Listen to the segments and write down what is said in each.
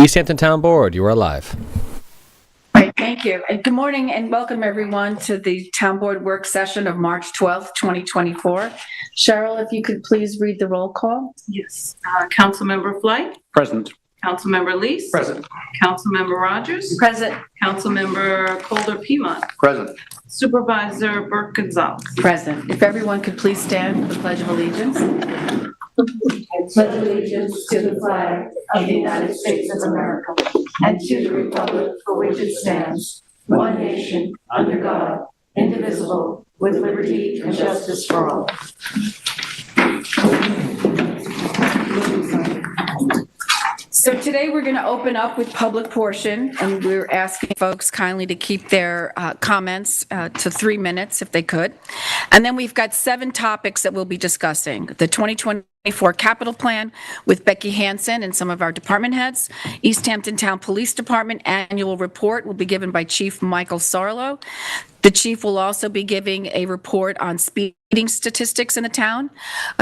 East Hampton Town Board, you are live. All right, thank you. And good morning and welcome everyone to the Town Board work session of March 12th, 2024. Cheryl, if you could please read the roll call. Yes. Councilmember Flight? Present. Councilmember Lees? Present. Councilmember Rogers? Present. Councilmember Colder-Piedmont? Present. Supervisor Burke Gonzalez? Present. If everyone could please stand for the Pledge of Allegiance. I pledge allegiance to the flag of the United States of America and to the republic for which it stands, one nation, under God, indivisible, with liberty and justice for all. So today we're going to open up with public portion, and we're asking folks kindly to keep their comments to 3 minutes if they could. And then we've got 7 topics that we'll be discussing. The 2024 capital plan with Becky Hansen and some of our department heads. East Hampton Town Police Department annual report will be given by Chief Michael Sarlo. The chief will also be giving a report on speeding statistics in the town.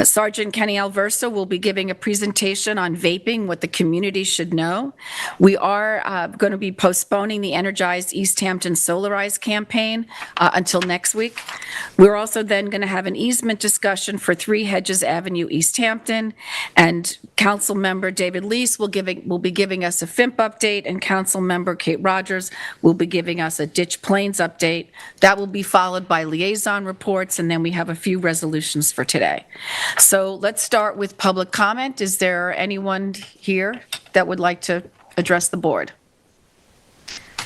Sergeant Kenny Alverso will be giving a presentation on vaping, what the community should know. We are going to be postponing the Energized East Hampton Solarized campaign until next week. We're also then going to have an easement discussion for 3 Hedges Avenue, East Hampton, and Council Member David Lees will be giving us a FIMP update, and Council Member Kate Rogers will be giving us a Ditch Plains update. That will be followed by liaison reports, and then we have a few resolutions for today. So let's start with public comment. Is there anyone here that would like to address the board?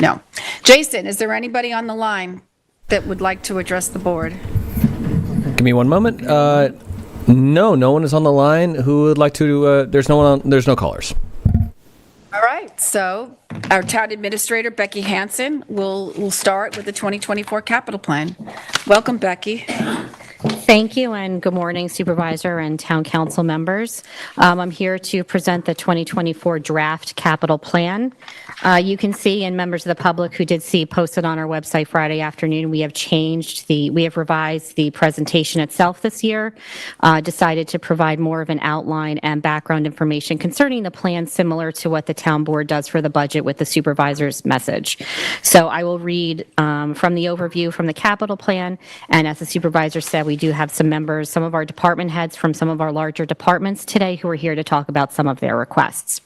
No. Jason, is there anybody on the line that would like to address the board? Give me one moment. No one is on the line who would like to, there's no callers. All right, so our town administrator, Becky Hansen, will start with the 2024 capital plan. Welcome, Becky. Thank you, and good morning, Supervisor and Town Council members. I'm here to present the 2024 draft capital plan. You can see, and members of the public who did see posted on our website Friday afternoon, we have revised the presentation itself this year, decided to provide more of an outline and background information concerning the plan, similar to what the town board does for the budget with the supervisor's message. So I will read from the overview from the capital plan, and as the supervisor said, we do have some of our department heads from some of our larger departments today who are here to talk about some of their requests.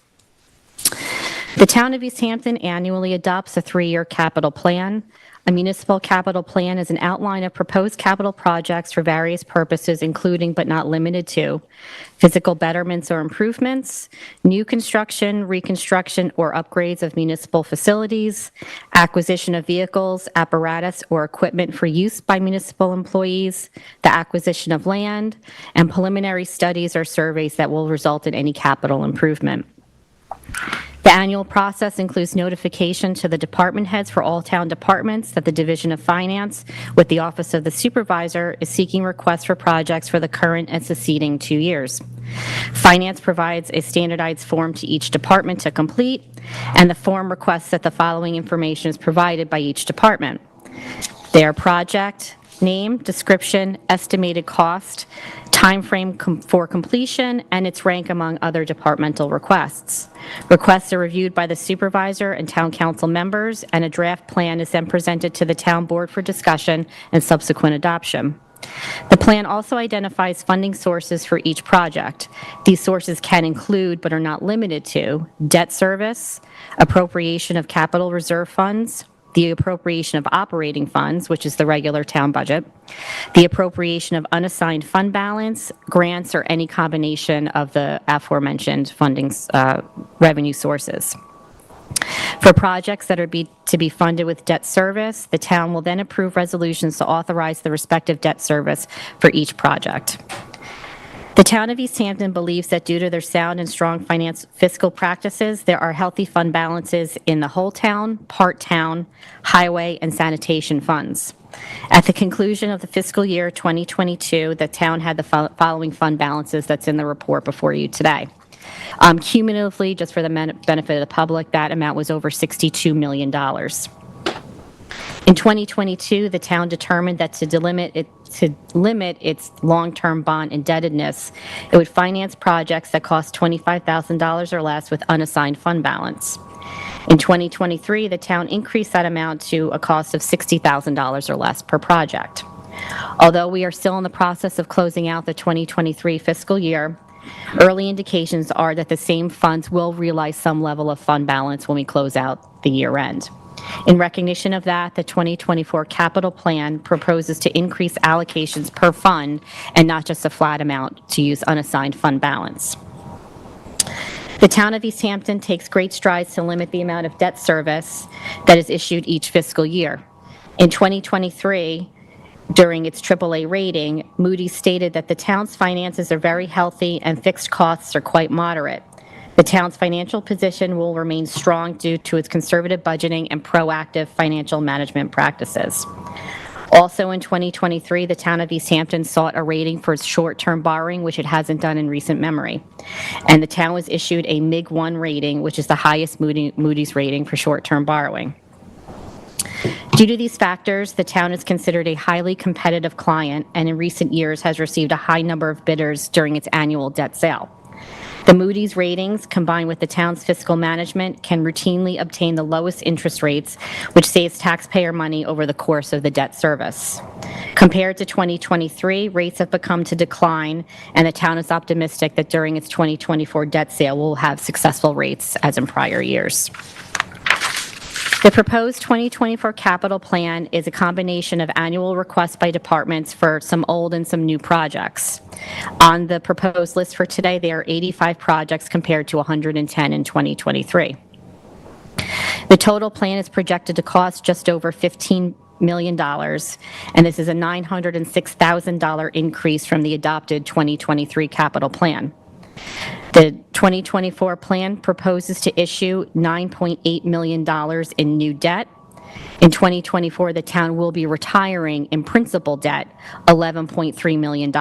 The town of East Hampton annually adopts a 3-year capital plan. A municipal capital plan is an outline of proposed capital projects for various purposes, including but not limited to physical betterments or improvements, new construction, reconstruction, or upgrades of municipal facilities, acquisition of vehicles, apparatus, or equipment for use by municipal employees, the acquisition of land, and preliminary studies or surveys that will result in any capital improvement. The annual process includes notification to the department heads for all town departments that the Division of Finance, with the Office of the Supervisor, is seeking requests for projects for the current and succeeding 2 years. Finance provides a standardized form to each department to complete, and the form requests that the following information is provided by each department: their project, name, description, estimated cost, time frame for completion, and its rank among other departmental requests. Requests are reviewed by the supervisor and town council members, and a draft plan is then presented to the town board for discussion and subsequent adoption. The plan also identifies funding sources for each project. These sources can include, but are not limited to, debt service, appropriation of capital reserve funds, the appropriation of operating funds, which is the regular town budget, the appropriation of unassigned fund balance, grants, or any combination of the aforementioned funding revenue sources. For projects that are to be funded with debt service, the town will then approve resolutions to authorize the respective debt service for each project. The town of East Hampton believes that due to their sound and strong fiscal practices, there are healthy fund balances in the whole town, part town, highway, and sanitation funds. At the conclusion of the fiscal year 2022, the town had the following fund balances that's in the report before you today. Cumulatively, just for the benefit of the public, that amount was over $62 million. In 2022, the town determined that to to limit its long-term bond indebtedness, it would finance projects that cost $25,000 or less with unassigned fund balance. In 2023, the town increased that amount to a cost of $60,000 or less per project. Although we are still in the process of closing out the 2023 fiscal year, early indications are that the same funds will realize some level of fund balance when we close out the year end. In recognition of that, the 2024 capital plan proposes to increase allocations per fund and not just a flat amount to use unassigned fund balance. The town of East Hampton takes great strides to limit the amount of debt service that is issued each fiscal year. In 2023, during its AAA rating, Moody's stated that the town's finances are very healthy and fixed costs are quite moderate. The town's financial position will remain strong due to its conservative budgeting and proactive financial management practices. Also in 2023, the town of East Hampton sought a rating for its short-term borrowing, which it hasn't done in recent memory. And the town was issued a MIG-1 rating, which is the highest Moody's rating for short-term borrowing. Due to these factors, the town is considered a highly competitive client and in recent years has received a high number of bidders during its annual debt sale. The Moody's ratings, combined with the town's fiscal management, can routinely obtain the lowest interest rates, which saves taxpayer money over the course of the debt service. Compared to 2023, rates have begun to decline, and the town is optimistic that during its 2024 debt sale, we'll have successful rates as in prior years. The proposed 2024 capital plan is a combination of annual requests by departments for some old and some new projects. On the proposed list for today, there are 85 projects compared to 110 in 2023. The total plan is projected to cost just over $15 million, and this is a $906,000 increase from the adopted 2023 capital plan. The 2024 plan proposes to issue $9.8 million in new debt. In 2024, the town will be retiring in principal debt $11.3 million.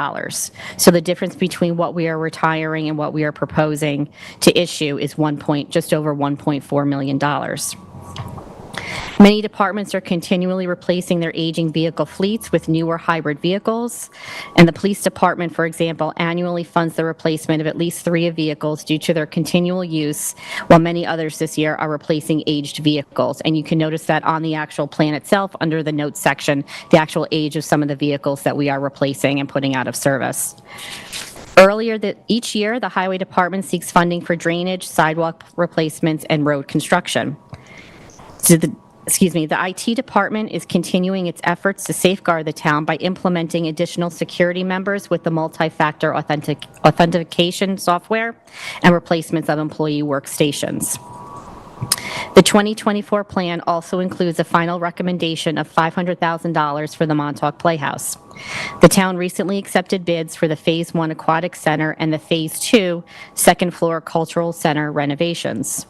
So the difference between what we are retiring and what we are proposing to issue is just over $1.4 million. Many departments are continually replacing their aging vehicle fleets with newer hybrid vehicles, and the police department, for example, annually funds the replacement of at least 3 vehicles due to their continual use, while many others this year are replacing aged vehicles. And you can notice that on the actual plan itself, under the notes section, the actual age of some of the vehicles that we are replacing and putting out of service. Each year, the highway department seeks funding for drainage, sidewalk replacements, and road construction. The IT department is continuing its efforts to safeguard the town by implementing additional security members with the multi-factor authentication software and replacements of employee workstations. The 2024 plan also includes a final recommendation of $500,000 for the Montauk Playhouse. The town recently accepted bids for the Phase 1 Aquatic Center and the Phase 2 Second Floor Cultural Center renovations.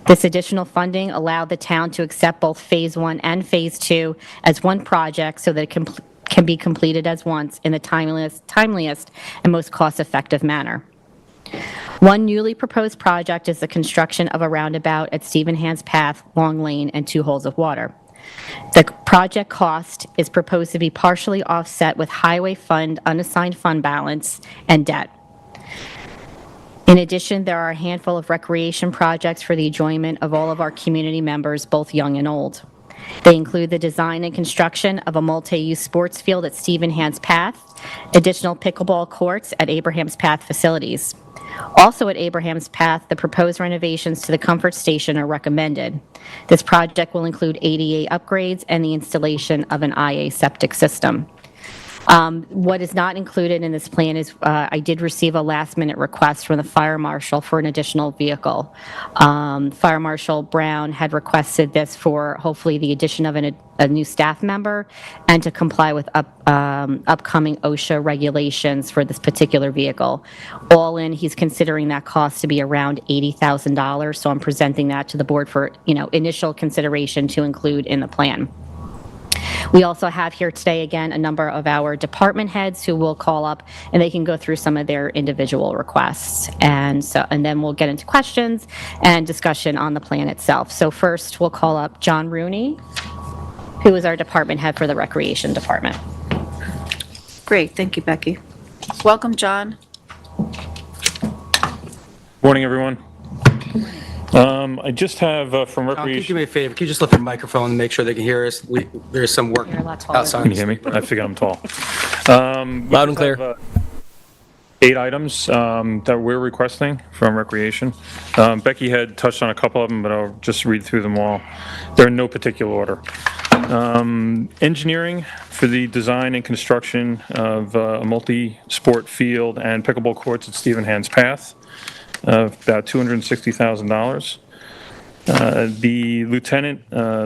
This additional funding allowed the town to accept both Phase 1 and Phase 2 as one project so that it can be completed as once in the timeliest and most cost-effective manner. One newly proposed project is the construction of a roundabout at Stephen Hans Path, Long Lane, and 2 holes of water. The project cost is proposed to be partially offset with highway fund, unassigned fund balance, and debt. In addition, there are a handful of recreation projects for the enjoyment of all of our community members, both young and old. They include the design and construction of a multi-use sports field at Stephen Hans Path, additional pickleball courts at Abraham's Path facilities. Also at Abraham's Path, the proposed renovations to the comfort station are recommended. This project will include ADA upgrades and the installation of an IA septic system. What is not included in this plan is I did receive a last-minute request from the fire marshal for an additional vehicle. Fire Marshal Brown had requested this for hopefully the addition of a new staff member and to comply with upcoming OSHA regulations for this particular vehicle. All in, he's considering that cost to be around $80,000, so I'm presenting that to the board for initial consideration to include in the plan. We also have here today, again, a number of our department heads who will call up and they can go through some of their individual requests. And then we'll get into questions and discussion on the plan itself. So first, we'll call up John Rooney, who is our department head for the Recreation Department. Great, thank you, Becky. Welcome, John. Morning, everyone. I just have from Can you do Recreation. me a favor? Can you just lift the microphone and make sure they can hear us? There's some work You're a lot taller outside. Can you hear me? I figure I'm tall. Loud and clear. 8 items that we're requesting from Recreation. Becky had touched on a couple of them, but I'll just read through them all. They're in no particular order. Engineering for the design and construction of a multi-sport field and pickleball courts at Stephen Hand's Path, about $260,000. The Lieutenant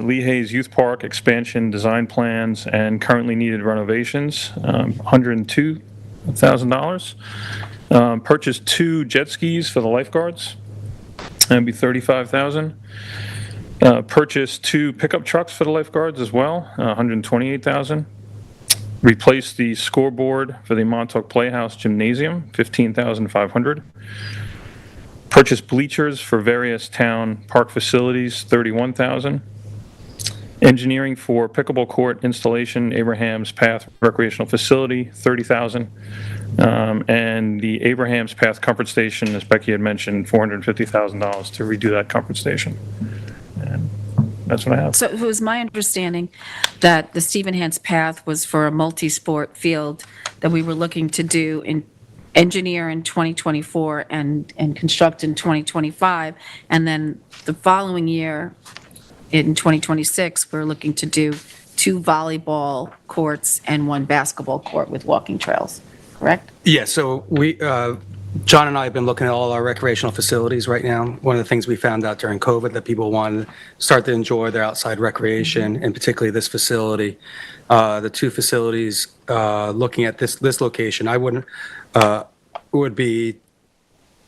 Lee Hayes Youth Park expansion design plans and currently needed renovations, $102,000. Purchase 2 jet skis for the lifeguards, that'd be $35,000. Purchase 2 pickup trucks for the lifeguards as well, $128,000. Replace the scoreboard for the Montauk Playhouse Gymnasium, $15,500. Purchase bleachers for various town park facilities, $31,000. Engineering for pickleball court installation, Abraham's Path recreational facility, $30,000. And the Abraham's Path comfort station, as Becky had mentioned, $450,000 to redo that comfort station. And that's what I have. So it was my understanding that the Stephen Hance Path was for a multi-sport field that we were looking to do in engineer in 2024 and construct in 2025. And then the following year, in 2026, we're looking to do 2 volleyball courts and 1 basketball court with walking trails, correct? Yeah, so John and I have been looking at all our recreational facilities right now. One of the things we found out during COVID that people wanted to start to enjoy their outside recreation, and particularly this facility. The 2 facilities, looking at this location, would be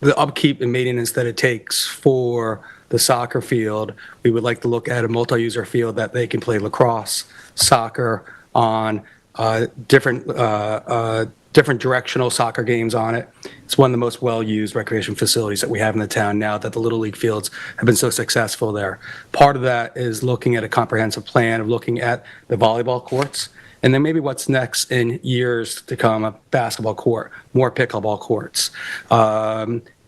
the upkeep and maintenance that it takes for the soccer field. We would like to look at a multi-user field that they can play lacrosse, soccer on, different directional soccer games on it. It's one of the most well-used recreation facilities that we have in the town now that the Little League fields have been so successful there. Part of that is looking at a comprehensive plan of looking at the volleyball courts, and then maybe what's next in years to come, a basketball court, more pickleball courts.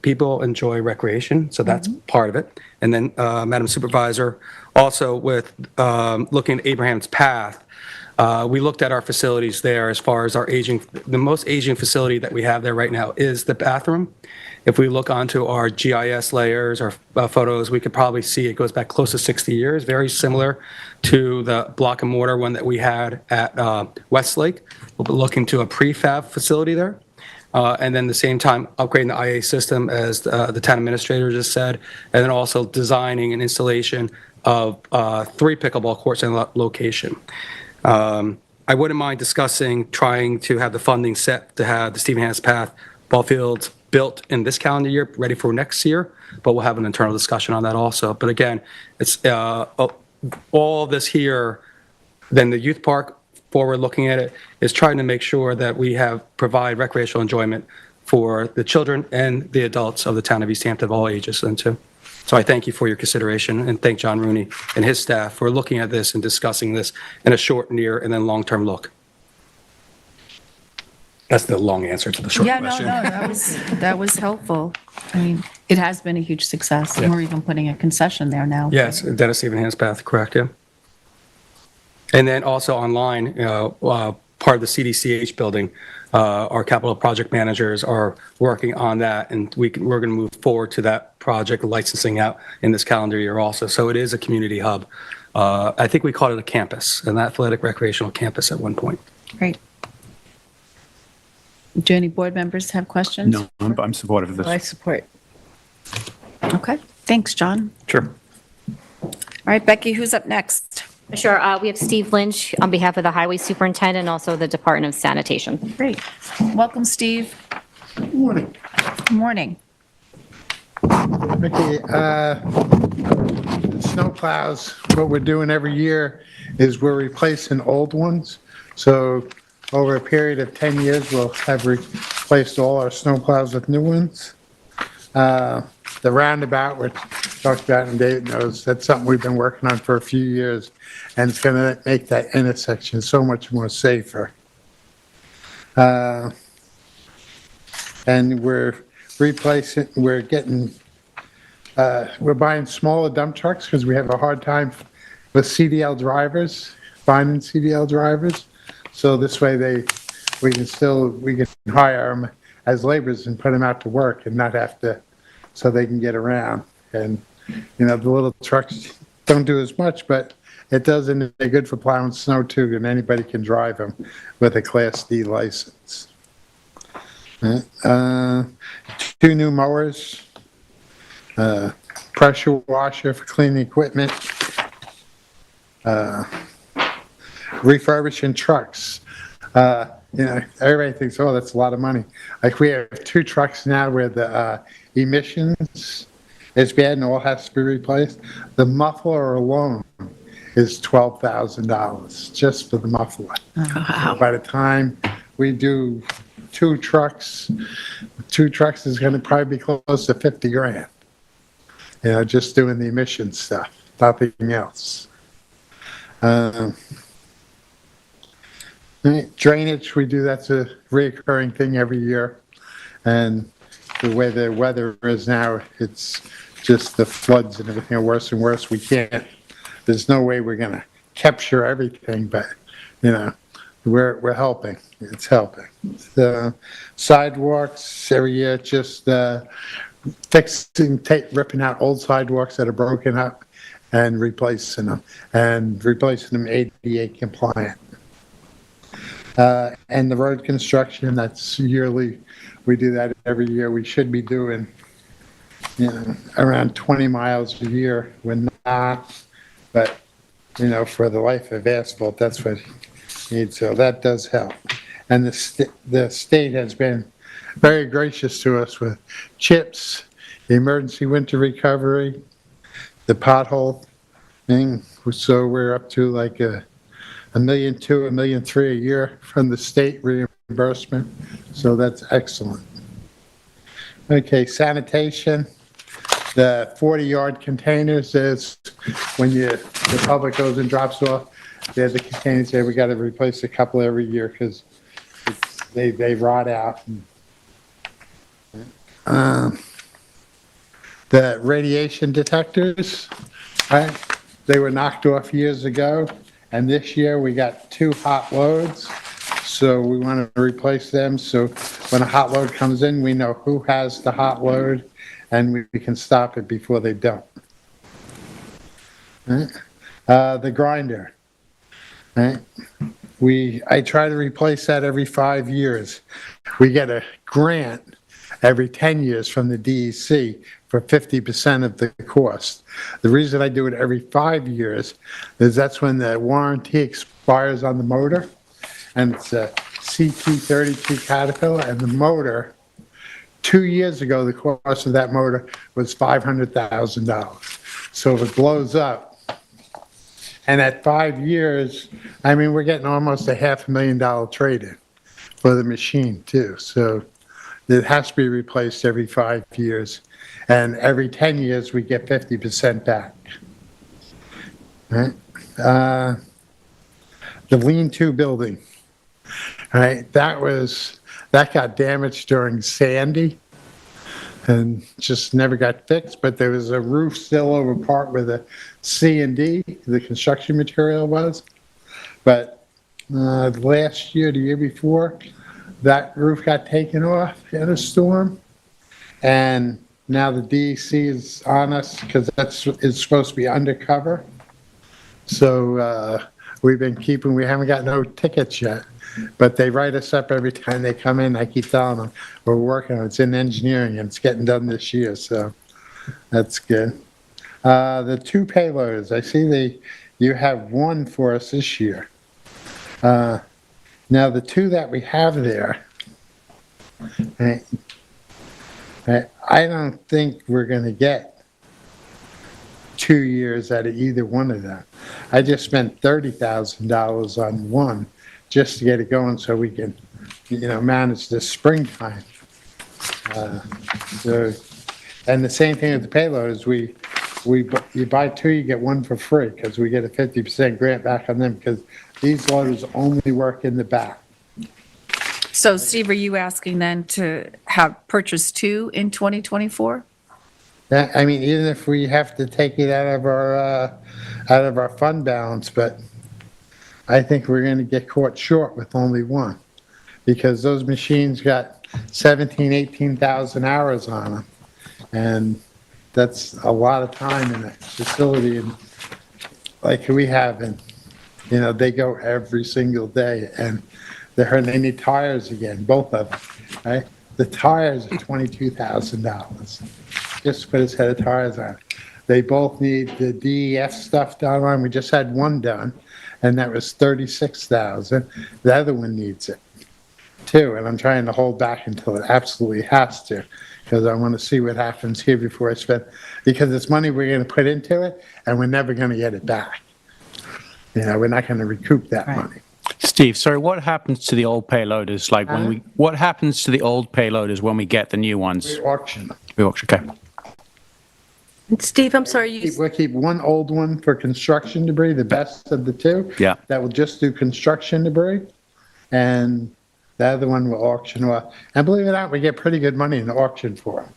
People enjoy recreation, so that's part of it. And then, Madam Supervisor, also with looking at Abraham's Path, we looked at our facilities there as far as the most aging facility that we have there right now is the bathroom. If we look onto our GIS layers or photos, we could probably see it goes back close to 60 years, very similar to the block and mortar one that we had at Westlake. We'll be looking to a prefab facility there. And then at the same time, upgrading the IA system, as the town administrator just said, and then also designing an installation of 3 pickleball courts in location. I wouldn't mind discussing trying to have the funding set to have the Stephen Hance Path ball fields built in this calendar year, ready for next year, but we'll have an internal discussion on that also. But again, it's all of this here, then the youth park, forward looking at it, is trying to make sure that we provide recreational enjoyment for the children and the adults of the town of East Hampton of all ages then too. So I thank you for your consideration and thank John Rooney and his staff for looking at this and discussing this in a short, near, and then long-term look. That's the long answer to the short Yeah, question. no, that was helpful. I mean, it has been a huge success, and we're even putting a concession there now. Yes, Dennis Stephen Hance Path, correct, yeah. And then also online, part of the CDCH building, our capital project managers are working on that, and we're going to move forward to that project licensing out in this calendar year also. So it is a community hub. I think we called it a campus, an athletic recreational campus at one point. Great. Do any board members have questions? No, I'm supportive of this. I support. Okay, thanks, John. Sure. All right, Becky, who's up next? Sure, we have Steve Lynch on behalf of the Highway Superintendent and also the Department of Sanitation. Great. Welcome, Steve. Good morning. Good morning. Mickey, snow plows, what we're doing every year is we're replacing old ones. So over a period of 10 years, we'll have replaced all our snow plows with new ones. The roundabout, which talked about and David knows, that's something we've been working on for a few years, and it's going to make that intersection so much more safer. And we're buying smaller dump trucks because we have a hard time with CDL drivers, finding CDL drivers. So this way we can hire them as laborers and put them out to work and not have to, so they can get around. And, the little trucks don't do as much, but it does, and they're good for plowing snow too, and anybody can drive them with a Class D license. 2 new mowers, pressure washer for cleaning equipment, refurbishing trucks. Everybody thinks, oh, that's a lot of money. Like we have 2 trucks now where the emissions is bad and all has to be replaced. The muffler alone is $12,000 just for the muffler. Wow. By the time we do 2 trucks is going to probably be close to 50 grand. Just doing the emission stuff, nothing else. Drainage, we do, that's a reoccurring thing every year. And the way the weather is now, it's just the floods and everything are worse and worse. There's no way we're going to capture everything, but, we're helping. It's helping. The sidewalks every year, just ripping out old sidewalks that are broken up and replacing them ADA compliant. And the road construction, that's yearly. We do that every year. We should be doing, around 20 miles a year. We're not, but, for the life of asphalt, that's what it needs. So that does help. And the state has been very gracious to us with CHIPS, the emergency winter recovery, the pothole thing. So we're up to like $1.2 million, $1.3 million a year from the state reimbursement. So that's excellent. Okay, sanitation. The 40-yard containers is when the public goes and drops off. They're the containers there. We got to replace a couple every year because they rot out. The radiation detectors, right? They were knocked off years ago, and this year we got 2 hot loads. So we want to replace them. So when a hot load comes in, we know who has the hot load, and we can stop it before they dump. Right? The grinder. Right? I try to replace that every 5 years. We get a grant every 10 years from the DEC for 50% of the cost. The reason I do it every 5 years is that's when the warranty expires on the motor, and it's a CT32 Caterpillar, and the motor, 2 years ago, the cost of that motor was $500,000. So if it blows up, and at 5 years, we're getting almost a $500,000 trade-in for the machine too. So it has to be replaced every 5 years. And every 10 years, we get 50% back. Right? The lean-to building, right? That got damaged during Sandy and just never got fixed, but there was a roof still over part where the C&D, the construction material was. But last year, the year before, that roof got taken off in a storm. And now the DEC is on us because it's supposed to be undercover. So we haven't got no tickets yet, but they write us up every time they come in. I keep telling them we're working on it. It's in engineering and it's getting done this year. So that's good. The 2 payloaders, I see you have 1 for us this year. Now the 2 that we have there, I don't think we're going to get 2 years out of either one of them. I just spent $30,000 on 1 just to get it going so we can, manage the springtime. And the same thing with the payloaders. You buy 2, you get 1 for free because we get a 50% grant back on them because these loaders only work in the back. So Steve, are you asking then to have purchase 2 in 2024? I mean, even if we have to take it out of our fund balance, but I think we're going to get caught short with only one, because those machines got 18,000 hours on them. And that's a lot of time in a facility and like we have, and, they go every single day, and they need tires again, both of them, right? The tires are $22,000. Just put a set of tires on. They both need the DEF stuff done on. We just had one done, and that was $36,000. The other one needs it too, and I'm trying to hold back until it absolutely has to, because I want to see what happens here before I spend, because it's money we're going to put into it, and we're never going to get it back. We're not going to recoup that money. Steve, sorry, what happens to the old payloaders? Like what happens to the old payloaders when we get the new ones? We auction them. We auction, okay. Steve, I'm sorry, We'll keep one old one for construction debris, the best of the two. Yeah. That will just do construction debris, and the other one will auction off. And believe it or not, we get pretty good money in the auction for them.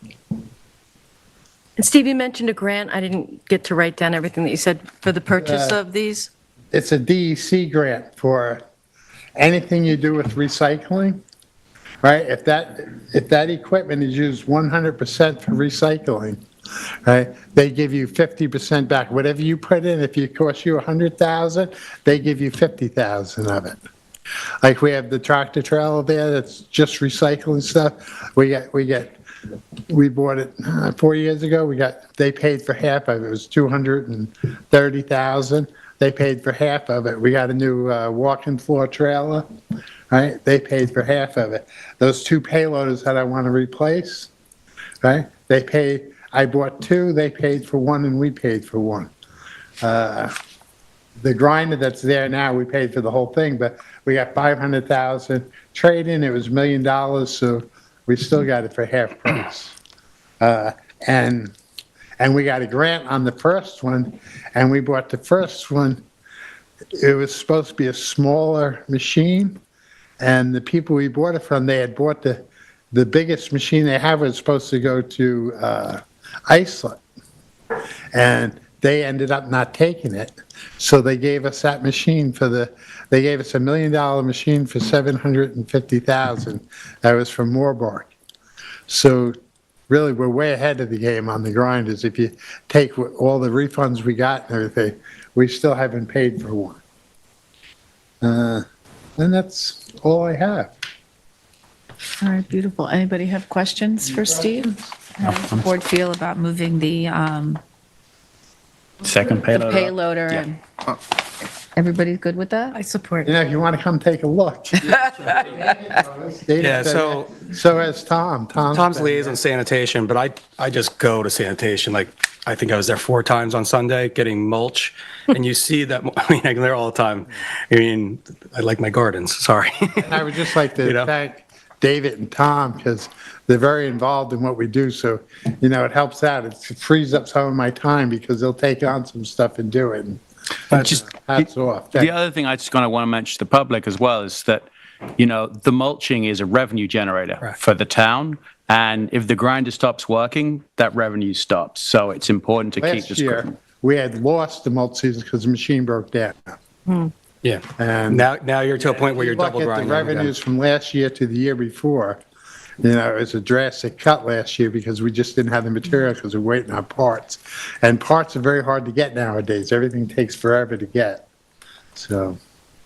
and Steve, you mentioned a grant. I didn't get to write down everything that you said for the purchase of these. It's a DEC grant for anything you do with recycling, right? If that equipment is used 100% for recycling, right, they give you 50% back. Whatever you put in, if it costs you $100,000, they give you $50,000 of it. Like we have the tractor trailer there that's just recycling stuff. We bought it 4 years ago. They paid for half of it. It was $230,000. They paid for half of it. We got a new walk-in floor trailer, right? They paid for half of it. Those 2 payloaders that I want to replace, right? I bought 2, they paid for 1, and we paid for 1. The grinder that's there now, we paid for the whole thing, but we got $500,000 trade-in. It was $1 million, so we still got it for half price. And we got a grant on the first one, and we bought the first one. It was supposed to be a smaller machine, and the people we bought it from, they had bought the biggest machine they have was supposed to go to Iceland, and they ended up not taking it. So they gave us that machine they gave us $1 million machine for $750,000. That was from Moorbark. So really, we're way ahead of the game on the grinders. If you take all the refunds we got and everything, we still haven't paid for one. And that's all I have. All right, beautiful. Anybody have questions for Steve? How does the board feel about moving the Second payloader. payloader? And everybody's good with that? I support. If you want to come take a look. Yeah, so has Tom. Tom's liaison sanitation, but I just go to sanitation. Like, I think I was there 4 times on Sunday getting mulch, and you see that, I'm there all the time. I like my gardens, sorry. And I would just like to thank David and Tom, because they're very involved in what we do. So, it helps out. It frees up some of my time because they'll take on some stuff and do it. And hats off. The other thing I just kind of want to mention to the public as well is that, the mulching is a revenue generator for the town. And if the grinder stops working, that revenue stops. So it's important to keep Last this. year, we had lost the mulch season because the machine broke down. Yeah, And now you're to a point where you're double look at grinding. the revenues from last year to the year before. It was a drastic cut last year because we just didn't have the material because we're waiting on parts. And parts are very hard to get nowadays. Everything takes forever to get. So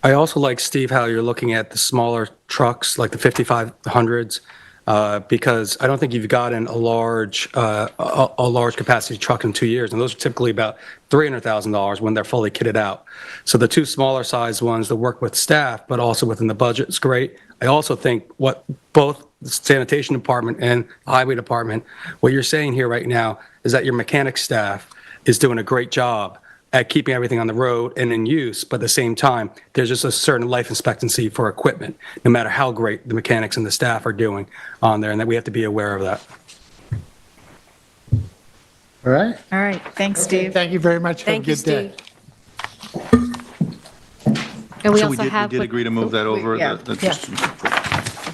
I also like, Steve, how you're looking at the smaller trucks, like the 5500s, because I don't think you've gotten a large capacity truck in 2 years, and those are typically about $300,000 when they're fully kitted out. So the 2 smaller size ones that work with staff, but also within the budget is great. I also think what both the sanitation department and the highway department, what you're saying here right now is that your mechanic staff is doing a great job at keeping everything on the road and in use, but at the same time, there's just a certain life expectancy for equipment, no matter how great the mechanics and the staff are doing on there, and that we have to be aware of that. all right. All right, thanks, Steve. Thank you very much. Thank you, Have a good day. Steve. And we So also have. we did agree to move that over? Yeah. Okay.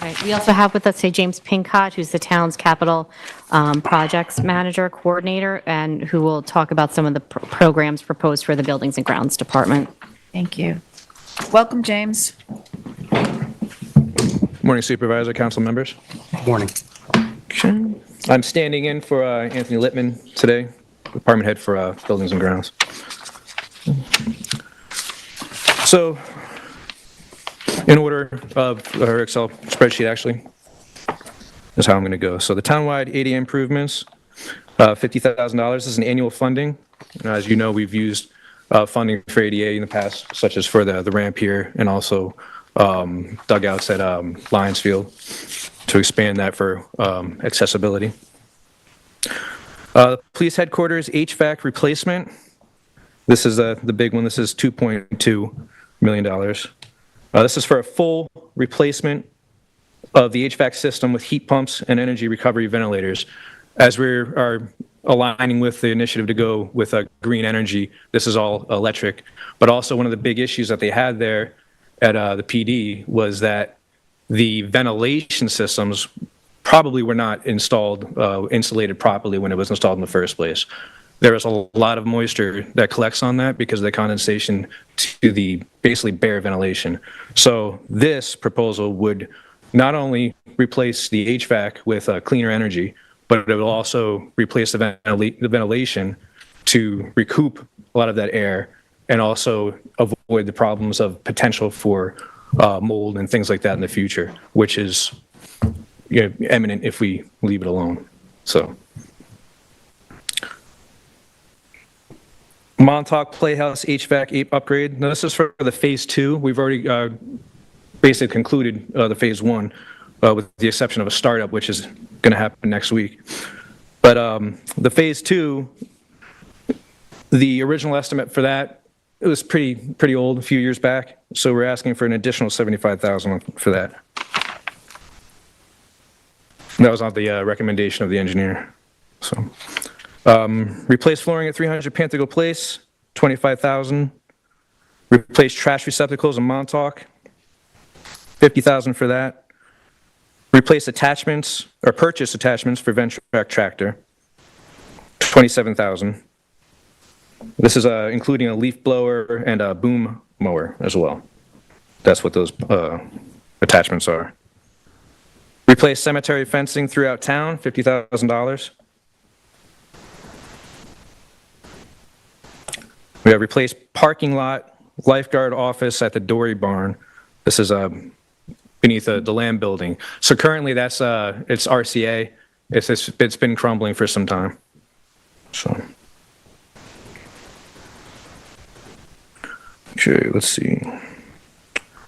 Right. We also have with us today James Pincott, who's the town's capital projects manager coordinator, and who will talk about some of the programs proposed for the Buildings and Grounds Department. Thank you. Welcome, James. Morning, Supervisor, council members. Morning. I'm standing in for Anthony Littman today, Department Head for Buildings and Grounds. So, in order of our Excel spreadsheet, actually, is how I'm going to go. So the townwide ADA improvements, $50,000 is an annual funding. As you know, we've used funding for ADA in the past, such as for the ramp here and also dugouts at Lions Field to expand that for accessibility. The police headquarters HVAC replacement. This is the big one. This is $2.2 million. This is for a full replacement of the HVAC system with heat pumps and energy recovery ventilators. As we are aligning with the initiative to go with green energy, this is all electric. But also one of the big issues that they had there at the PD was that the ventilation systems probably were not insulated properly when it was installed in the first place. There is a lot of moisture that collects on that because of the condensation to the basically bare ventilation. So this proposal would not only replace the HVAC with cleaner energy, but it will also replace the ventilation to recoup a lot of that air and also avoid the problems of potential for mold and things like that in the future, which is imminent if we leave it alone. So. Montauk Playhouse HVAC upgrade. Now, this is for the phase 2. We've already basically concluded the phase 1 with the exception of a startup, which is going to happen next week. But the phase 2, the original estimate for that, it was pretty old, a few years back. So we're asking for an additional $75,000 for that. That was on the recommendation of the engineer. So. Replace flooring at 300 Pantherville Place, $25,000. Replace trash receptacles in Montauk, $50,000 for that. Replace attachments or purchase attachments for Ventrac tractor, $27,000. This is including a leaf blower and a boom mower as well. That's what those attachments are. Replace cemetery fencing throughout town, $50,000. We have replaced parking lot, lifeguard office at the Dory Barn. This is beneath the Lamb building. So currently that's it's RCA. It's been crumbling for some time. So okay, let's see.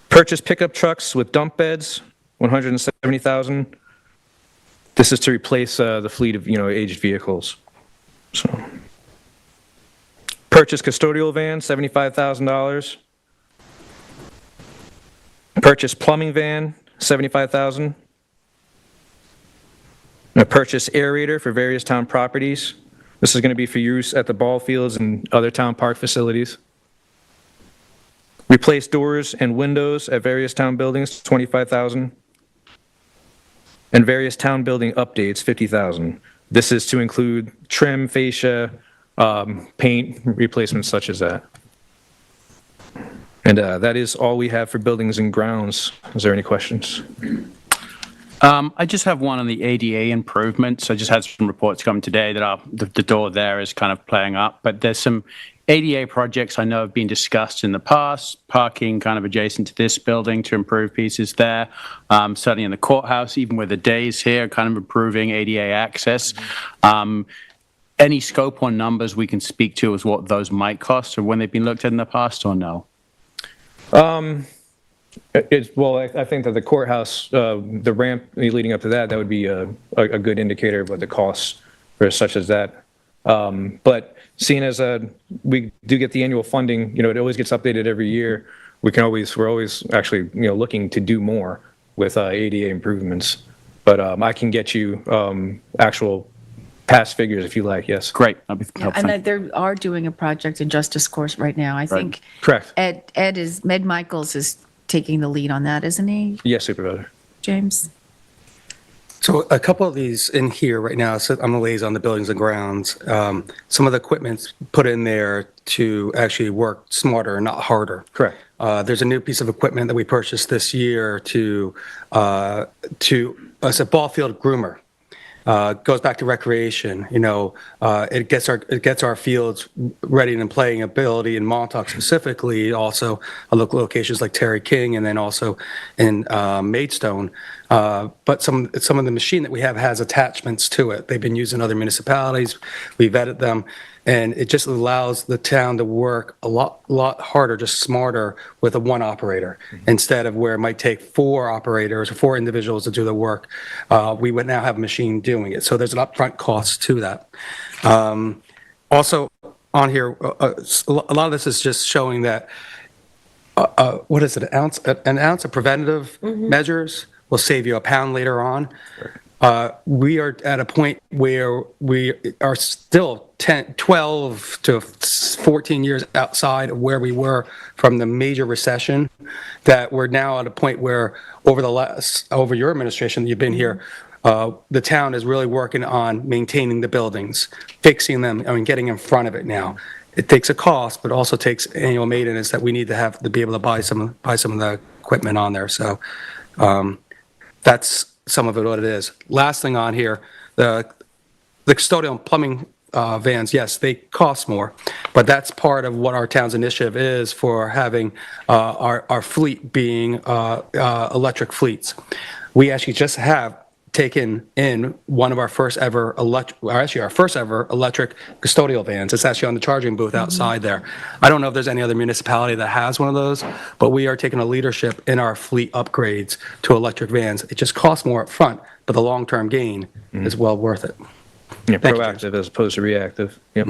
Purchase pickup trucks with dump beds, $170,000. This is to replace the fleet of aged vehicles. So. Purchase custodial van, $75,000. Purchase plumbing van, $75,000. Purchase aerator for various town properties. This is going to be for use at the ball fields and other town park facilities. Replace doors and windows at various town buildings, $25,000. And various town building updates, $50,000. This is to include trim, fascia, paint replacements such as that. And that is all we have for buildings and grounds. Is there any questions? I just have one on the ADA improvements. I just had some reports come today that the door there is kind of playing up, but there's some ADA projects I know have been discussed in the past, parking kind of adjacent to this building to improve pieces there, certainly in the courthouse, even with the days here, kind of improving ADA access. Any scope or numbers we can speak to as what those might cost or when they've been looked at in the past or no? Well, I think that the courthouse, the ramp leading up to that would be a good indicator of what the costs for such as that. But seeing as we do get the annual funding, it always gets updated every year. We're always actually, looking to do more with ADA improvements. But I can get you actual past figures if you like, yes. Great. That'd be helpful. And they are doing a project in Justice Course right now. I think Correct. Ed Michaels is taking the lead on that, isn't he? Yes, Supervisor. James? So a couple of these in here right now, so I'm a liaison on the buildings and grounds. Some of the equipment's put in there to actually work smarter, not harder. Correct. There's a new piece of equipment that we purchased this year to it's a ball field groomer. Goes back to recreation. It gets our fields ready and playing ability in Montauk specifically. Also, locations like Terry King, and then also in Maidstone. But some of the machine that we have has attachments to it. They've been used in other municipalities. We vetted them, and it just allows the town to work a lot harder, just smarter with a one operator instead of where it might take 4 operators or 4 individuals to do the work. We would now have a machine doing it, so there's an upfront cost to that. Also, on here, a lot of this is just showing that what is it? An ounce of preventative measures will save you a pound later on. We are at a point where we are still 12 to 14 years outside of where we were from the major recession, that we're now at a point where over your administration that you've been here, the town is really working on maintaining the buildings, fixing them, getting in front of it now. It takes a cost, but also takes annual maintenance that we need to have to be able to buy some of the equipment on there. So that's some of it, what it is. Last thing on here, the custodial plumbing vans, yes, they cost more, but that's part of what our town's initiative is for having our fleet being electric fleets. We actually just have taken in one of our first ever electric custodial vans. It's actually on the charging booth outside there. I don't know if there's any other municipality that has one of those, but we are taking a leadership in our fleet upgrades to electric vans. It just costs more up front, but the long-term gain is well worth it. Yeah, Thank you, proactive as opposed to reactive. Yep.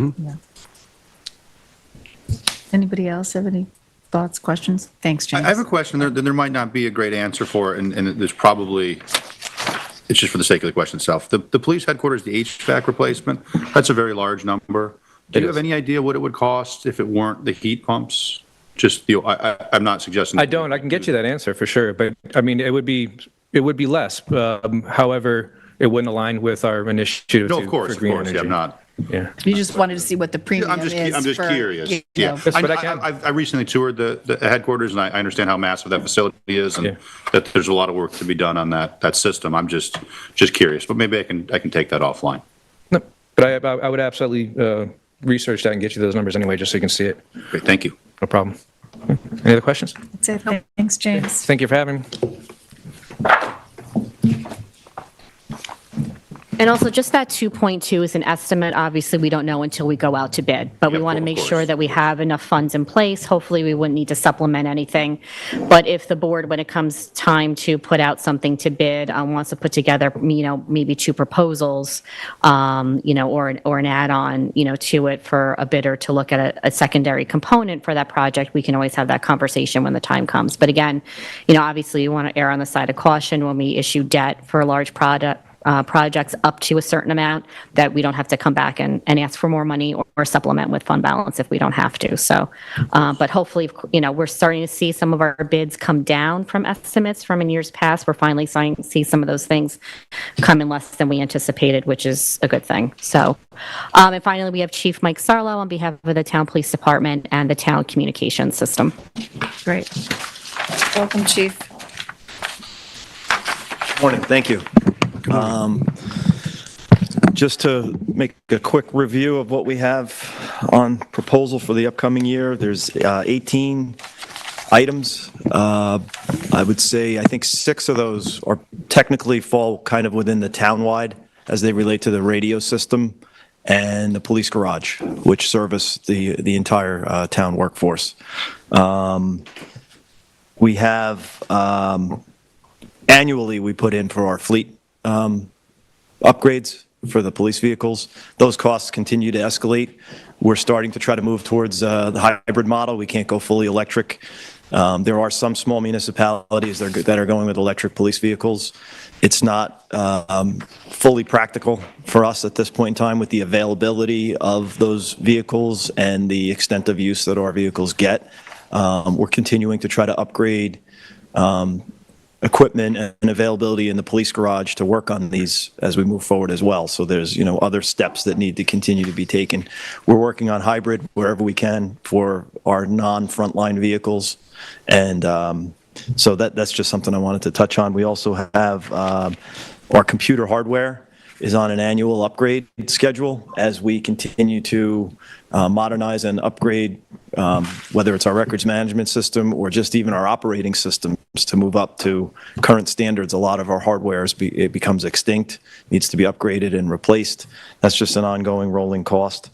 Anybody else have any thoughts, questions? Thanks, James. I have a question. There might not be a great answer for it, and there's probably, it's just for the sake of the question itself. The police headquarters, the HVAC replacement, that's a very large number. Do you have any idea what it would cost if it weren't the heat pumps? Just, I'm not suggesting. I don't. I can get you that answer for sure, but I mean, it would be less. However, it wouldn't align with our initiative. No, of course, for green yeah, energy. I'm not. Yeah. You just wanted to see what the premium I'm is. just for, curious. you Yeah, know. Yes, but I I recently toured the headquarters, and I understand how massive that facility is, and that there's a lot of work to be done on that system. I'm just curious, but maybe I can take that offline. No, but I would absolutely research that and get you those numbers anyway, just so you can see it. Great, thank you. No problem. Any other questions? That's it. Thanks, James. Thank you for having me. And also, just that 2.2 is an estimate. Obviously, we don't know until we go out to bid, but we Yep, want to of make course. sure that we have enough funds in place. Hopefully, we wouldn't need to supplement anything. But if the board, when it comes time to put out something to bid, wants to put together, maybe 2 proposals, or an add-on, to it for a bidder to look at a secondary component for that project, we can always have that conversation when the time comes. But again, obviously, you want to err on the side of caution when we issue debt for a large projects up to a certain amount, that we don't have to come back and ask for more money or supplement with fund balance if we don't have to. So, but hopefully, we're starting to see some of our bids come down from estimates from in years past. We're finally starting to see some of those things come in less than we anticipated, which is a good thing. So, and finally, we have Chief Mike Sarlo on behalf of the Town Police Department and the Town Communications System. Great. Welcome, Chief. Morning, thank you. Just to make a quick review of what we have on proposal for the upcoming year, there's 18 items. I would say, I think 6 of those are technically fall kind of within the townwide as they relate to the radio system and the police garage, which service the entire town workforce. We have, annually, we put in for our fleet upgrades for the police vehicles. Those costs continue to escalate. We're starting to try to move towards the hybrid model. We can't go fully electric. There are some small municipalities that are going with electric police vehicles. It's not fully practical for us at this point in time with the availability of those vehicles and the extent of use that our vehicles get. We're continuing to try to upgrade equipment and availability in the police garage to work on these as we move forward as well. So there's, other steps that need to continue to be taken. We're working on hybrid wherever we can for our non-frontline vehicles. And so that's just something I wanted to touch on. We also have our computer hardware is on an annual upgrade schedule as we continue to modernize and upgrade, whether it's our records management system or just even our operating systems to move up to current standards. A lot of our hardware it becomes extinct, needs to be upgraded and replaced. That's just an ongoing rolling cost.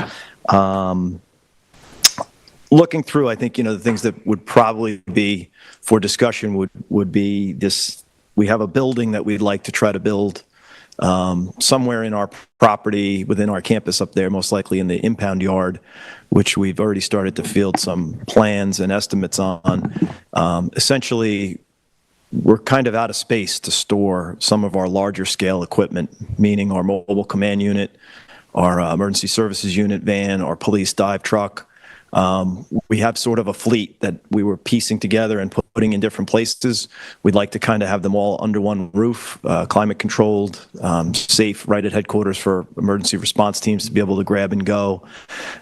Looking through, I think, the things that would probably be for discussion would be this. We have a building that we'd like to try to build somewhere in our property within our campus up there, most likely in the impound yard, which we've already started to field some plans and estimates on. Essentially, we're kind of out of space to store some of our larger scale equipment, meaning our mobile command unit, our emergency services unit van, our police dive truck. We have sort of a fleet that we were piecing together and putting in different places. We'd like to kind of have them all under one roof, climate controlled, safe, right at headquarters for emergency response teams to be able to grab and go.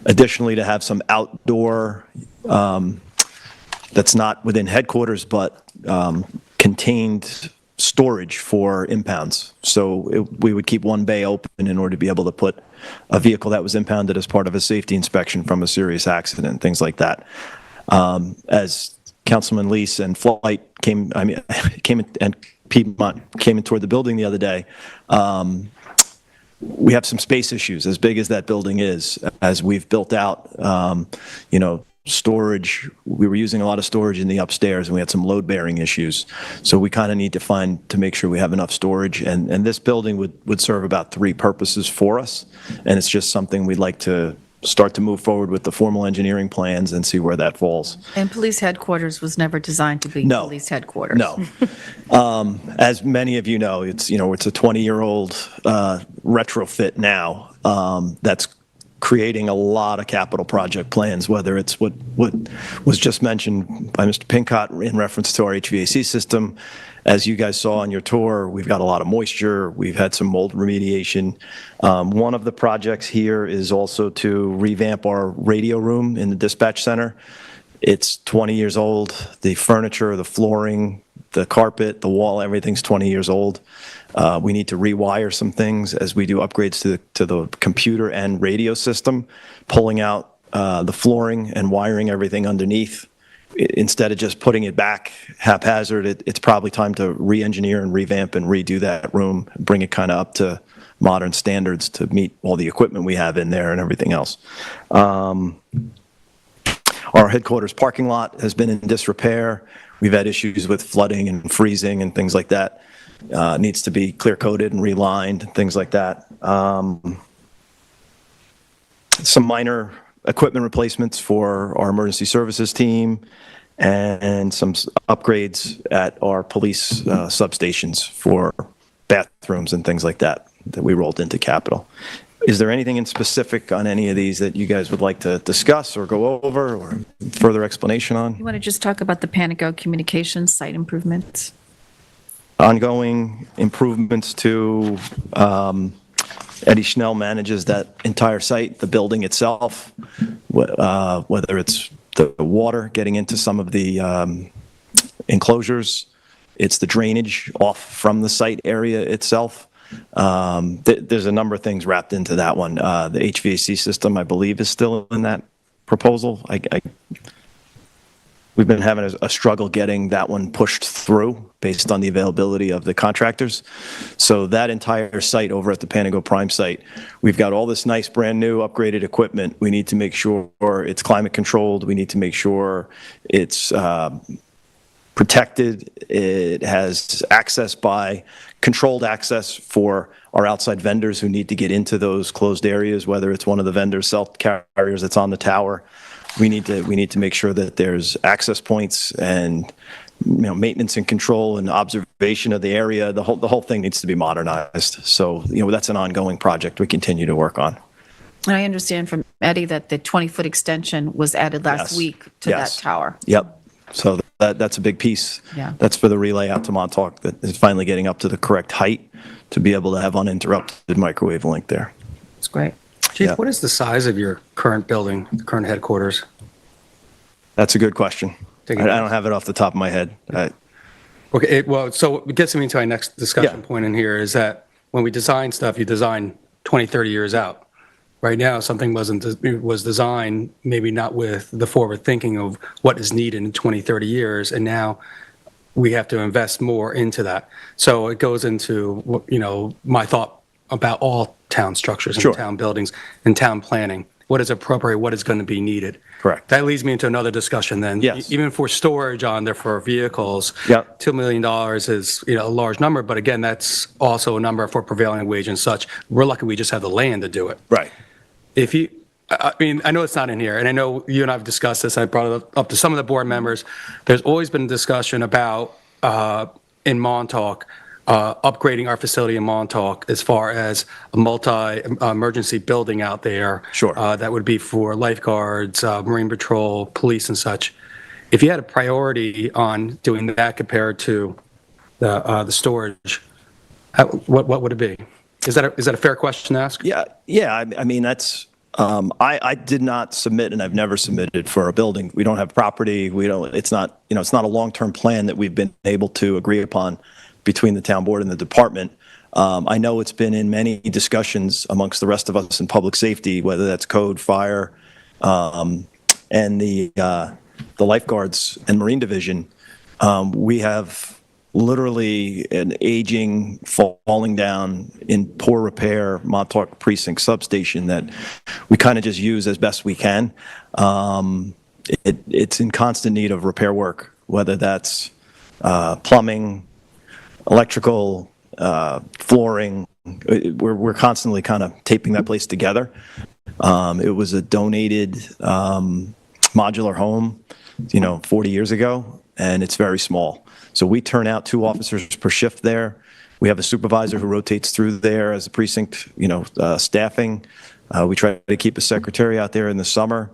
Additionally, to have some outdoor, that's not within headquarters, but contained storage for impounds. So we would keep one bay open in order to be able to put a vehicle that was impounded as part of a safety inspection from a serious accident, things like that. As Councilman Lease and Flight came and Piedmont came in toward the building the other day, we have some space issues, as big as that building is, as we've built out, storage. We were using a lot of storage in the upstairs, and we had some load-bearing issues. So we kind of need to make sure we have enough storage. And this building would serve about 3 purposes for us. And it's just something we'd like to start to move forward with the formal engineering plans and see where that falls. And police headquarters was never designed to be No. police headquarters. No. As many of you know, it's a 20-year-old retrofit now that's creating a lot of capital project plans, whether it's what was just mentioned by Mr. Pincott in reference to our HVAC system. As you guys saw on your tour, we've got a lot of moisture. We've had some mold remediation. One of the projects here is also to revamp our radio room in the dispatch center. It's 20 years old. The furniture, the flooring, the carpet, the wall, everything's 20 years old. We need to rewire some things as we do upgrades to the computer and radio system, pulling out the flooring and wiring everything underneath. Instead of just putting it back haphazard, it's probably time to re-engineer and revamp and redo that room, bring it kind of up to modern standards to meet all the equipment we have in there and everything else. Our headquarters parking lot has been in disrepair. We've had issues with flooding and freezing and things like that. Needs to be clear coated and relined, things like that. Some minor equipment replacements for our emergency services team and some upgrades at our police substations for bathrooms and things like that we rolled into capital. Is there anything in specific on any of these that you guys would like to discuss or go over or further explanation on? You want to just talk about the Panago Communications site improvements? Ongoing improvements to, Eddie Schnell manages that entire site, the building itself, whether it's the water getting into some of the enclosures, it's the drainage off from the site area itself. There's a number of things wrapped into that one. The HVAC system, I believe, is still in that proposal. We've been having a struggle getting that one pushed through based on the availability of the contractors. So that entire site over at the Panago Prime site, we've got all this nice brand new upgraded equipment. We need to make sure it's climate controlled. We need to make sure it's protected. It has access by controlled access for our outside vendors who need to get into those closed areas, whether it's one of the vendors, cell carriers that's on the tower. We need to make sure that there's access points and maintenance and control and observation of the area. The whole thing needs to be modernized. So that's an ongoing project we continue to work on. And I understand from Eddie that the 20-foot extension was added last week to that tower. Yep. So that's a big piece. Yeah. That's for the relay out to Montauk that is finally getting up to the correct height to be able to have uninterrupted microwave link there. It's great. Chief, Yeah. what is the size of your current building, the current headquarters? That's a good question. Take I it. don't have it off the top of my head. Okay, well, so it gets me into my next discussion Yeah. point in here is that when we design stuff, you design 20, 30 years out. Right now, something was designed maybe not with the forward thinking of what is needed in 20, 30 years, and now we have to invest more into that. So it goes into, my thought about all town structures and Sure. town buildings and town planning. What is appropriate, what is going to be needed? Correct. That leads me into another discussion then. Yes. Even for storage on there for vehicles, Yeah. $2 million is, a large number, but again, that's also a number for prevailing wage and such. We're lucky we just have the land to do it. Right. If you, I mean, I know it's not in here, and I know you and I have discussed this, I brought it up to some of the board members. There's always been discussion about, in Montauk, upgrading our facility in Montauk as far as a multi-emergency building out there. Sure. That would be for lifeguards, Marine Patrol, police and such. If you had a priority on doing that compared to the storage, what would it be? Is that a fair question to ask? Yeah. I mean, that's, I did not submit, and I've never submitted for a building. We don't have property. It's not a long-term plan that we've been able to agree upon between the town board and the department. I know it's been in many discussions amongst the rest of us in public safety, whether that's code, fire, and the lifeguards and Marine Division. We have literally an aging, falling down in poor repair Montauk Precinct substation that we kind of just use as best we can. It's in constant need of repair work, whether that's plumbing, electrical, flooring. We're constantly kind of taping that place together. It was a donated modular home, 40 years ago, and it's very small. So we turn out 2 officers per shift there. We have a supervisor who rotates through there as a precinct, staffing. We try to keep a secretary out there in the summer.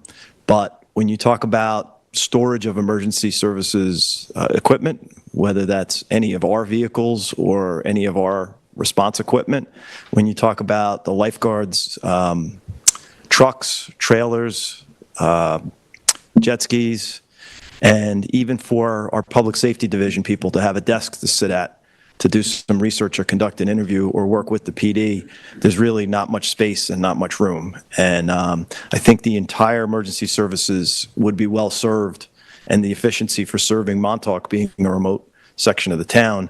But when you talk about storage of emergency services equipment, whether that's any of our vehicles or any of our response equipment, when you talk about the lifeguards, trucks, trailers, jet skis, and even for our public safety division people to have a desk to sit at, to do some research or conduct an interview or work with the PD, there's really not much space and not much room. And I think the entire emergency services would be well served, and the efficiency for serving Montauk, being a remote section of the town,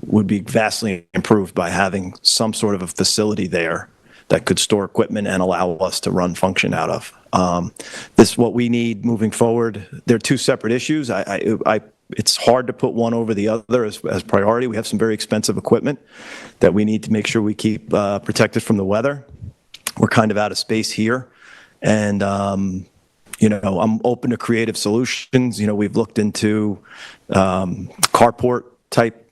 would be vastly improved by having some sort of a facility there that could store equipment and allow us to run function out of. This is what we need moving forward. They're 2 separate issues. It's hard to put one over the other as priority. We have some very expensive equipment that we need to make sure we keep protected from the weather. We're kind of out of space here. And, I'm open to creative solutions. We've looked into carport type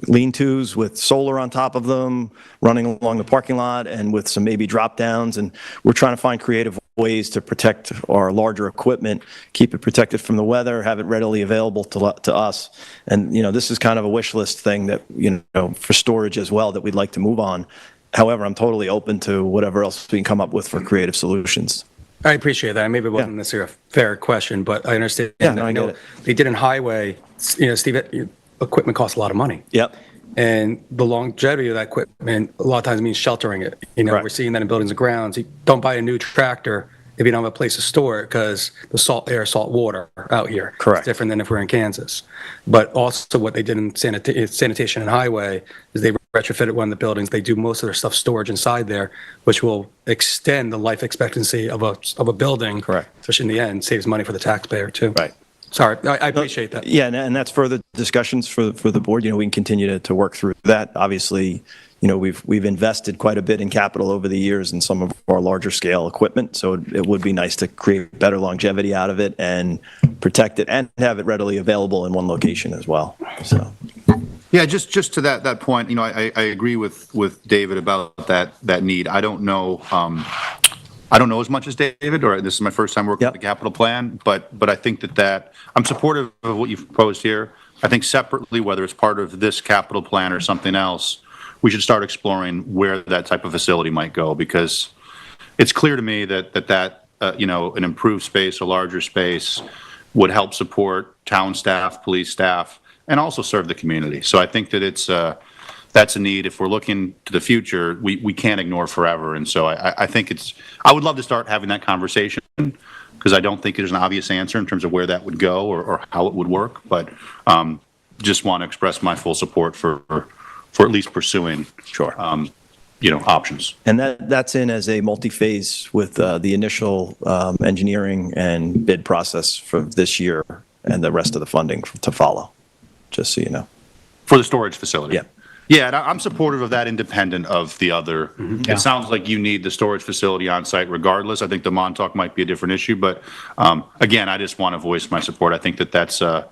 lean-tos with solar on top of them, running along the parking lot, and with some maybe drop-downs. And we're trying to find creative ways to protect our larger equipment, keep it protected from the weather, have it readily available to us. And, this is kind of a wish list thing that, for storage as well, that we'd like to move on. However, I'm totally open to whatever else we can come up with for creative solutions. I appreciate that. Maybe it wasn't necessarily a fair question, but I understand. Yeah, no, I get it. They did in highway, Steve, equipment costs a lot of money. Yep. And the longevity of that equipment a lot of times means sheltering it. Correct. We're seeing that in buildings and grounds. You don't buy a new tractor if you don't have a place to store it because the salt air, salt water out here. Correct. It's different than if we're in Kansas. But also what they did in sanitation and highway is they retrofitted one of the buildings. They do most of their stuff storage inside there, which will extend the life expectancy of a building. Correct. Which in the end saves money for the taxpayer too. Right. Sorry, I appreciate that. Yeah, and that's further discussions for the board. We can continue to work through that. Obviously, we've invested quite a bit in capital over the years in some of our larger scale equipment, so it would be nice to create better longevity out of it and protect it and have it readily available in one location as well. So. Yeah, just to that point, I agree with David about that need. I don't know I don't know as much as David, or this is my first time working Yep. with the capital plan, but I think that I'm supportive of what you've proposed here. I think separately, whether it's part of this capital plan or something else, we should start exploring where that type of facility might go, because it's clear to me that an improved space, a larger space, would help support town staff, police staff, and also serve the community. So I think that that's a need. If we're looking to the future, we can't ignore forever. And so I think I would love to start having that conversation, because I don't think there's an obvious answer in terms of where that would go or how it would work. But just want to express my full support for at least pursuing options. And that's in as a multi-phase with the initial engineering and bid process for this year and the rest of the funding to follow, just so you know. For the storage facility? Yeah. Yeah, and I'm supportive of that, independent of the other. It sounds like you need the storage facility on site regardless. I think the Montauk might be a different issue, but again, I just want to voice my support. I think it's a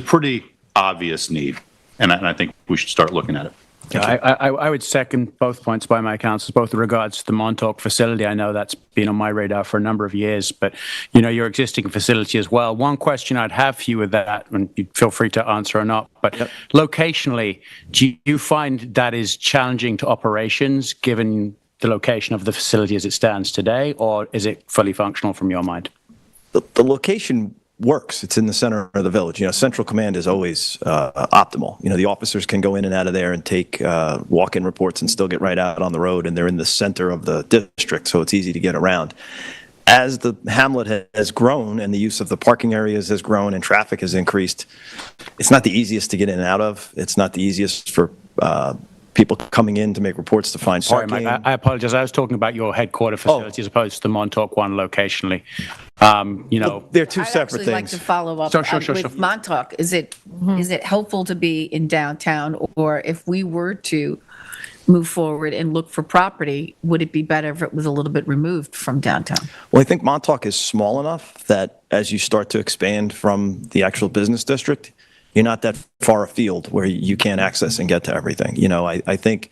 pretty obvious need, and I think we should start looking at it. I would second both points by my councils, both in regards to the Montauk facility. I know that's been on my radar for a number of years, but your existing facility as well. One question I'd have for you with that, and you feel free to answer or not, but locationally, do you find that is challenging to operations given the location of the facility as it stands today, or is it fully functional from your mind? The location works. It's in the center of the village. Central command is always optimal. The officers can go in and out of there and take walk-in reports and still get right out on the road, and they're in the center of the district, so it's easy to get around. As the hamlet has grown and the use of the parking areas has grown and traffic has increased, it's not the easiest to get in and out of. It's not the easiest for people coming in to make reports to find Sorry, parking. Mike, I apologize. I was talking about your headquarter facility as opposed to the Montauk one locationally. They're two I'd separate actually like things. to follow up Sure. with Montauk. Is it helpful to be in downtown, or if we were to move forward and look for property, would it be better if it was a little bit removed from downtown? Well, I think Montauk is small enough that as you start to expand from the actual business district, you're not that far afield where you can't access and get to everything. I think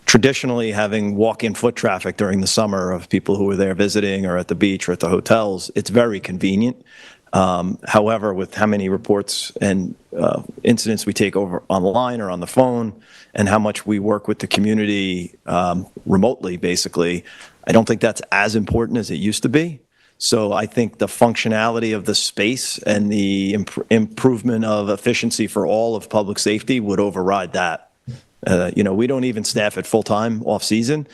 traditionally having walk-in foot traffic during the summer of people who are there visiting or at the beach or at the hotels, it's very convenient. However, with how many reports and incidents we take over online or on the phone and how much we work with the community remotely, basically, I don't think that's as important as it used to be. So I think the functionality of the space and the improvement of efficiency for all of public safety would override that. We don't even staff it full-time off-season.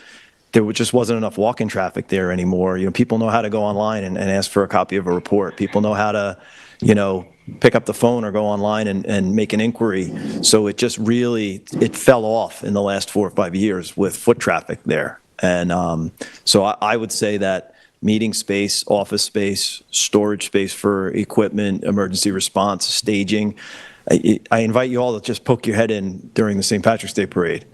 There just wasn't enough walk-in traffic there anymore. People know how to go online and ask for a copy of a report. People know how to, pick up the phone or go online and make an inquiry. So it just really, it fell off in the last 4 or 5 years with foot traffic there. And so I would say that meeting space, office space, storage space for equipment, emergency response, staging. I invite you all to just poke your head in during the St. Patrick's Day Parade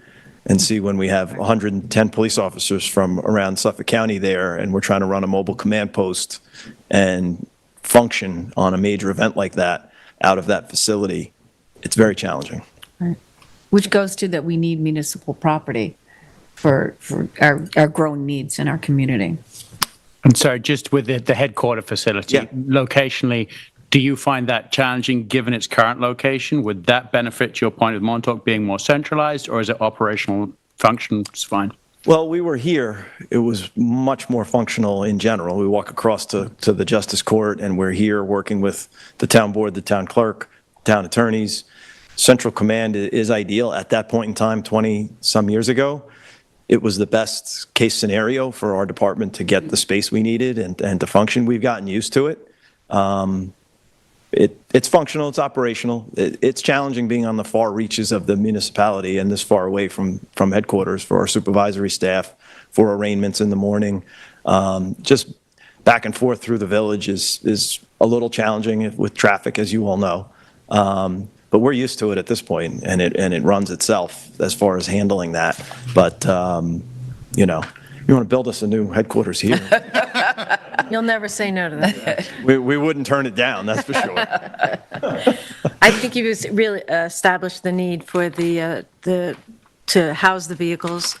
and see when we have 110 police officers from around Suffolk County there, and we're trying to run a mobile command post and function on a major event like that out of that facility. It's very challenging. Right. Which goes to that we need municipal property for our growing needs in our community. And so just with the headquarter facility, locationally, do you find that challenging given its current location? Would that benefit your point of Montauk being more centralized, or is it operational functions fine? Well, we were here. It was much more functional in general. We walk across to the Justice Court, and we're here working with the town board, the town clerk, town attorneys. Central command is ideal. At that point in time, 20-some years ago, it was the best case scenario for our department to get the space we needed and to function. We've gotten used to it. It's functional, it's operational. It's challenging being on the far reaches of the municipality and this far away from headquarters for our supervisory staff, for arraignments in the morning. Just back and forth through the village is a little challenging with traffic, as you all know. But we're used to it at this point, and it runs itself as far as handling that. But, you want to build us a new headquarters here. You'll never say no to that. We wouldn't turn it down, that's for sure. I think you've really established the need for the to house the vehicles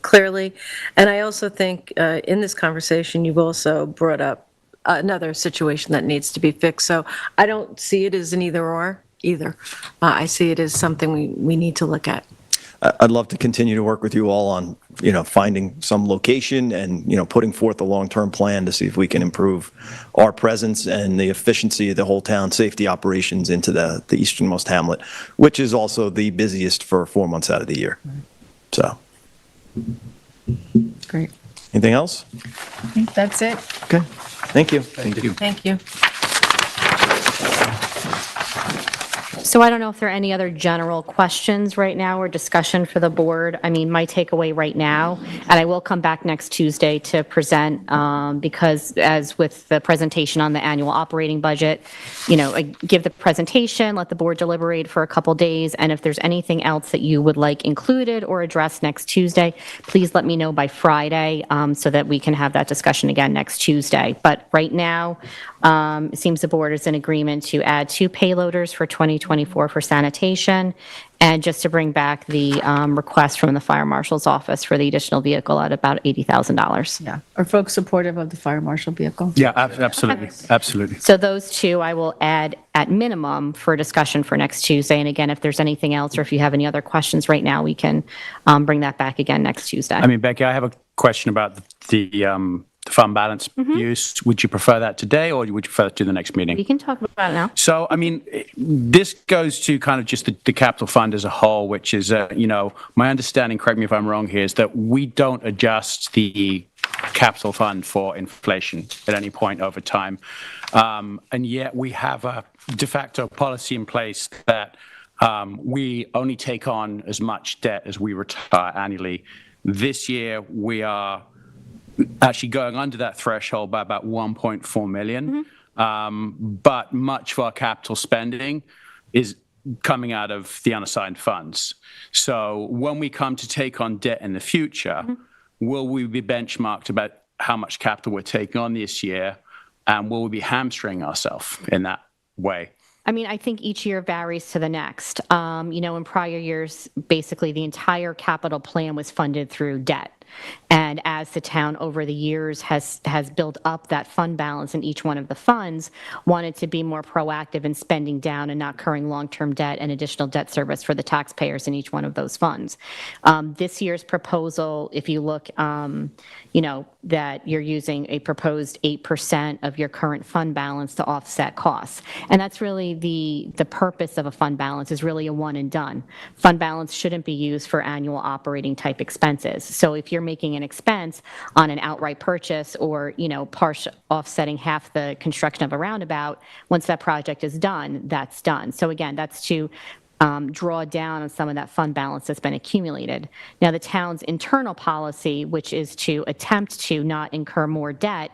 clearly. And I also think in this conversation, you've also brought up another situation that needs to be fixed. So I don't see it as an either-or either. I see it as something we need to look at. I'd love to continue to work with you all on, finding some location and, putting forth a long-term plan to see if we can improve our presence and the efficiency of the whole town safety operations into the easternmost hamlet, which is also the busiest for 4 months out of the year. So, Great. anything else? I think that's it. Okay, thank you. Thank you. Thank you. So I don't know if there are any other general questions right now or discussion for the board. I mean, my takeaway right now, and I will come back next Tuesday to present, because as with the presentation on the annual operating budget, I give the presentation, let the board deliberate for a couple days, and if there's anything else that you would like included or addressed next Tuesday, please let me know by Friday, so that we can have that discussion again next Tuesday. But right now, it seems the board is in agreement to add 2 payloaders for 2024 for sanitation, and just to bring back the request from the fire marshal's office for the additional vehicle at about $80,000. Yeah. Are folks supportive of the fire marshal vehicle? Yeah, absolutely, absolutely. So those 2 I will add at minimum for discussion for next Tuesday. And again, if there's anything else or if you have any other questions right now, we can bring that back again next Tuesday. I mean, Becky, I have a question about the fund balance use. Would you prefer that today, or would you prefer to the next meeting? We can talk about it now. So, I mean, this goes to kind of just the capital fund as a whole, which is, my understanding, correct me if I'm wrong here, is that we don't adjust the capital fund for inflation at any point over time. And yet we have a de facto policy in place that we only take on as much debt as we retire annually. This year, we are actually going under that threshold by about 1.4 million. But much of our capital spending is coming out of the unassigned funds. So when we come to take on debt in the future, will we be benchmarked about how much capital we're taking on this year, and will we be hamstringing ourselves in that way? I mean, I think each year varies to the next. In prior years, basically the entire capital plan was funded through debt. And as the town over the years has built up that fund balance in each one of the funds, wanted to be more proactive in spending down and not incurring long-term debt and additional debt service for the taxpayers in each one of those funds. This year's proposal, if you look, that you're using a proposed 8% of your current fund balance to offset costs. And that's really the purpose of a fund balance, is really a one and done. Fund balance shouldn't be used for annual operating type expenses. So if you're making an expense on an outright purchase or, partial offsetting half the construction of a roundabout, once that project is done, that's done. So again, that's to draw down on some of that fund balance that's been accumulated. Now, the town's internal policy, which is to attempt to not incur more debt,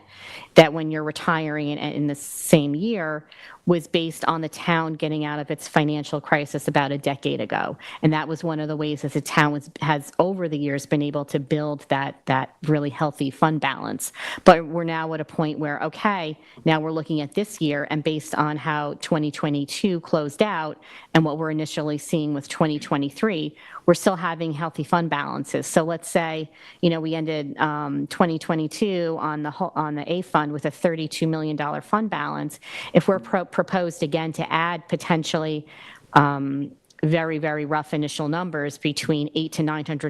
that when you're retiring in the same year, was based on the town getting out of its financial crisis about a decade ago. And that was one of the ways that the town has over the years been able to build that really healthy fund balance. But we're now at a point where, okay, now we're looking at this year, and based on how 2022 closed out and what we're initially seeing with 2023, we're still having healthy fund balances. So let's say, we ended 2022 on the A fund with a $32 million fund balance. If we're proposed again to add potentially very, very rough initial numbers between $800,000 to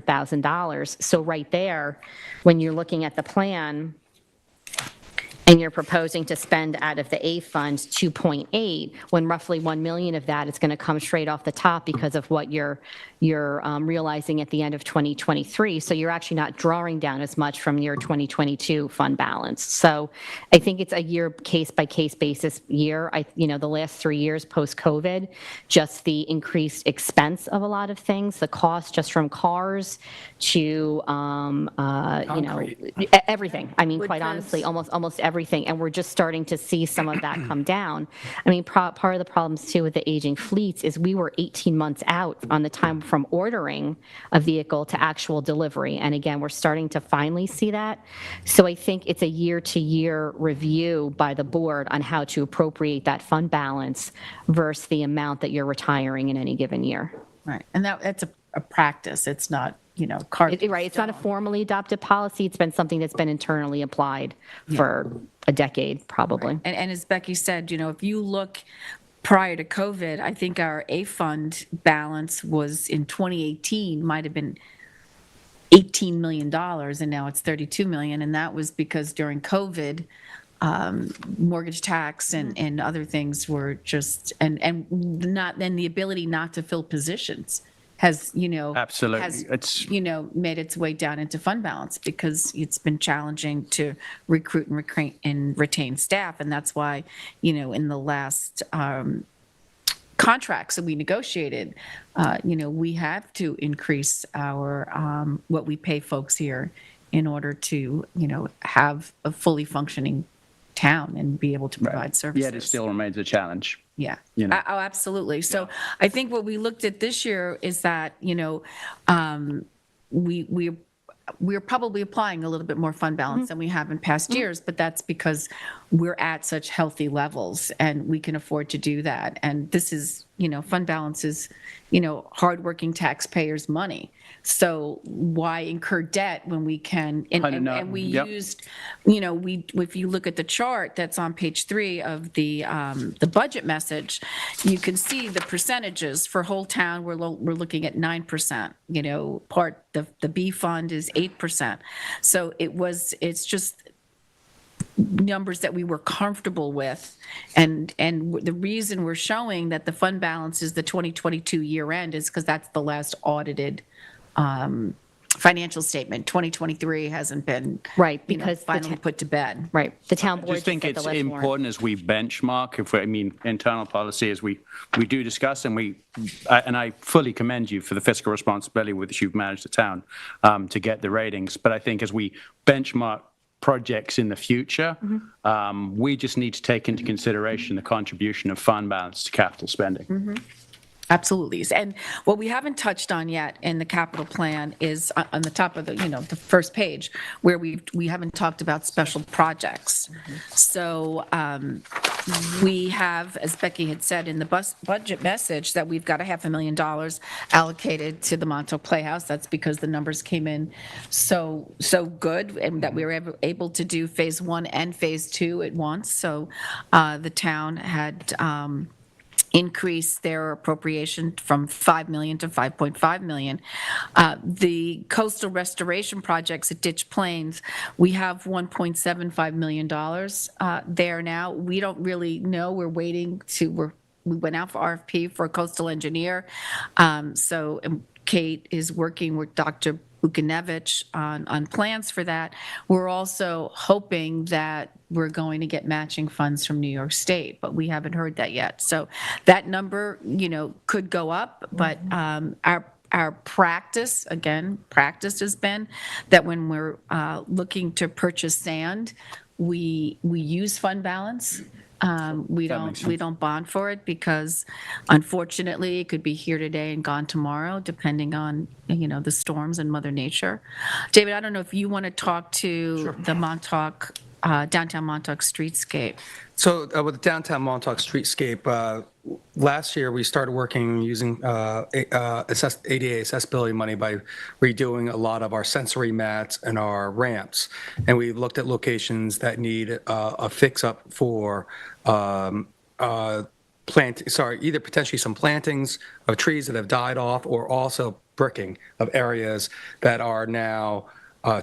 $900,000. So right there, when you're looking at the plan, and you're proposing to spend out of the A fund 2.8, when roughly 1 million of that is going to come straight off the top because of what you're realizing at the end of 2023. So you're actually not drawing down as much from your 2022 fund balance. So I think it's a year case by case basis year. The last 3 years post COVID, just the increased expense of a lot of things, the cost just from cars to everything. I mean, quite honestly, almost everything. And we're just starting to see some of that come down. I mean, part of the problems too with the aging fleets is we were 18 months out on the time from ordering a vehicle to actual delivery. And again, we're starting to finally see that. So I think it's a year-to-year review by the board on how to appropriate that fund balance versus the amount that you're retiring in any given year. Right. And that's a practice. It's not, carved. Right, it's not a formally adopted policy. It's been something that's been internally applied for a decade, probably. And as Becky said, if you look prior to COVID, I think our A fund balance was in 2018, might have been $18 million, and now it's $32 million. And that was because during COVID, mortgage tax and other things were just, and the ability not to fill positions has, Absolutely. has, made its way down into fund balance because it's been challenging to recruit and retain staff. And that's why, in the last contracts that we negotiated, we have to increase our, what we pay folks here in order to, have a fully functioning town and be able to provide services. Yet it still remains a challenge. Yeah. You know. Oh, absolutely. So I think what we looked at this year is that, we're probably applying a little bit more fund balance than we have in past years, but that's because we're at such healthy levels and we can afford to do that. And this is, fund balance is, hardworking taxpayers' money. So why incur debt when we can, and we used, if you look at the chart that's on page 3 of the budget message, you can see the percentages for whole town. We're looking at 9%. The B fund is 8%. So it's just numbers that we were comfortable with, and the reason we're showing that the fund balance is the 2022 year end is because that's the last audited financial statement. 2023 hasn't been because finally put to bed. Right, the town I board just think set the it's list warrant. important as we benchmark, internal policy, as we do discuss, and I fully commend you for the fiscal responsibility with which you've managed the town to get the ratings. But I think as we benchmark projects in the future, we just need to take into consideration the contribution of fund balance to capital spending. Absolutely. And what we haven't touched on yet in the capital plan is on the top of the first page, where we haven't talked about special projects. So we have, as Becky had said in the budget message, that we've got $500,000 allocated to the Montauk Playhouse. That's because the numbers came in so good, and that we were able to do phase 1 and phase 2 at once. So the town had increase their appropriation from $5 million to $5.5 million. The coastal restoration projects at Ditch Plains, we have $1.75 million there now. We don't really know. We're waiting to, we went out for RFP for a coastal engineer. So Kate is working with Dr. Bukanevich on plans for that. We're also hoping that we're going to get matching funds from New York State, but we haven't heard that yet. So that number, could go up, but our practice has been that when we're looking to purchase sand, we use fund balance. We don't bond for it because, unfortunately, it could be here today and gone tomorrow, depending on the storms and Mother Nature. David, I don't know if you want to talk to the Montauk, downtown Montauk streetscape. So with the downtown Montauk streetscape, last year we started working using ADA accessibility money by redoing a lot of our sensory mats and our ramps. And we looked at locations that need a fix-up for either potentially some plantings of trees that have died off, or also bricking of areas that are now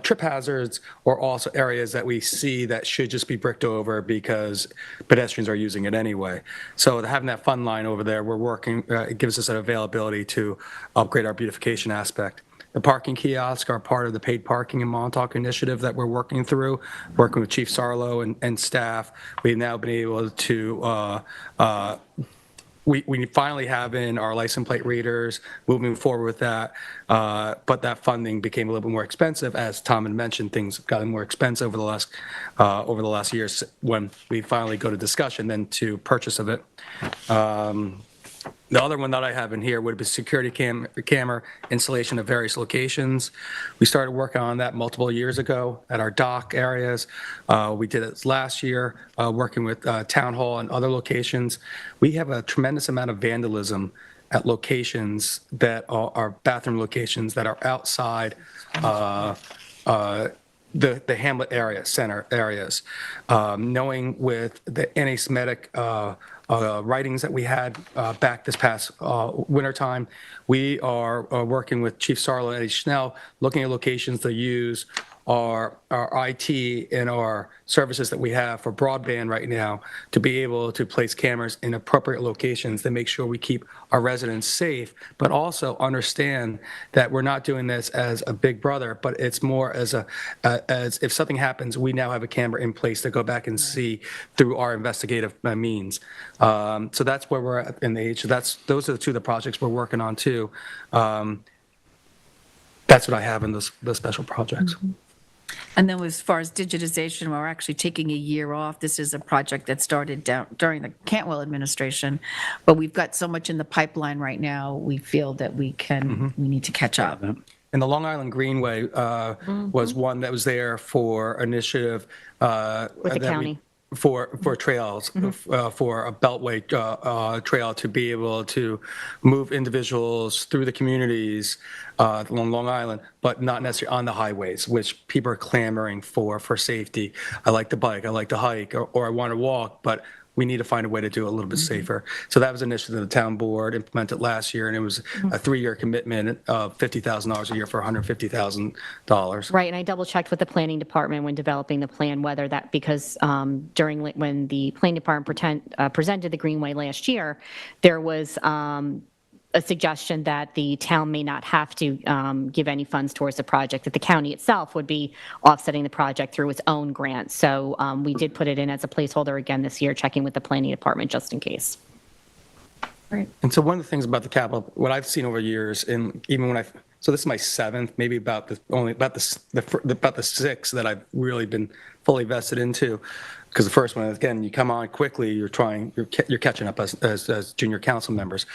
trip hazards, or also areas that we see that should just be bricked over because pedestrians are using it anyway. So having that fund line over there, we're working, it gives us an availability to upgrade our beautification aspect. The parking kiosks are part of the paid parking in Montauk initiative that we're working through, working with Chief Sarlo and staff. We've now been able to we finally have in our license plate readers, moving forward with that, but that funding became a little bit more expensive. As Tom had mentioned, things have gotten more expensive over the last years when we finally go to discussion then to purchase of it. The other one that I have in here would be security camera installation at various locations. We started working on that multiple years ago at our dock areas. We did it last year, working with Town Hall and other locations. We have a tremendous amount of vandalism at locations that are bathroom locations that are outside the hamlet area, center areas. Knowing with the anti-Semitic writings that we had back this past wintertime, we are working with Chief Sarlo and Eddie Schnell, looking at locations to use our IT and our services that we have for broadband right now to be able to place cameras in appropriate locations to make sure we keep our residents safe, but also understand that we're not doing this as a big brother, but it's more as as if something happens, we now have a camera in place to go back and see through our investigative means. So that's where we're at in the age. So those are the two of the projects we're working on too. That's what I have in those special projects. And then as far as digitization, we're actually taking a year off. This is a project that started during the Cantwell administration, but we've got so much in the pipeline right now, we feel that we need to catch up. And the Long Island Greenway was one that was there for initiative. With the county. For trails, for a beltway trail to be able to move individuals through the communities along Long Island, but not necessarily on the highways, which people are clamoring for safety. I like to bike, I like to hike, or I want to walk, but we need to find a way to do it a little bit safer. So that was an initiative the town board implemented last year, and it was a 3-year commitment of $50,000 a year for $150,000. Right, and I double checked with the planning department when developing the plan, whether that, because when the planning department presented the Greenway last year, there was a suggestion that the town may not have to give any funds towards the project, that the county itself would be offsetting the project through its own grant. So we did put it in as a placeholder again this year, checking with the planning department just in case. Right. And so one of the things about the capital, what I've seen over years, and even when so this is my 7th, maybe about the 6th that I've really been fully vested into. Because the first one, again, you come on quickly, you're catching up as junior council members.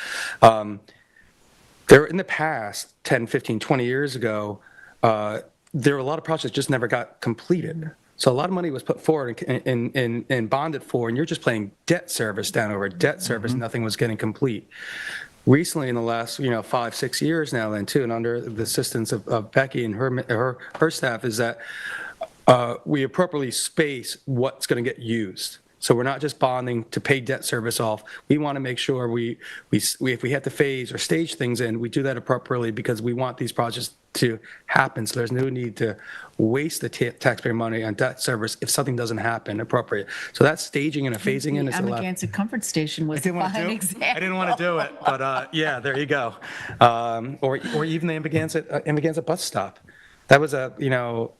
There in the past, 10, 15, 20 years ago, there were a lot of projects just never got completed. So a lot of money was put forward and bonded for, and you're just playing debt service down over debt service. Nothing was getting complete. Recently, in the last 5, 6 years now, then too, and under the assistance of Becky and her staff, is that we appropriately space what's going to get used. So we're not just bonding to pay debt service off. We want to make sure if we have to phase or stage things in, we do that appropriately because we want these projects to happen. So there's no need to waste the taxpayer money on debt service if something doesn't happen appropriate. So that staging and a phasing in is allowed. Amagansett Comfort Station was a fine example. I didn't want to do it, but yeah, there you go. Or even the Amagansett bus stop. That was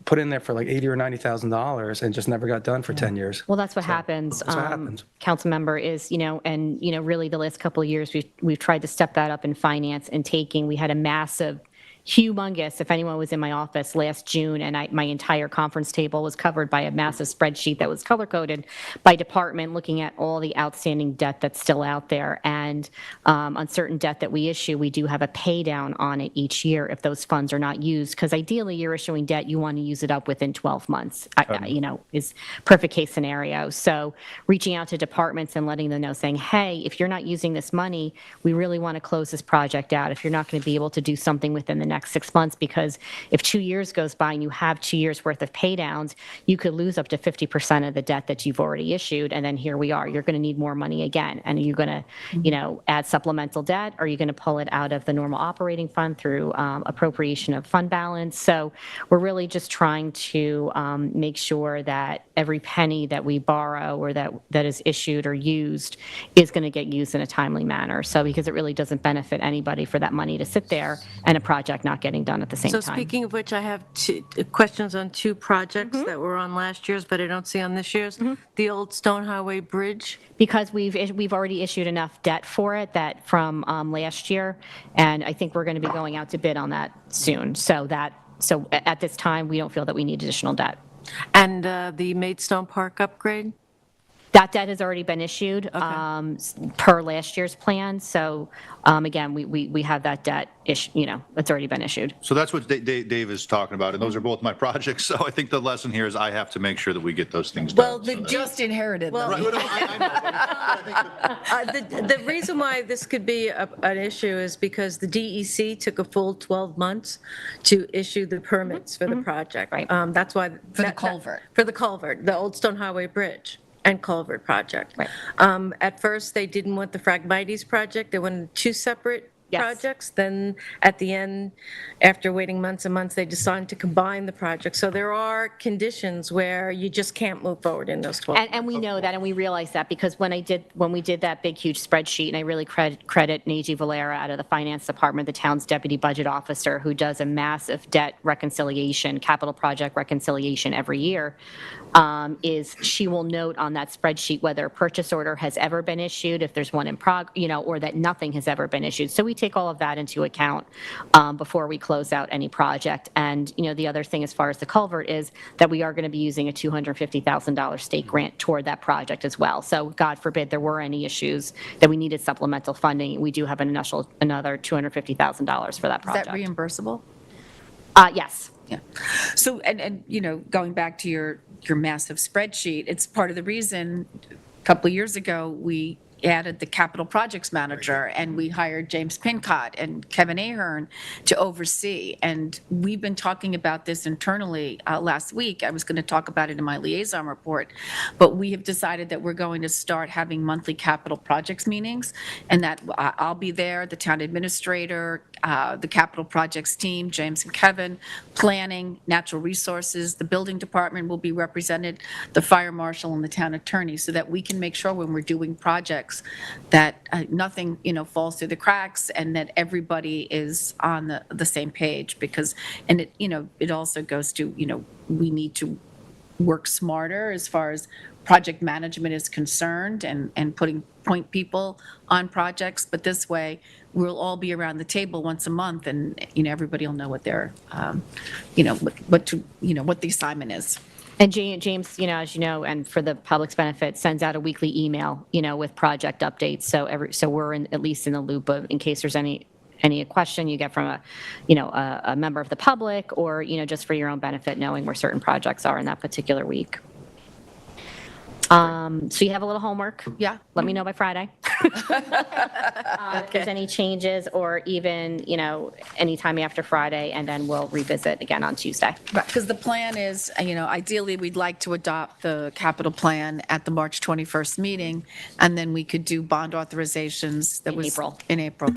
put in there for like $80,000 or $90,000 and just never got done for 10 years. Well, that's what happens. That's what happens. Council member is, really the last couple of years, we've tried to step that up in finance and taking. We had a massive, humongous, if anyone was in my office last June, and my entire conference table was covered by a massive spreadsheet that was color-coded by department, looking at all the outstanding debt that's still out there. And on certain debt that we issue, we do have a pay down on it each year if those funds are not used, because ideally you're issuing debt, you want to use it up within 12 months, is perfect case scenario. So reaching out to departments and letting them know, saying, hey, if you're not using this money, we really want to close this project out. If you're not going to be able to do something within the next 6 months, because if 2 years goes by and you have 2 years worth of pay downs, you could lose up to 50% of the debt that you've already issued. And then here we are, you're going to need more money again. And you're going to, add supplemental debt, or you're going to pull it out of the normal operating fund through appropriation of fund balance. So we're really just trying to make sure that every penny that we borrow or that is issued or used is going to get used in a timely manner. So because it really doesn't benefit anybody for that money to sit there and a project not getting done at the same time. So speaking of which, I have questions on 2 projects that were on last year's, but I don't see on this year's. The old Stone Highway Bridge. Because we've already issued enough debt for it that from last year, and I think we're going to be going out to bid on that soon. So at this time, we don't feel that we need additional debt. And the Maidstone Park upgrade? That debt has already been issued per last year's plan. So again, we have that debt, it's already been issued. So that's what Dave is talking about, and those are both my projects. So I think the lesson here is I have to make sure that we get those things done. Well, so that- Just inherited them. The reason why this could be an issue is because the DEC took a full 12 months to issue the permits for the project. Right. That's why. For the culvert. For the culvert, the Old Stone Highway Bridge and culvert project. Right. At first, they didn't want the Phragmites project. They wanted two separate Yes. projects. Then at the end, after waiting months and months, they decided to combine the projects. So there are conditions where you just can't move forward in those 12 months. And we know that, and we realize that, because when we did that big, huge spreadsheet, and I really credit Neji Valera out of the Finance Department, the town's deputy budget officer, who does a massive debt reconciliation, capital project reconciliation every year, is she will note on that spreadsheet whether a purchase order has ever been issued, if there's one in or that nothing has ever been issued. So we take all of that into account before we close out any project. And, the other thing as far as the culvert is that we are going to be using a $250,000 state grant toward that project as well. So God forbid there were any issues that we needed supplemental funding, we do have another $250,000 for that Is project. that reimbursable? Yes. Yeah. So, and going back to your massive spreadsheet, it's part of the reason a couple of years ago, we added the capital projects manager, and we hired James Pincott and Kevin Ahern to oversee. And we've been talking about this internally last week. I was going to talk about it in my liaison report, but we have decided that we're going to start having monthly capital projects meetings, and that I'll be there, the town administrator, the capital projects team, James and Kevin, planning, natural resources, the building department will be represented, the fire marshal and the town attorney, so that we can make sure when we're doing projects that nothing, falls through the cracks, and that everybody is on the same page. Because, and it also goes to, we need to work smarter as far as project management is concerned, and putting point people on projects. But this way, we'll all be around the table once a month, and, everybody will know what their, what the assignment is. And James, as you know, and for the public's benefit, sends out a weekly email, with project updates. So we're at least in the loop of, in case there's any question you get from a member of the public, or, just for your own benefit, knowing where certain projects are in that particular week. So you have a little homework. Yeah. Let me know by Friday. If there's any changes, or even, anytime after Friday, and then we'll revisit again on Tuesday. Right, because the plan is, ideally, we'd like to adopt the capital plan at the March 21st meeting, and then we could do bond authorizations that was. April. In April.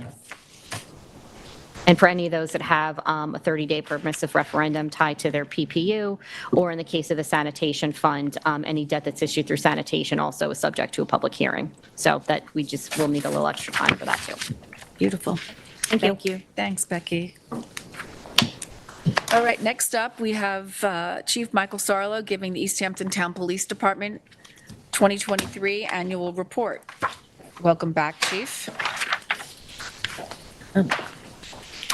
And for any of those that have a 30-day permissive referendum tied to their PPU, or in the case of the sanitation fund, any debt that's issued through sanitation also is subject to a public hearing. So that we'll need a little extra time for that too. Beautiful. Thank you. Thanks, Becky. All right, next up, we have Chief Michael Sarlo giving the East Hampton Town Police Department 2023 annual report. Welcome back, Chief.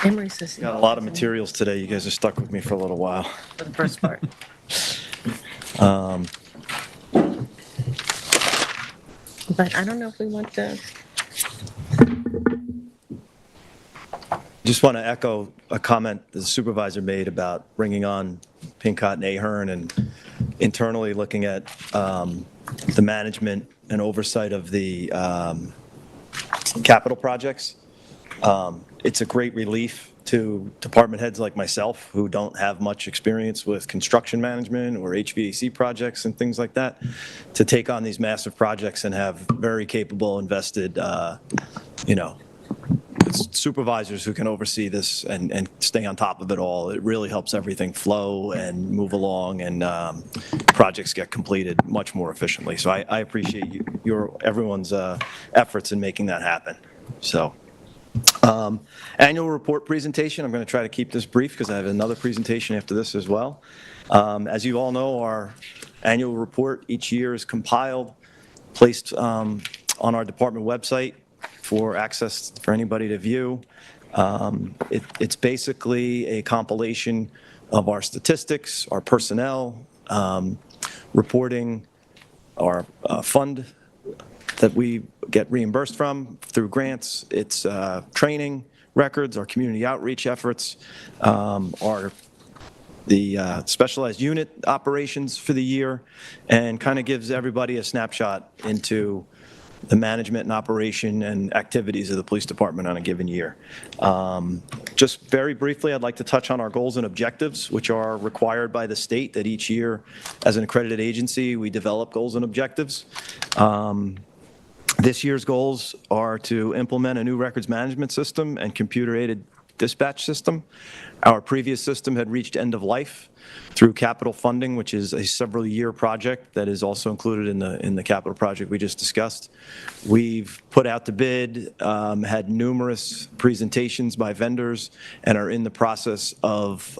Emery says Got a lot of materials today. You guys are stuck with me for a little while. for the first part. But I don't know if we want to. Just want to echo a comment the supervisor made about bringing on Pincott and Ahern, and internally looking at the management and oversight of the capital projects. It's a great relief to department heads like myself, who don't have much experience with construction management or HVAC projects and things like that, to take on these massive projects and have very capable, invested, supervisors who can oversee this and stay on top of it all. It really helps everything flow and move along, and projects get completed much more efficiently. So I appreciate everyone's efforts in making that happen. So. Annual report presentation. I'm going to try to keep this brief because I have another presentation after this as well. As you all know, our annual report each year is compiled, placed on our department website for access for anybody to view. It's basically a compilation of our statistics, our personnel, reporting, fund that we get reimbursed from through grants. It's training records, our community outreach efforts, the specialized unit operations for the year, and kind of gives everybody a snapshot into the management and operation and activities of the police department on a given year. Just very briefly, I'd like to touch on our goals and objectives, which are required by the state that each year, as an accredited agency, we develop goals and objectives. This year's goals are to implement a new records management system and computer-aided dispatch system. Our previous system had reached end of life through capital funding, which is a several-year project that is also included in the capital project we just discussed. We've put out the bid, had numerous presentations by vendors, and are in the process of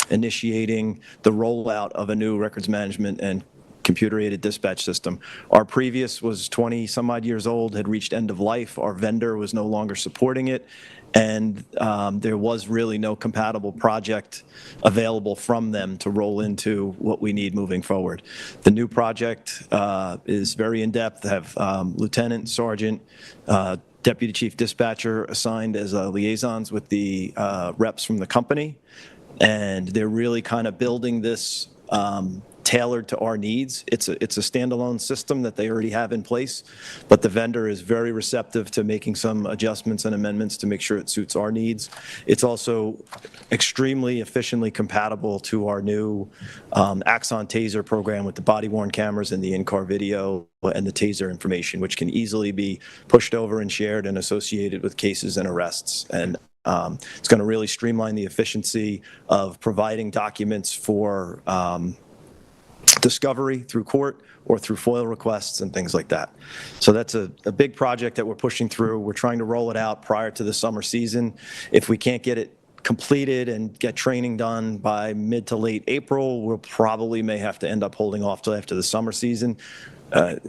initiating the rollout of a new records management and computer-aided dispatch system. Our previous was 20 some odd years old, had reached end of life. Our vendor was no longer supporting it, and there was really no compatible project available from them to roll into what we need moving forward. The new project is very in-depth, have lieutenant, sergeant, deputy chief dispatcher assigned as liaisons with the reps from the company, and they're really kind of building this tailored to our needs. It's a standalone system that they already have in place, but the vendor is very receptive to making some adjustments and amendments to make sure it suits our needs. It's also extremely efficiently compatible to our new Axon Taser program with the body-worn cameras and the in-car video and the Taser information, which can easily be pushed over and shared and associated with cases and arrests. And it's going to really streamline the efficiency of providing documents for discovery through court or through FOIL requests and things like that. So that's a big project that we're pushing through. We're trying to roll it out prior to the summer season. If we can't get it completed and get training done by mid to late April, we'll probably may have to end up holding off till after the summer season.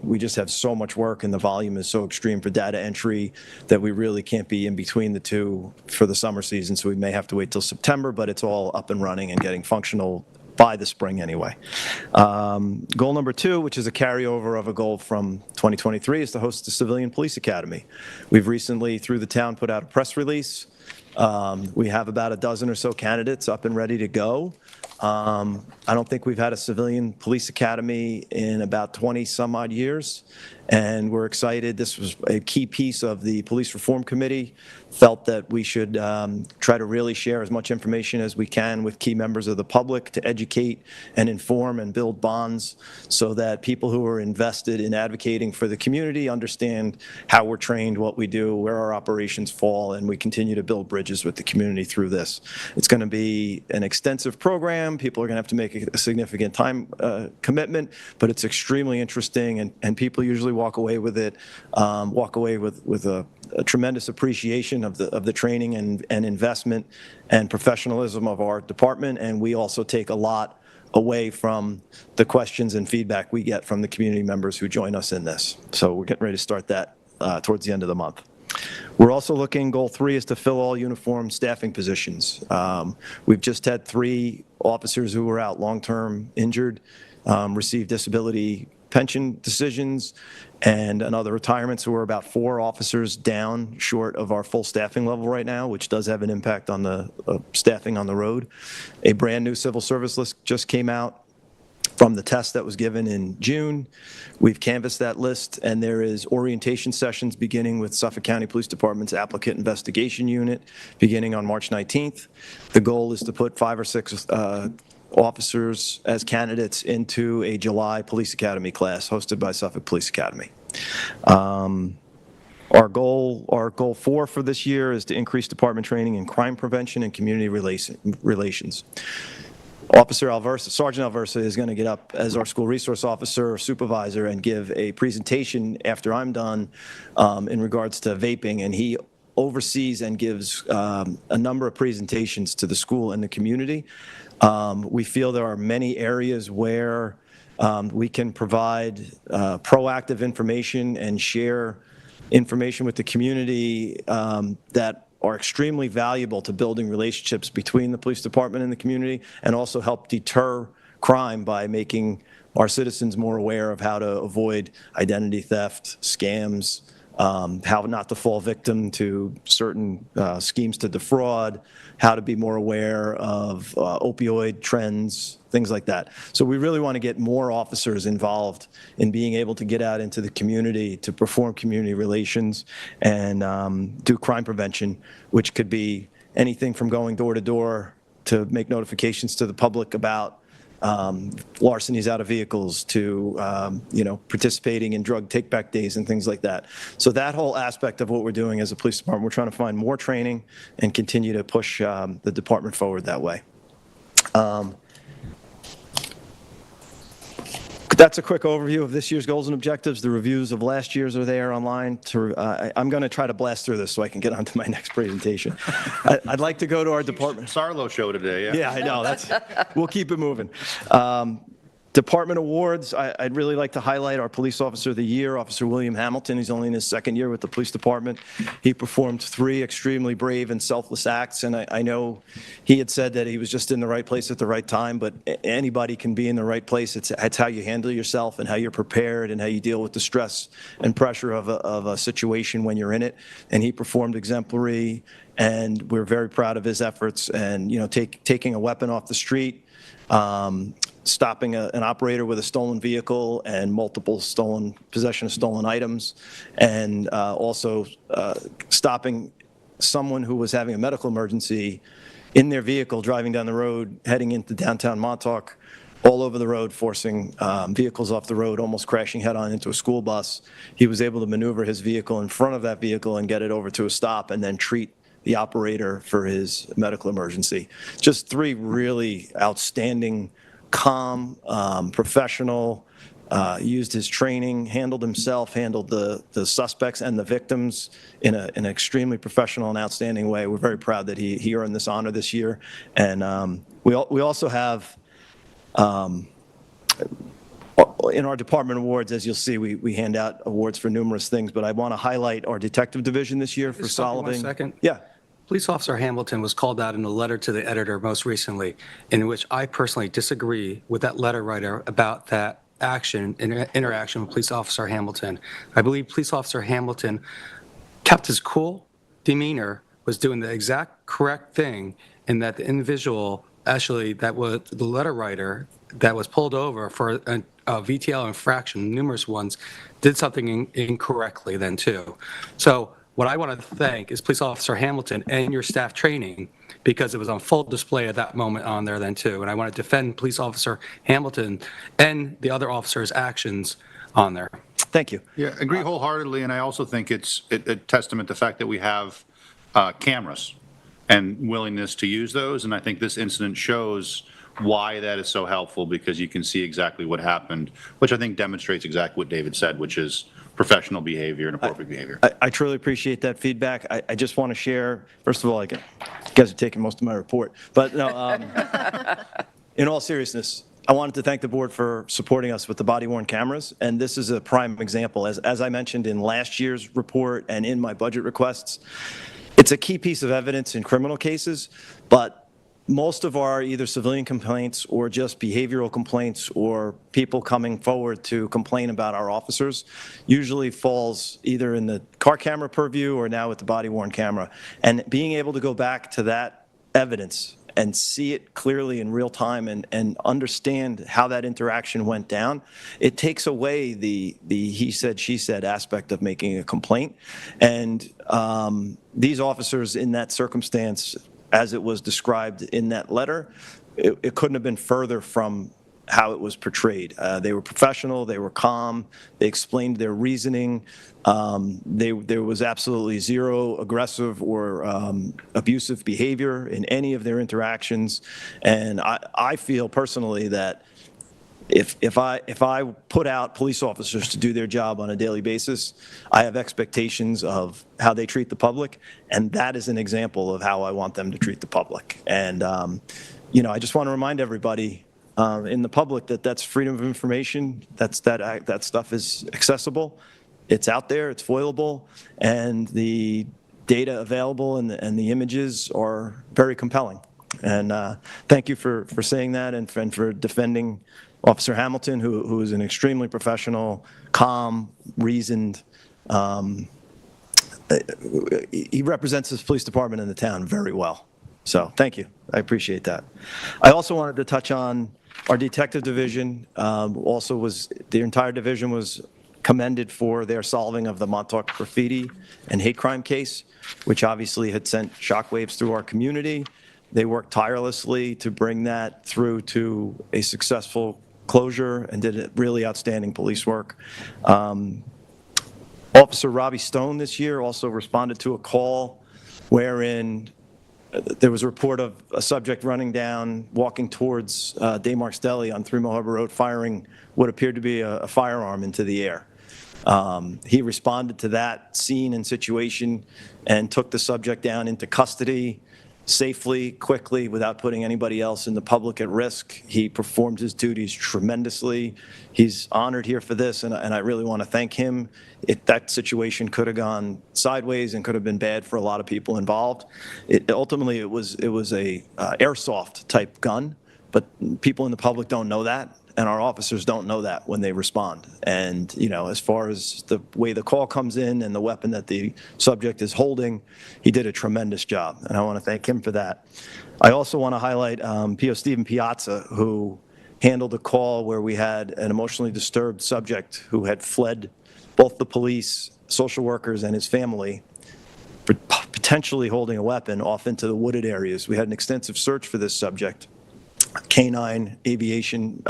We just have so much work and the volume is so extreme for data entry that we really can't be in between the two for the summer season. So we may have to wait till September, but it's all up and running and getting functional by the spring anyway. Goal number 2, which is a carryover of a goal from 2023, is to host the Civilian Police Academy. We've recently, through the town, put out a press release. We have about a dozen or so candidates up and ready to go. I don't think we've had a civilian police academy in about 20 some odd years, and we're excited. This was a key piece of the Police Reform Committee, felt that we should try to really share as much information as we can with key members of the public to educate and inform and build bonds so that people who are invested in advocating for the community understand how we're trained, what we do, where our operations fall, and we continue to build bridges with the community through this. It's going to be an extensive program. People are going to have to make a significant time commitment, but it's extremely interesting, and people usually walk away with it, walk away with a tremendous appreciation of the training and investment and professionalism of our department, and we also take a lot away from the questions and feedback we get from the community members who join us in this. So we're getting ready to start that towards the end of the month. We're also looking, goal 3 is to fill all uniform staffing positions. We've just had 3 officers who were out long-term injured, receive disability pension decisions, and another retirement. So we're about 4 officers down short of our full staffing level right now, which does have an impact on the staffing on the road. A brand new civil service list just came out from the test that was given in June. We've canvassed that list, and there is orientation sessions beginning with Suffolk County Police Department's Applicant Investigation Unit beginning on March 19th. The goal is to put 5 or 6 officers as candidates into a July Police Academy class hosted by Suffolk Police Academy. Our goal 4 for this year is to increase department training in crime prevention and community relations. Sergeant Alversa is going to get up as our school resource officer or supervisor and give a presentation after I'm done in regards to vaping, and he oversees and gives a number of presentations to the school and the community. We feel there are many areas where we can provide proactive information and share information with the community that are extremely valuable to building relationships between the police department and the community, and also help deter crime by making our citizens more aware of how to avoid identity theft, scams, how not to fall victim to certain schemes to defraud, how to be more aware of opioid trends, things like that. So we really want to get more officers involved in being able to get out into the community to perform community relations and do crime prevention, which could be anything from going door to door to make notifications to the public about larcenies out of vehicles to, participating in drug take-back days and things like that. So that whole aspect of what we're doing as a police department, we're trying to find more training and continue to push the department forward that way. That's a quick overview of this year's goals and objectives. The reviews of last year's are there online. I'm going to try to blast through this so I can get on to my next presentation. I'd like to go to our department. Sarlo show today, yeah. Yeah, I know. We'll keep it moving. Department awards, I'd really like to highlight our Police Officer of the Year, Officer William Hamilton. He's only in his second year with the police department. He performed 3 extremely brave and selfless acts, and I know he had said that he was just in the right place at the right time, but anybody can be in the right place. It's how you handle yourself and how you're prepared and how you deal with the stress and pressure of a situation when you're in it. And he performed exemplary, and we're very proud of his efforts. And, taking a weapon off the street, stopping an operator with a stolen vehicle and multiple possession of stolen items, and also stopping someone who was having a medical emergency in their vehicle driving down the road, heading into downtown Montauk, all over the road, forcing vehicles off the road, almost crashing head-on into a school bus. He was able to maneuver his vehicle in front of that vehicle and get it over to a stop and then treat the operator for his medical emergency. Just 3 really outstanding, calm, professional, used his training, handled himself, handled the suspects and the victims in an extremely professional and outstanding way. We're very proud that he earned this honor this year. And we also have, in our department awards, as you'll see, we hand out awards for numerous things, but I want to highlight our detective division this year for Just stop you solving. 1 second. Yeah. Police Officer Hamilton was called out in a letter to the editor most recently, in which I personally disagree with that letter writer about that interaction with Police Officer Hamilton. I believe Police Officer Hamilton kept his cool demeanor, was doing the exact correct thing, and that the individual, actually, that was the letter writer that was pulled over for a VTL infraction, numerous ones, did something incorrectly then too. So what I want to thank is Police Officer Hamilton and your staff training, because it was on full display at that moment on there then too. And I want to defend Police Officer Hamilton and the other officers' actions on there. Thank you. Yeah, agree wholeheartedly, and I also think it's a testament to the fact that we have cameras and willingness to use those, and I think this incident shows why that is so helpful, because you can see exactly what happened, which I think demonstrates exactly what David said, which is professional behavior and appropriate behavior. I truly appreciate that feedback. I just want to share, first of all, you guys are taking most of my report, but no, in all seriousness, I wanted to thank the board for supporting us with the body-worn cameras, and this is a prime example. As I mentioned in last year's report and in my budget requests, it's a key piece of evidence in criminal cases, but most of our either civilian complaints or just behavioral complaints or people coming forward to complain about our officers usually falls either in the car camera purview or now with the body-worn camera. And being able to go back to that evidence and see it clearly in real time and understand how that interaction went down, it takes away the he said, she said aspect of making a complaint. And these officers in that circumstance, as it was described in that letter, it couldn't have been further from how it was portrayed. They were professional, they were calm, they explained their reasoning. There was absolutely zero aggressive or abusive behavior in any of their interactions. And I feel personally that if I put out police officers to do their job on a daily basis, I have expectations of how they treat the public, and that is an example of how I want them to treat the public. And I just want to remind everybody in the public that that's freedom of information. That stuff is accessible. It's out there. It's foilable, and the data available and the images are very compelling. And thank you for saying that and for defending Officer Hamilton, who is an extremely professional, calm, reasoned. He represents his police department in the town very well. So thank you. I appreciate that. I also wanted to touch on our detective division. The entire division was commended for their solving of the Montauk graffiti and hate crime case, which obviously had sent shockwaves through our community. They worked tirelessly to bring that through to a successful closure and did really outstanding police work. Officer Robbie Stone this year also responded to a call wherein there was a report of a subject running down, walking towards Daymark's Deli on 3 Mill Harbor Road, firing what appeared to be a firearm into the air. He responded to that scene and situation and took the subject down into custody safely, quickly, without putting anybody else in the public at risk. He performed his duties tremendously. He's honored here for this, and I really want to thank him. That situation could have gone sideways and could have been bad for a lot of people involved. Ultimately, it was a airsoft type gun, but people in the public don't know that, and our officers don't know that when they respond. And, as far as the way the call comes in and the weapon that the subject is holding, he did a tremendous job, and I want to thank him for that. I also want to highlight P.O. Stephen Piazza, who handled a call where we had an emotionally disturbed subject who had fled both the police, social workers, and his family, potentially holding a weapon off into the wooded areas. We had an extensive search for this subject. Canine, aviation,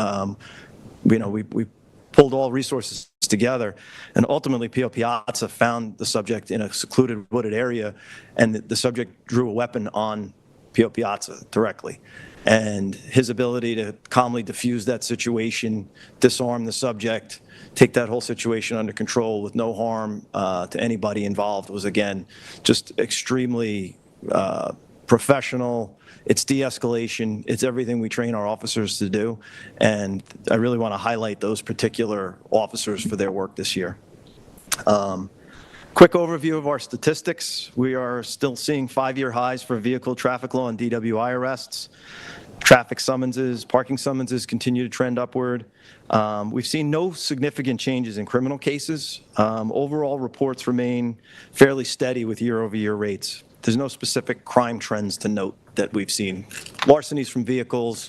we pulled all resources together, and ultimately P.O. Piazza found the subject in a secluded wooded area, and the subject drew a weapon on P.O. Piazza directly. And his ability to calmly diffuse that situation, disarm the subject, take that whole situation under control with no harm to anybody involved was, again, just extremely professional. It's de-escalation. It's everything we train our officers to do. And I really want to highlight those particular officers for their work this year. Quick overview of our statistics. We are still seeing 5-year highs for vehicle traffic law and DWI arrests. Traffic summonses, parking summonses continue to trend upward. We've seen no significant changes in criminal cases. Overall reports remain fairly steady with year-over-year rates. There's no specific crime trends to note that we've seen. Larcenies from vehicles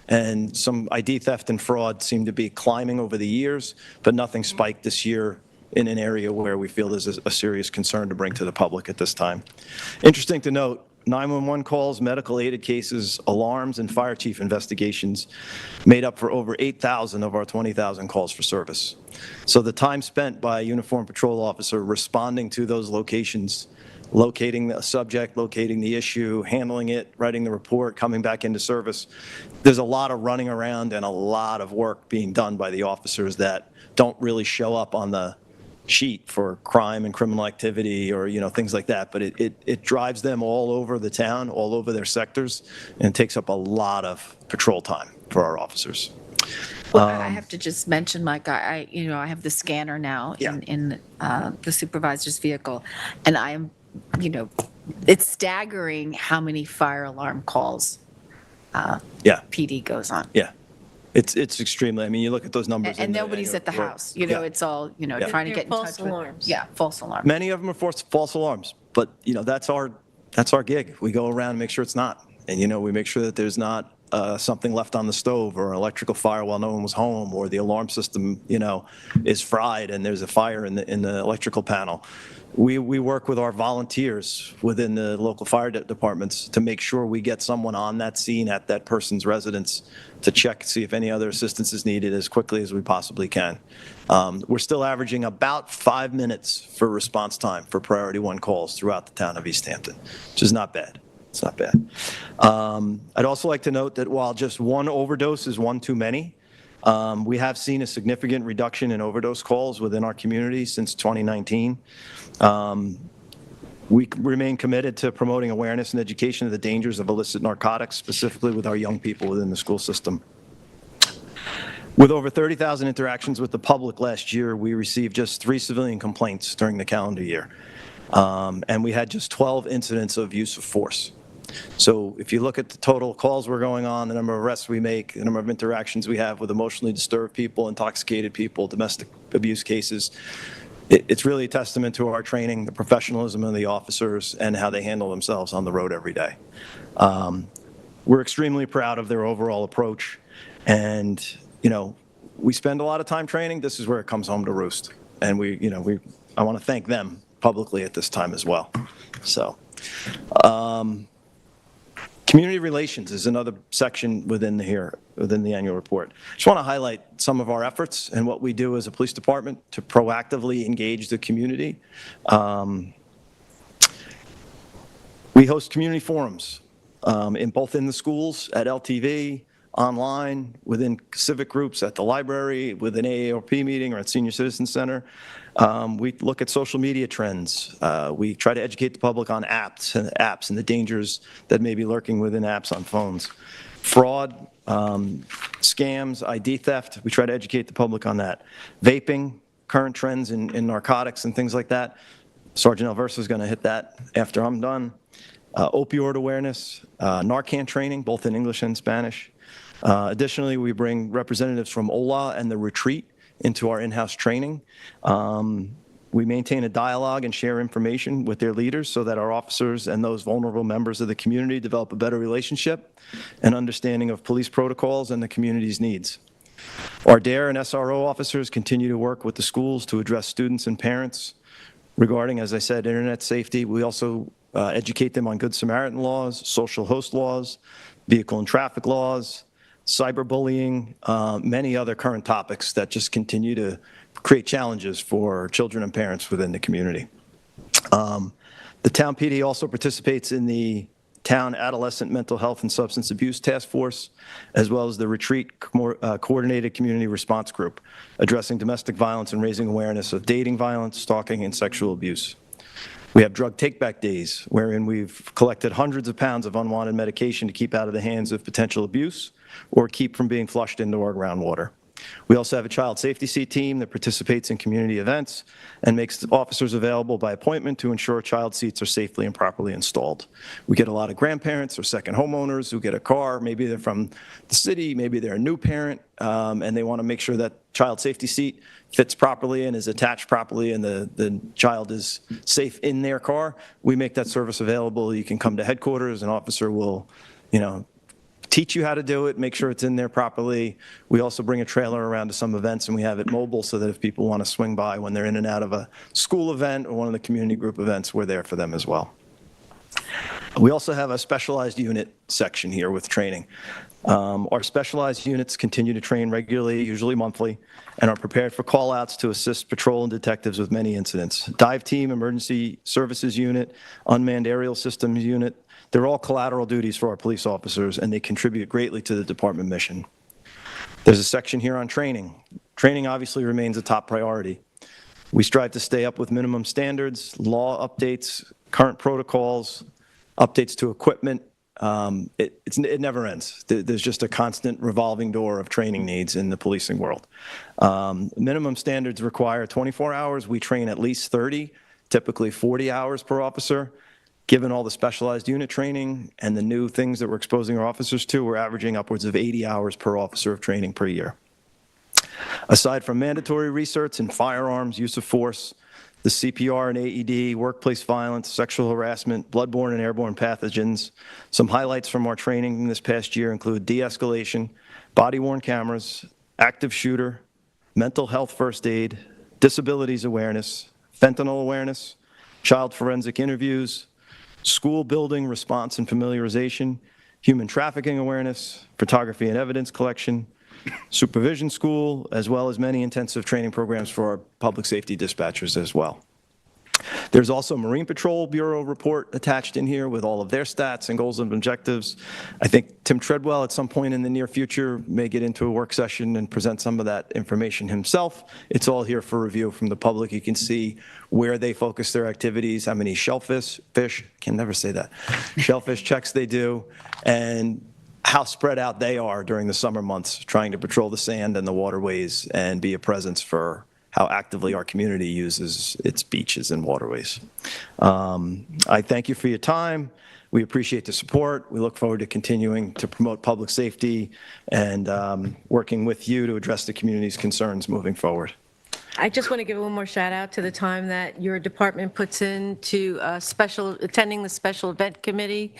and some ID theft and fraud seem to be climbing over the years, but nothing spiked this year in an area where we feel there's a serious concern to bring to the public at this time. Interesting to note, 911 calls, medical aided cases, alarms, and fire chief investigations made up for over 8,000 of our 20,000 calls for service. So the time spent by a uniformed patrol officer responding to those locations, locating the subject, locating the issue, handling it, writing the report, coming back into service, there's a lot of running around and a lot of work being done by the officers that don't really show up on the sheet for crime and criminal activity or things like that, but it drives them all over the town, all over their sectors, and it takes up a lot of patrol time for our officers. Well, I have to just mention, Mike, I have the scanner now in the supervisor's vehicle, and I am, it's staggering how many fire alarm calls PD goes on. Yeah. It's extremely, you look at those numbers. And nobody's at the house, it's all, trying to get in touch with. False alarms. Yeah, false alarms. Many of them are false alarms, but that's our gig. We go around and make sure it's not. And we make sure that there's not something left on the stove or an electrical fire while no one was home, or the alarm system, is fried and there's a fire in the electrical panel. We work with our volunteers within the local fire departments to make sure we get someone on that scene at that person's residence to check, see if any other assistance is needed as quickly as we possibly can. We're still averaging about 5 minutes for response time for priority 1 calls throughout the town of East Hampton, which is not bad. It's not bad. I'd also like to note that while just 1 overdose is 1 too many, we have seen a significant reduction in overdose calls within our community since 2019. We remain committed to promoting awareness and education of the dangers of illicit narcotics, specifically with our young people within the school system. With over 30,000 interactions with the public last year, we received just 3 civilian complaints during the calendar year. And we had just 12 incidents of use of force. So if you look at the total calls we're going on, the number of arrests we make, the number of interactions we have with emotionally disturbed people, intoxicated people, domestic abuse cases, it's really a testament to our training, the professionalism of the officers, and how they handle themselves on the road every day. We're extremely proud of their overall approach, and, we spend a lot of time training. This is where it comes home to roost, and I want to thank them publicly at this time as well. So, community relations is another section within the annual report. Just want to highlight some of our efforts and what we do as a police department to proactively engage the community. We host community forums both in the schools, at LTV, online, within civic groups, at the library, with an AARP meeting, or at Senior Citizen Center. We look at social media trends. We try to educate the public on apps and the dangers that may be lurking within apps on phones. Fraud, scams, ID theft, we try to educate the public on that. Vaping, current trends in narcotics and things like that. Sergeant Elversa is going to hit that after I'm done. Opioid awareness, Narcan training, both in English and Spanish. Additionally, we bring representatives from OLA and the retreat into our in-house training. We maintain a dialogue and share information with their leaders so that our officers and those vulnerable members of the community develop a better relationship and understanding of police protocols and the community's needs. Our DARE and SRO officers continue to work with the schools to address students and parents regarding, as I said, internet safety. We also educate them on Good Samaritan laws, social host laws, vehicle and traffic laws, cyberbullying, many other current topics that just continue to create challenges for children and parents within the community. The town PD also participates in the Town Adolescent Mental Health and Substance Abuse Task Force, as well as the Retreat Coordinated Community Response Group, addressing domestic violence and raising awareness of dating violence, stalking, and sexual abuse. We have drug take-back days, wherein we've collected hundreds of pounds of unwanted medication to keep out of the hands of potential abuse or keep from being flushed into our groundwater. We also have a child safety seat team that participates in community events and makes officers available by appointment to ensure child seats are safely and properly installed. We get a lot of grandparents or second homeowners who get a car. Maybe they're from the city, maybe they're a new parent, and they want to make sure that child safety seat fits properly and is attached properly and the child is safe in their car. We make that service available. You can come to headquarters. An officer will, teach you how to do it, make sure it's in there properly. We also bring a trailer around to some events, and we have it mobile so that if people want to swing by when they're in and out of a school event or one of the community group events, we're there for them as well. We also have a specialized unit section here with training. Our specialized units continue to train regularly, usually monthly, and are prepared for call-outs to assist patrol and detectives with many incidents. Dive team, emergency services unit, unmanned aerial systems unit, they're all collateral duties for our police officers, and they contribute greatly to the department mission. There's a section here on training. Training obviously remains a top priority. We strive to stay up with minimum standards, law updates, current protocols, updates to equipment. It never ends. There's just a constant revolving door of training needs in the policing world. Minimum standards require 24 hours. We train at least 30, typically 40 hours per officer. Given all the specialized unit training and the new things that we're exposing our officers to, we're averaging upwards of 80 hours per officer of training per year. Aside from mandatory research in firearms, use of force, the CPR and AED, workplace violence, sexual harassment, bloodborne and airborne pathogens, some highlights from our training this past year include de-escalation, body-worn cameras, active shooter, mental health first aid, disabilities awareness, fentanyl awareness, child forensic interviews, school building response and familiarization, human trafficking awareness, photography and evidence collection, supervision school, as well as many intensive training programs for our public safety dispatchers as well. There's also a Marine Patrol Bureau report attached in here with all of their stats and goals and objectives. I think Tim Treadwell at some point in the near future may get into a work session and present some of that information himself. It's all here for review from the public. You can see where they focus their activities, how many shellfish, can never say that, shellfish checks they do, and how spread out they are during the summer months, trying to patrol the sand and the waterways and be a presence for how actively our community uses its beaches and waterways. I thank you for your time. we appreciate the support. We look forward to continuing to promote public safety and working with you to address the community's concerns moving forward. I just want to give one more shout out to the time that your department puts into attending the special event committee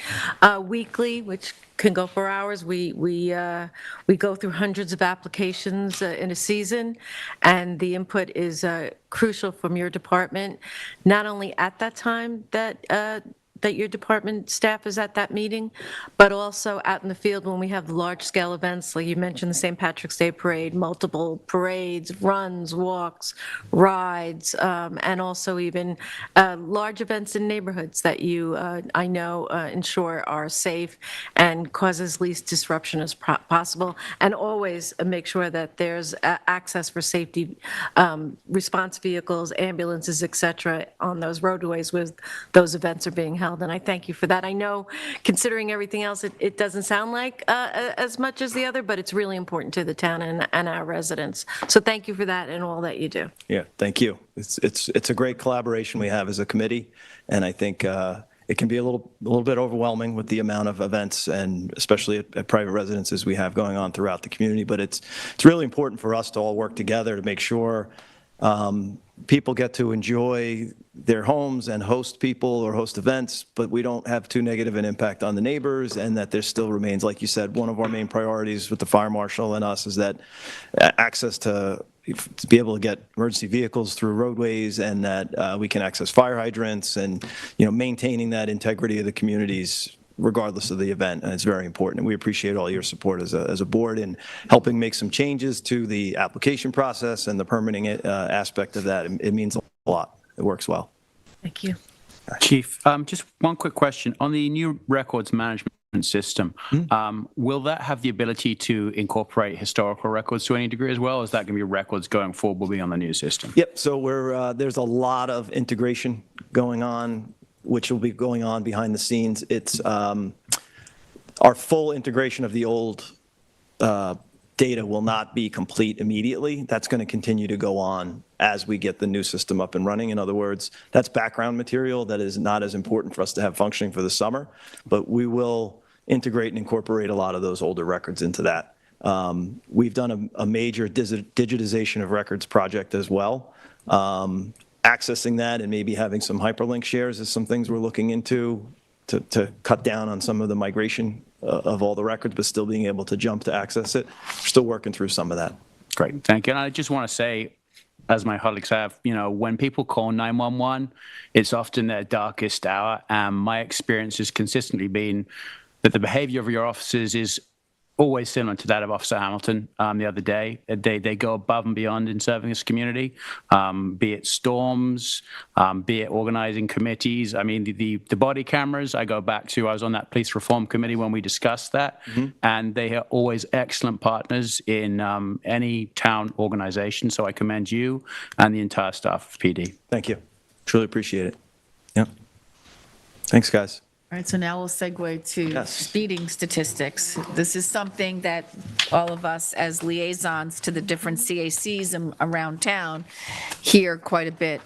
weekly, which can go for hours. We go through hundreds of applications in a season, and the input is crucial from your department, not only at that time that your department staff is at that meeting, but also out in the field when we have large-scale events, like you mentioned, the St. Patrick's Day Parade, multiple parades, runs, walks, rides, and also even large events in neighborhoods that you, I know, ensure are safe and causes least disruption as possible, and always make sure that there's access for safety response vehicles, ambulances, et cetera, on those roadways where those events are being held. And I thank you for that. I know, considering everything else, it doesn't sound like as much as the other, but it's really important to the town and our residents. So thank you for that and all that you do. Yeah, thank you. It's a great collaboration we have as a committee, and I think it can be a little bit overwhelming with the amount of events, and especially at private residences we have going on throughout the community. But it's really important for us to all work together to make sure people get to enjoy their homes and host people or host events, but we don't have too negative an impact on the neighbors, and that there still remains, like you said, one of our main priorities with the fire marshal and us is that access to be able to get emergency vehicles through roadways, and that we can access fire hydrants, and maintaining that integrity of the communities regardless of the event, and it's very important. And we appreciate all your support as a board in helping make some changes to the application process and the permitting aspect of that. It means a lot. It works well. Thank you. Chief, just one quick question. On the new records management system, will that have the ability to incorporate historical records to any degree as well? Or is that going to be records going forward will be on the new system? Yep, so there's a lot of integration going on, which will be going on behind the scenes. It's our full integration of the old data will not be complete immediately. That's going to continue to go on as we get the new system up and running. In other words, that's background material that is not as important for us to have functioning for the summer, but we will integrate and incorporate a lot of those older records into that. We've done a major digitization of records project as well. Accessing that and maybe having some hyperlink shares is some things we're looking into to cut down on some of the migration of all the records, but still being able to jump to access it. We're still working through some of that. Great, thank you. And I just want to say, as my colleagues have, when people call 911, it's often their darkest hour. And my experience has consistently been that the behavior of your officers is always similar to that of Officer Hamilton the other day. They go above and beyond in serving this community, be it storms, be it organizing committees. I mean, the body cameras, I go back to, I was on that police reform committee when we discussed that, and they are always excellent partners in any town organization. So I commend you and the entire staff of PD. Thank you. Truly appreciate it. Yep. Thanks, guys. All right, so now we'll segue to Yes. speeding statistics. This is something that all of us as liaisons to the different CACs around town hear quite a bit.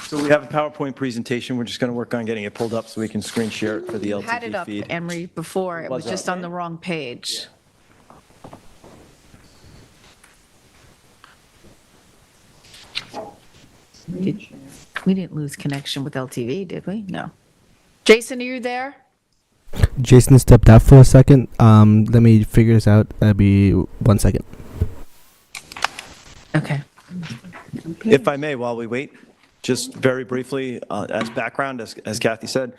So we have a PowerPoint presentation. We're just going to work on getting it pulled up so we can screen share it for the Had it LTV up, feed. Emery, before. It was Was just up. on the wrong page. We didn't lose connection with LTV, did we? No. Jason, are you there? Jason stepped out for a second. Let me figure this out. That'll be 1 second. Okay. If I may, while we wait, just very briefly, as background, as Kathy said,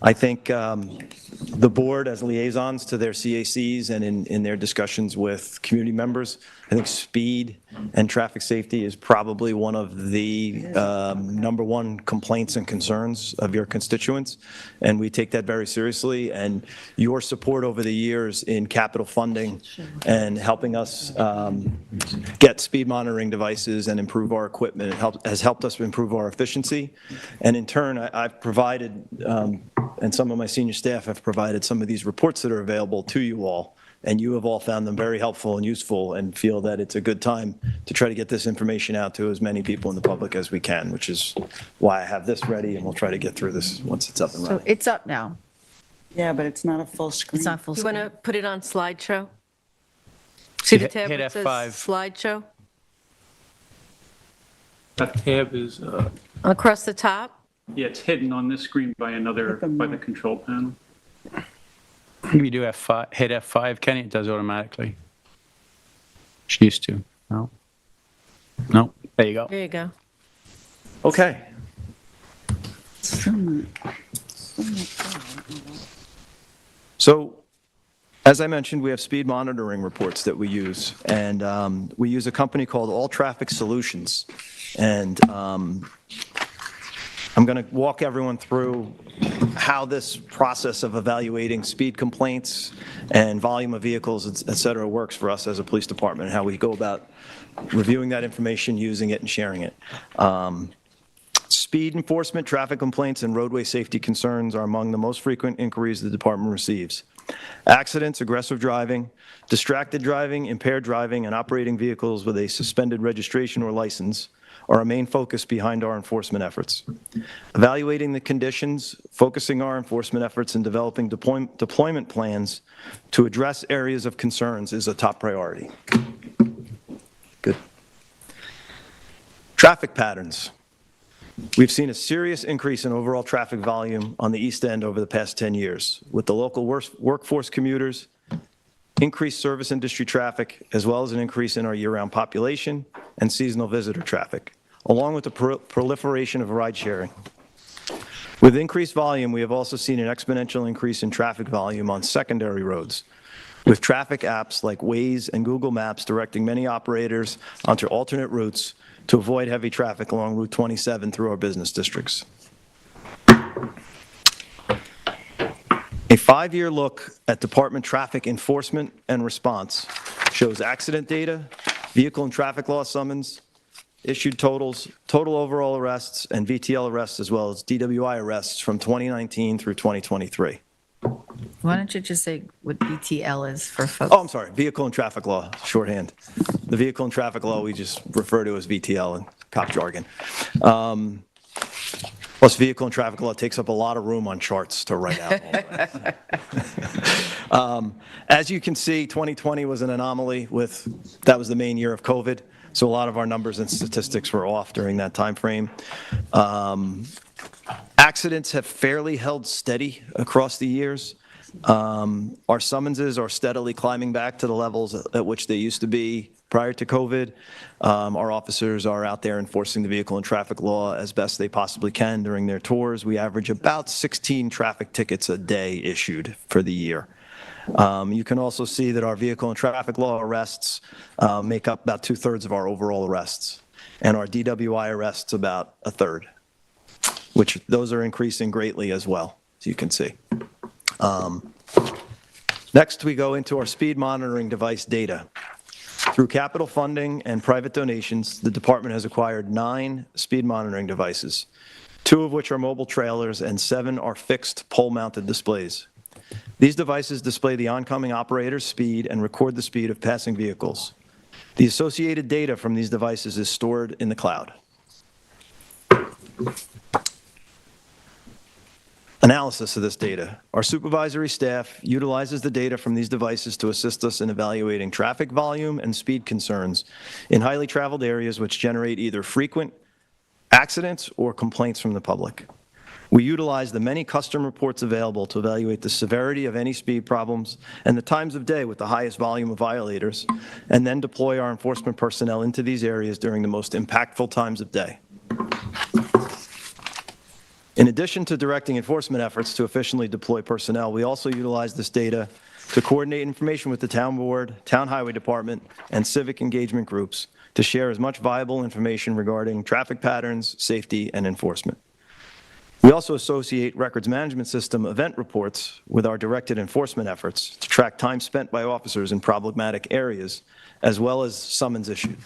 I think the board as liaisons to their CACs and in their discussions with community members, I think speed and traffic safety is probably one of the number one complaints and concerns of your constituents, and we take that very seriously. And your support over the years in capital funding and helping us get speed monitoring devices and improve our equipment has helped us improve our efficiency. And in turn, I've provided, and some of my senior staff have provided some of these reports that are available to you all and you have all found them very helpful and useful and feel that it's a good time to try to get this information out to as many people in the public as we can, which is why I have this ready, and we'll try to get through this once it's up and So running. it's up now. Yeah, but it's not a full screen. It's not full You want screen. to put it on slideshow? See the tab Hit that says F5. slideshow? That tab is, Across the top? yeah, it's hidden on this screen by the control panel. If you do F5, hit F5, Kenny, it does automatically. It used to. No. No. There you go. There you go. Okay. So, as I mentioned, we have speed monitoring reports that we use, and we use a company called All Traffic Solutions. And I'm going to walk everyone through how this process of evaluating speed complaints and volume of vehicles, et cetera, works for us as a police department, and how we go about reviewing that information, using it, and sharing it. Speed enforcement, traffic complaints, and roadway safety concerns are among the most frequent inquiries the department receives. Accidents, aggressive driving, distracted driving, impaired driving, and operating vehicles with a suspended registration or license are our main focus behind our enforcement efforts. Evaluating the conditions, focusing our enforcement efforts, and developing deployment plans to address areas of concerns is a top priority. Good. Traffic patterns. We've seen a serious increase in overall traffic volume on the East End over the past 10 years, with the local workforce commuters, increased service industry traffic, as well as an increase in our year-round population and seasonal visitor traffic, along with the proliferation of ride sharing. With increased volume, we have also seen an exponential increase in traffic volume on secondary roads, with traffic apps like Waze and Google Maps directing many operators onto alternate routes to avoid heavy traffic along Route 27 through our business districts. A 5-year look at department traffic enforcement and response shows accident data, vehicle and traffic law summons, issued totals, total overall arrests, and VTL arrests, as well as DWI arrests from 2019 through 2023. Why don't you just say what BTL is for folks? Oh, I'm sorry, vehicle and traffic law, shorthand. The vehicle and traffic law we just refer to as VTL in cop jargon. Plus, vehicle and traffic law takes up a lot of room on charts to write out. As you can see, 2020 was an anomaly that was the main year of COVID, so a lot of our numbers and statistics were off during that time frame. Accidents have fairly held steady across the years. Our summonses are steadily climbing back to the levels at which they used to be prior to COVID. Our officers are out there enforcing the vehicle and traffic law as best they possibly can during their tours. We average about 16 traffic tickets a day issued for the year. You can also see that our vehicle and traffic law arrests make up about 2/3 of our overall arrests, and our DWI arrests about 1/3, which those are increasing greatly as well, as you can see. Next, we go into our speed monitoring device data. Through capital funding and private donations, the department has acquired 9 speed monitoring devices, 2 of which are mobile trailers and 7 are fixed pole-mounted displays. These devices display the oncoming operator's speed and record the speed of passing vehicles. The associated data from these devices is stored in the cloud. Analysis of this data. Our supervisory staff utilizes the data from these devices to assist us in evaluating traffic volume and speed concerns in highly traveled areas which generate either frequent accidents or complaints from the public. We utilize the many custom reports available to evaluate the severity of any speed problems and the times of day with the highest volume of violators, and then deploy our enforcement personnel into these areas during the most impactful times of day. In addition to directing enforcement efforts to efficiently deploy personnel, we also utilize this data to coordinate information with the town board, town highway department, and civic engagement groups to share as much viable information regarding traffic patterns, safety, and enforcement. We also associate records management system event reports with our directed enforcement efforts to track time spent by officers in problematic areas, as well as summons issued.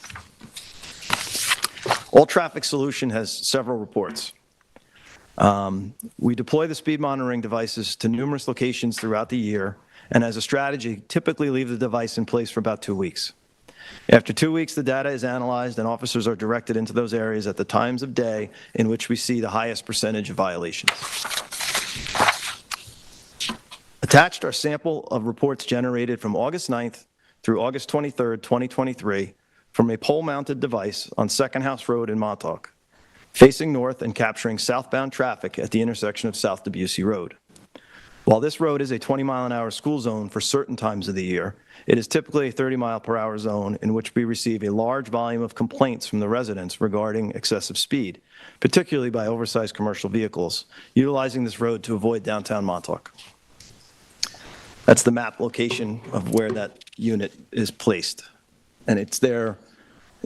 All Traffic Solution has several reports. We deploy the speed monitoring devices to numerous locations throughout the year and as a strategy, typically leave the device in place for about 2 weeks. After 2 weeks, the data is analyzed and officers are directed into those areas at the times of day in which we see the highest percentage of violations. Attached are sample of reports generated from August 9th through August 23rd, 2023 from a pole-mounted device on Second House Road in Montauk, facing north and capturing southbound traffic at the intersection of South Debussy Road. While this road is a 20-mile-an-hour school zone for certain times of the year, it is typically a 30-mile-per-hour zone in which we receive a large volume of complaints from the residents regarding excessive speed, particularly by oversized commercial vehicles, utilizing this road to avoid downtown Montauk. That's the map location of where that unit is placed, and it's there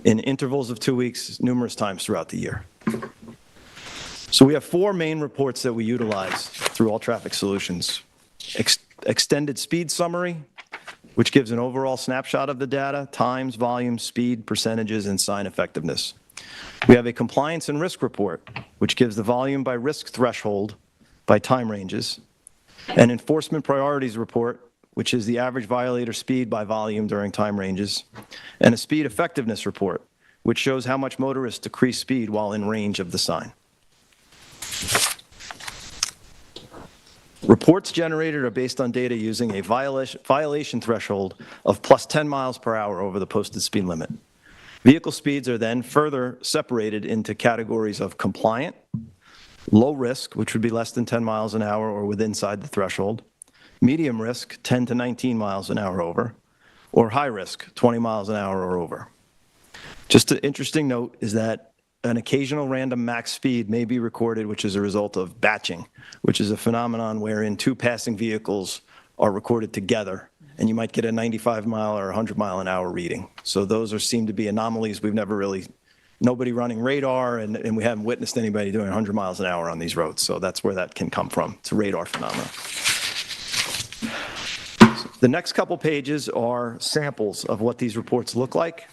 in intervals of 2 weeks, numerous times throughout the year. So we have 4 main reports that we utilize through All Traffic Solutions. Extended speed summary, which gives an overall snapshot of the data, times, volume, speed, percentages, and sign effectiveness. We have a compliance and risk report, which gives the volume by risk threshold by time ranges. An enforcement priorities report, which is the average violator speed by volume during time ranges. And a speed effectiveness report, which shows how much motorists decrease speed while in range of the sign. Reports generated are based on data using a violation threshold of plus 10 miles per hour over the posted speed limit. Vehicle speeds are then further separated into categories of compliant, low risk, which would be less than 10 miles an hour or within inside the threshold, medium risk, 10 to 19 miles an hour over, or high risk, 20 miles an hour or over. Just an interesting note is that an occasional random max speed may be recorded, which is a result of batching, which is a phenomenon wherein 2 passing vehicles are recorded together, and you might get a 95 mile or 100 mile an hour reading. So those seem to be anomalies. We've never really, nobody running radar, and we haven't witnessed anybody doing 100 miles an hour on these roads. So that's where that can come from. It's a radar phenomenon. The next couple pages are samples of what these reports look like,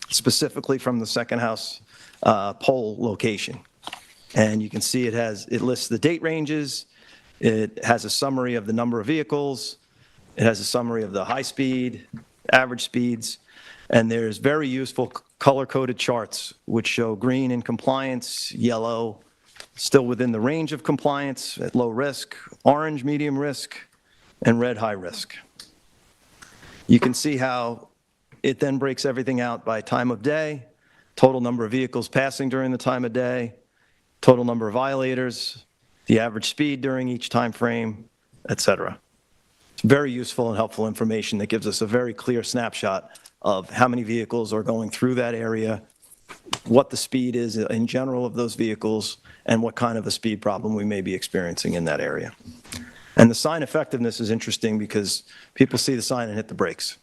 specifically from the Second House pole location. And you can see it lists the date ranges, it has a summary of the number of vehicles, it has a summary of the high speed, average speeds, and there's very useful color-coded charts which show green in compliance, yellow still within the range of compliance at low risk, orange medium risk, and red high risk. You can see how it then breaks everything out by time of day, total number of vehicles passing during the time of day, total number of violators, the average speed during each time frame, et cetera. It's very useful and helpful information that gives us a very clear snapshot of how many vehicles are going through that area, what the speed is in general of those vehicles, and what kind of a speed problem we may be experiencing in that area. And the sign effectiveness is interesting because people see the sign and hit the brakes.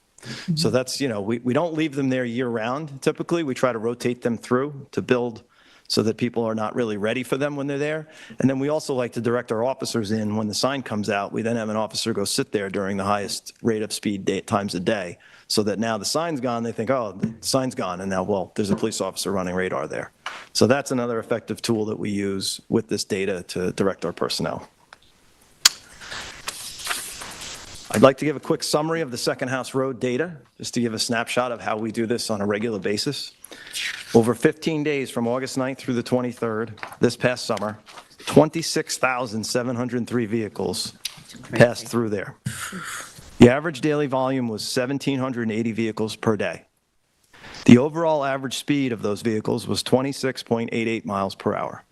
So that's, we don't leave them there year round. Typically, we try to rotate them through to build so that people are not really ready for them when they're there. And then we also like to direct our officers in when the sign comes out. We then have an officer go sit there during the highest rate of speed times a day so that now the sign's gone, they think, oh, the sign's gone, and now, well, there's a police officer running radar there. So that's another effective tool that we use with this data to direct our personnel. I'd like to give a quick summary of the Second House Road data, just to give a snapshot of how we do this on a regular basis. Over 15 days from August 9th through the 23rd, this past summer, 26,703 vehicles passed through there. The average daily volume was 1,780 vehicles per day. The overall average speed of those vehicles was 26.88 miles per hour.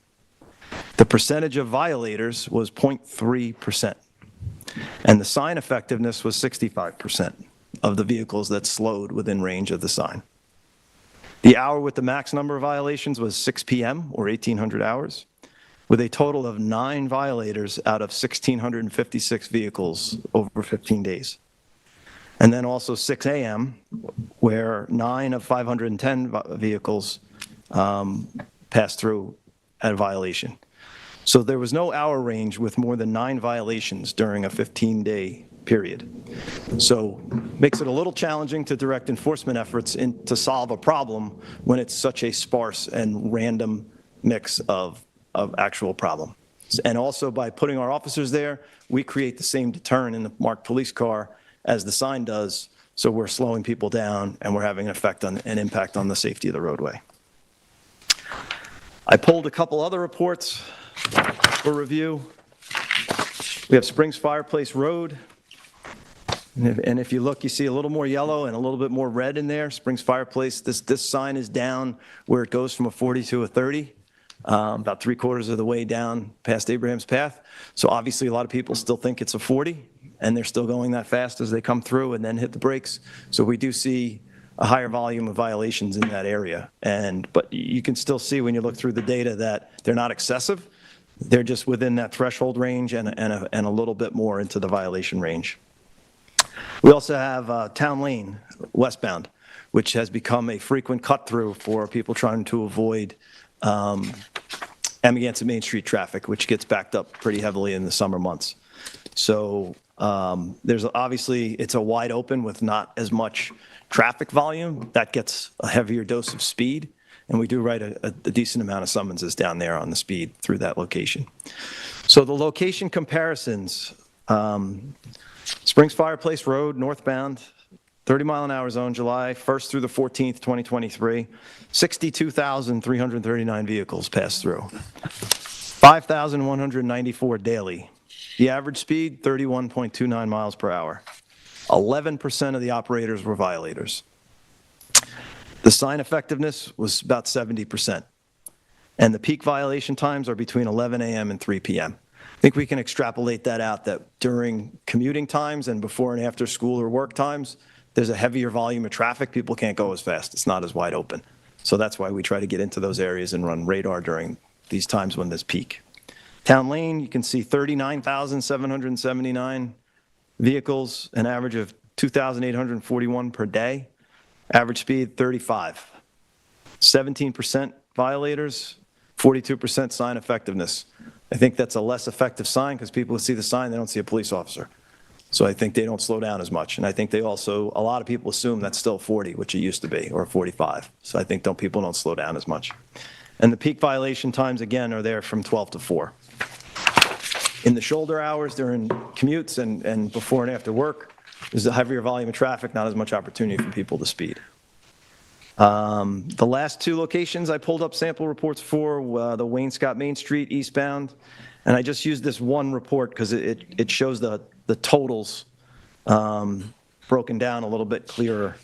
The percentage of violators was 0.3%. And the sign effectiveness was 65% of the vehicles that slowed within range of the sign. The hour with the max number of violations was 6 p.m. or 1,800 hours, with a total of 9 violators out of 1,656 vehicles over 15 days. And then also 6 a.m., where 9 of 510 vehicles passed through at a violation. So there was no hour range with more than 9 violations during a 15-day period. So makes it a little challenging to direct enforcement efforts to solve a problem when it's such a sparse and random mix of actual problem. And also by putting our officers there, we create the same deterrent in the marked police car as the sign does. So we're slowing people down and we're having an impact on the safety of the roadway. I pulled a couple other reports for review. We have Springs Fireplace Road. And if you look, you see a little more yellow and a little bit more red in there. Springs Fireplace, this sign is down where it goes from a 40 to a 30, about 3/4 of the way down past Abraham's Path. So obviously a lot of people still think it's a 40, and they're still going that fast as they come through and then hit the brakes. So we do see a higher volume of violations in that area. But you can still see when you look through the data that they're not excessive. They're just within that threshold range and a little bit more into the violation range. We also have Town Lane westbound, which has become a frequent cut-through for people trying to avoid Amagansett Main Street traffic, which gets backed up pretty heavily in the summer months. So there's obviously, it's a wide open with not as much traffic volume. That gets a heavier dose of speed, and we do write a decent amount of summonses down there on the speed through that location. So the location comparisons, Springs Fireplace Road, northbound, 30-mile-an-hour zone, July 1st through the 14th, 2023, 62,339 vehicles passed through, 5,194 daily. The average speed, 31.29 miles per hour. 11% of the operators were violators. The sign effectiveness was about 70%, and the peak violation times are between 11 a.m. and 3 p.m. I think we can extrapolate that out, that during commuting times and before and after school or work times, there's a heavier volume of traffic. People can't go as fast. It's not as wide open. So that's why we try to get into those areas and run radar during these times when there's peak. Town Lane, you can see 39,779 vehicles, an average of 2,841 per day. Average speed, 35. 17% violators, 42% sign effectiveness. I think that's a less effective sign because people who see the sign, they don't see a police officer. So I think they don't slow down as much. And I think they also, a lot of people assume that's still 40, which it used to be, or 45. So I think people don't slow down as much. And the peak violation times, again, are there from 12 to 4. In the shoulder hours during commutes and before and after work, there's a heavier volume of traffic, not as much opportunity for people to speed. The last two locations I pulled up sample reports for, the Wayne Scott Main Street eastbound, and I just used this one report because it shows the totals broken down a little bit clearer,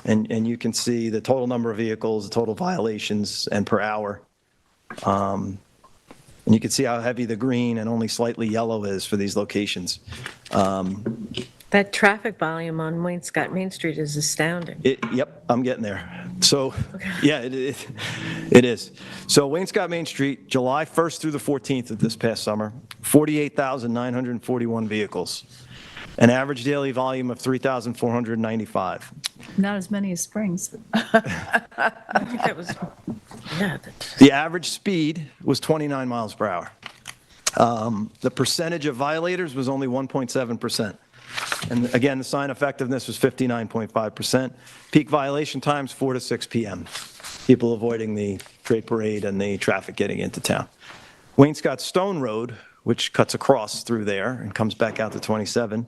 and you can see the total number of vehicles, the total violations, and per hour. And you can see how heavy the green and only slightly yellow is for these locations. That traffic volume on Wayne Scott Main Street is astounding. Yep, I'm getting there. So, yeah, it is. So Wayne Scott Main Street, July 1st through the 14th of this past summer, 48,941 vehicles, an average daily volume of 3,495. Not as many as Springs. I think that was, yeah. The average speed was 29 miles per hour. The percentage of violators was only 1.7%. And again, the sign effectiveness was 59.5%. Peak violation times, 4 to 6 p.m. People avoiding the trade parade and the traffic getting into town. Wayne Scott Stone Road, which cuts across through there and comes back out to 27,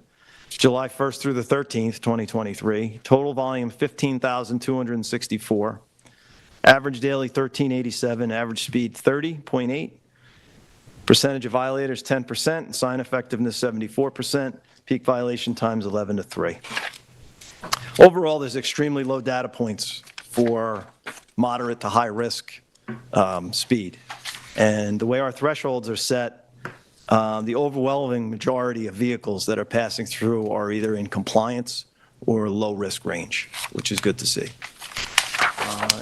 July 1st through the 13th, 2023. Total volume, 15,264. Average daily, 1387. Average speed, 30.8. Percentage of violators, 10%. Sign effectiveness, 74%. Peak violation times 11 to 3. Overall, there's extremely low data points for moderate to high risk speed. And the way our thresholds are set, the overwhelming majority of vehicles that are passing through are either in compliance or low risk range, which is good to see.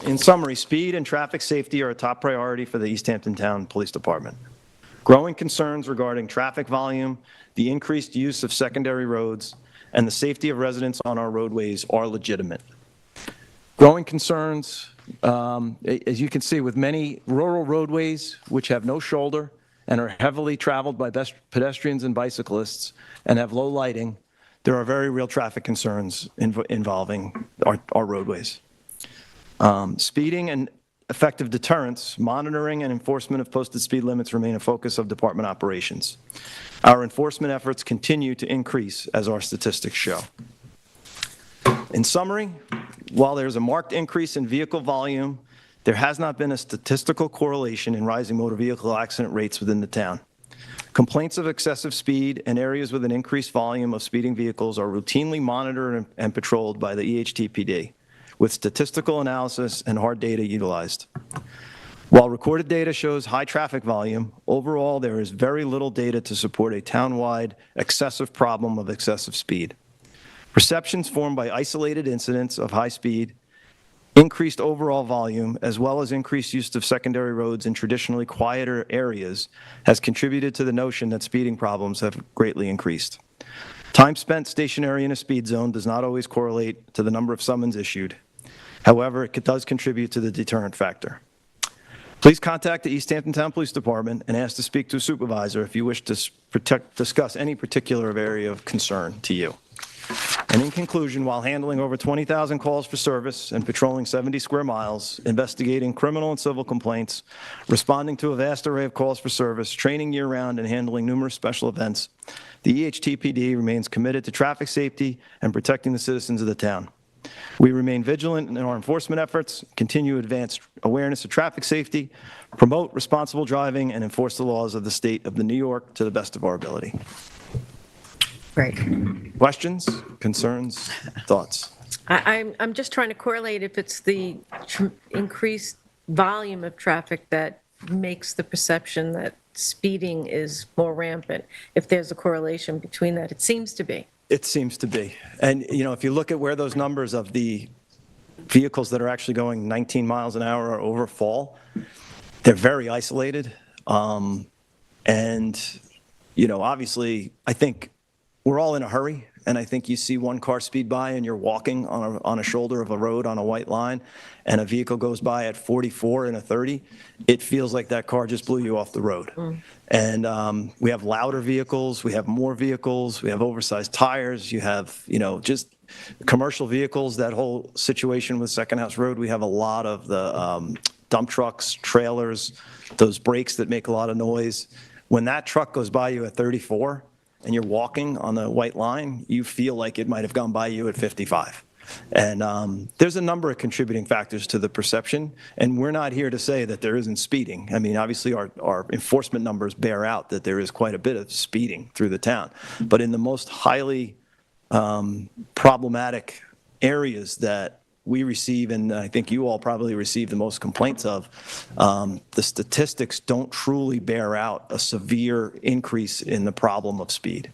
In summary, speed and traffic safety are a top priority for the East Hampton Town Police Department. Growing concerns regarding traffic volume, the increased use of secondary roads, and the safety of residents on our roadways are legitimate. Growing concerns, as you can see, with many rural roadways which have no shoulder and are heavily traveled by pedestrians and bicyclists and have low lighting, there are very real traffic concerns involving our roadways. Speeding and effective deterrence, monitoring and enforcement of posted speed limits remain a focus of department operations. Our enforcement efforts continue to increase, as our statistics show. In summary, while there's a marked increase in vehicle volume, there has not been a statistical correlation in rising motor vehicle accident rates within the town. Complaints of excessive speed and areas with an increased volume of speeding vehicles are routinely monitored and patrolled by the EHTPD, with statistical analysis and hard data utilized. While recorded data shows high traffic volume, overall there is very little data to support a town-wide excessive problem of excessive speed. Perceptions formed by isolated incidents of high speed, increased overall volume, as well as increased use of secondary roads in traditionally quieter areas has contributed to the notion that speeding problems have greatly increased. Time spent stationary in a speed zone does not always correlate to the number of summons issued. However, it does contribute to the deterrent factor. Please contact the East Hampton Town Police Department and ask to speak to a supervisor if you wish to discuss any particular area of concern to you. And in conclusion, while handling over 20,000 calls for service and patrolling 70 square miles, investigating criminal and civil complaints, responding to a vast array of calls for service, training year-round, and handling numerous special events, the EHTPD remains committed to traffic safety and protecting the citizens of the town. We remain vigilant in our enforcement efforts, continue to advance awareness of traffic safety, promote responsible driving, and enforce the laws of the state of New York to the best of our ability. Great. Questions, concerns, thoughts? I'm just trying to correlate if it's the increased volume of traffic that makes the perception that speeding is more rampant, if there's a correlation between that. It seems to be. It seems to be. And, you know, if you look at where those numbers of the vehicles that are actually going 19 miles an hour or over fall, they're very isolated. And, you know, obviously, I think we're all in a hurry, and I think you see one car speed by and you're walking on a shoulder of a road on a white line, and a vehicle goes by at 44 and a 30, it feels like that car just blew you off the road. And we have louder vehicles, we have more vehicles, we have oversized tires, you have, you know, just commercial vehicles, that whole situation with Second House Road, we have a lot of the dump trucks, trailers, those brakes that make a lot of noise. When that truck goes by you at 34, and you're walking on the white line, you feel like it might have gone by you at 55. And there's a number of contributing factors to the perception, and we're not here to say that there isn't speeding. I mean, obviously our enforcement numbers bear out that there is quite a bit of speeding through the town. But in the most highly problematic areas that we receive, and I think you all probably receive the most complaints of, the statistics don't truly bear out a severe increase in the problem of speed.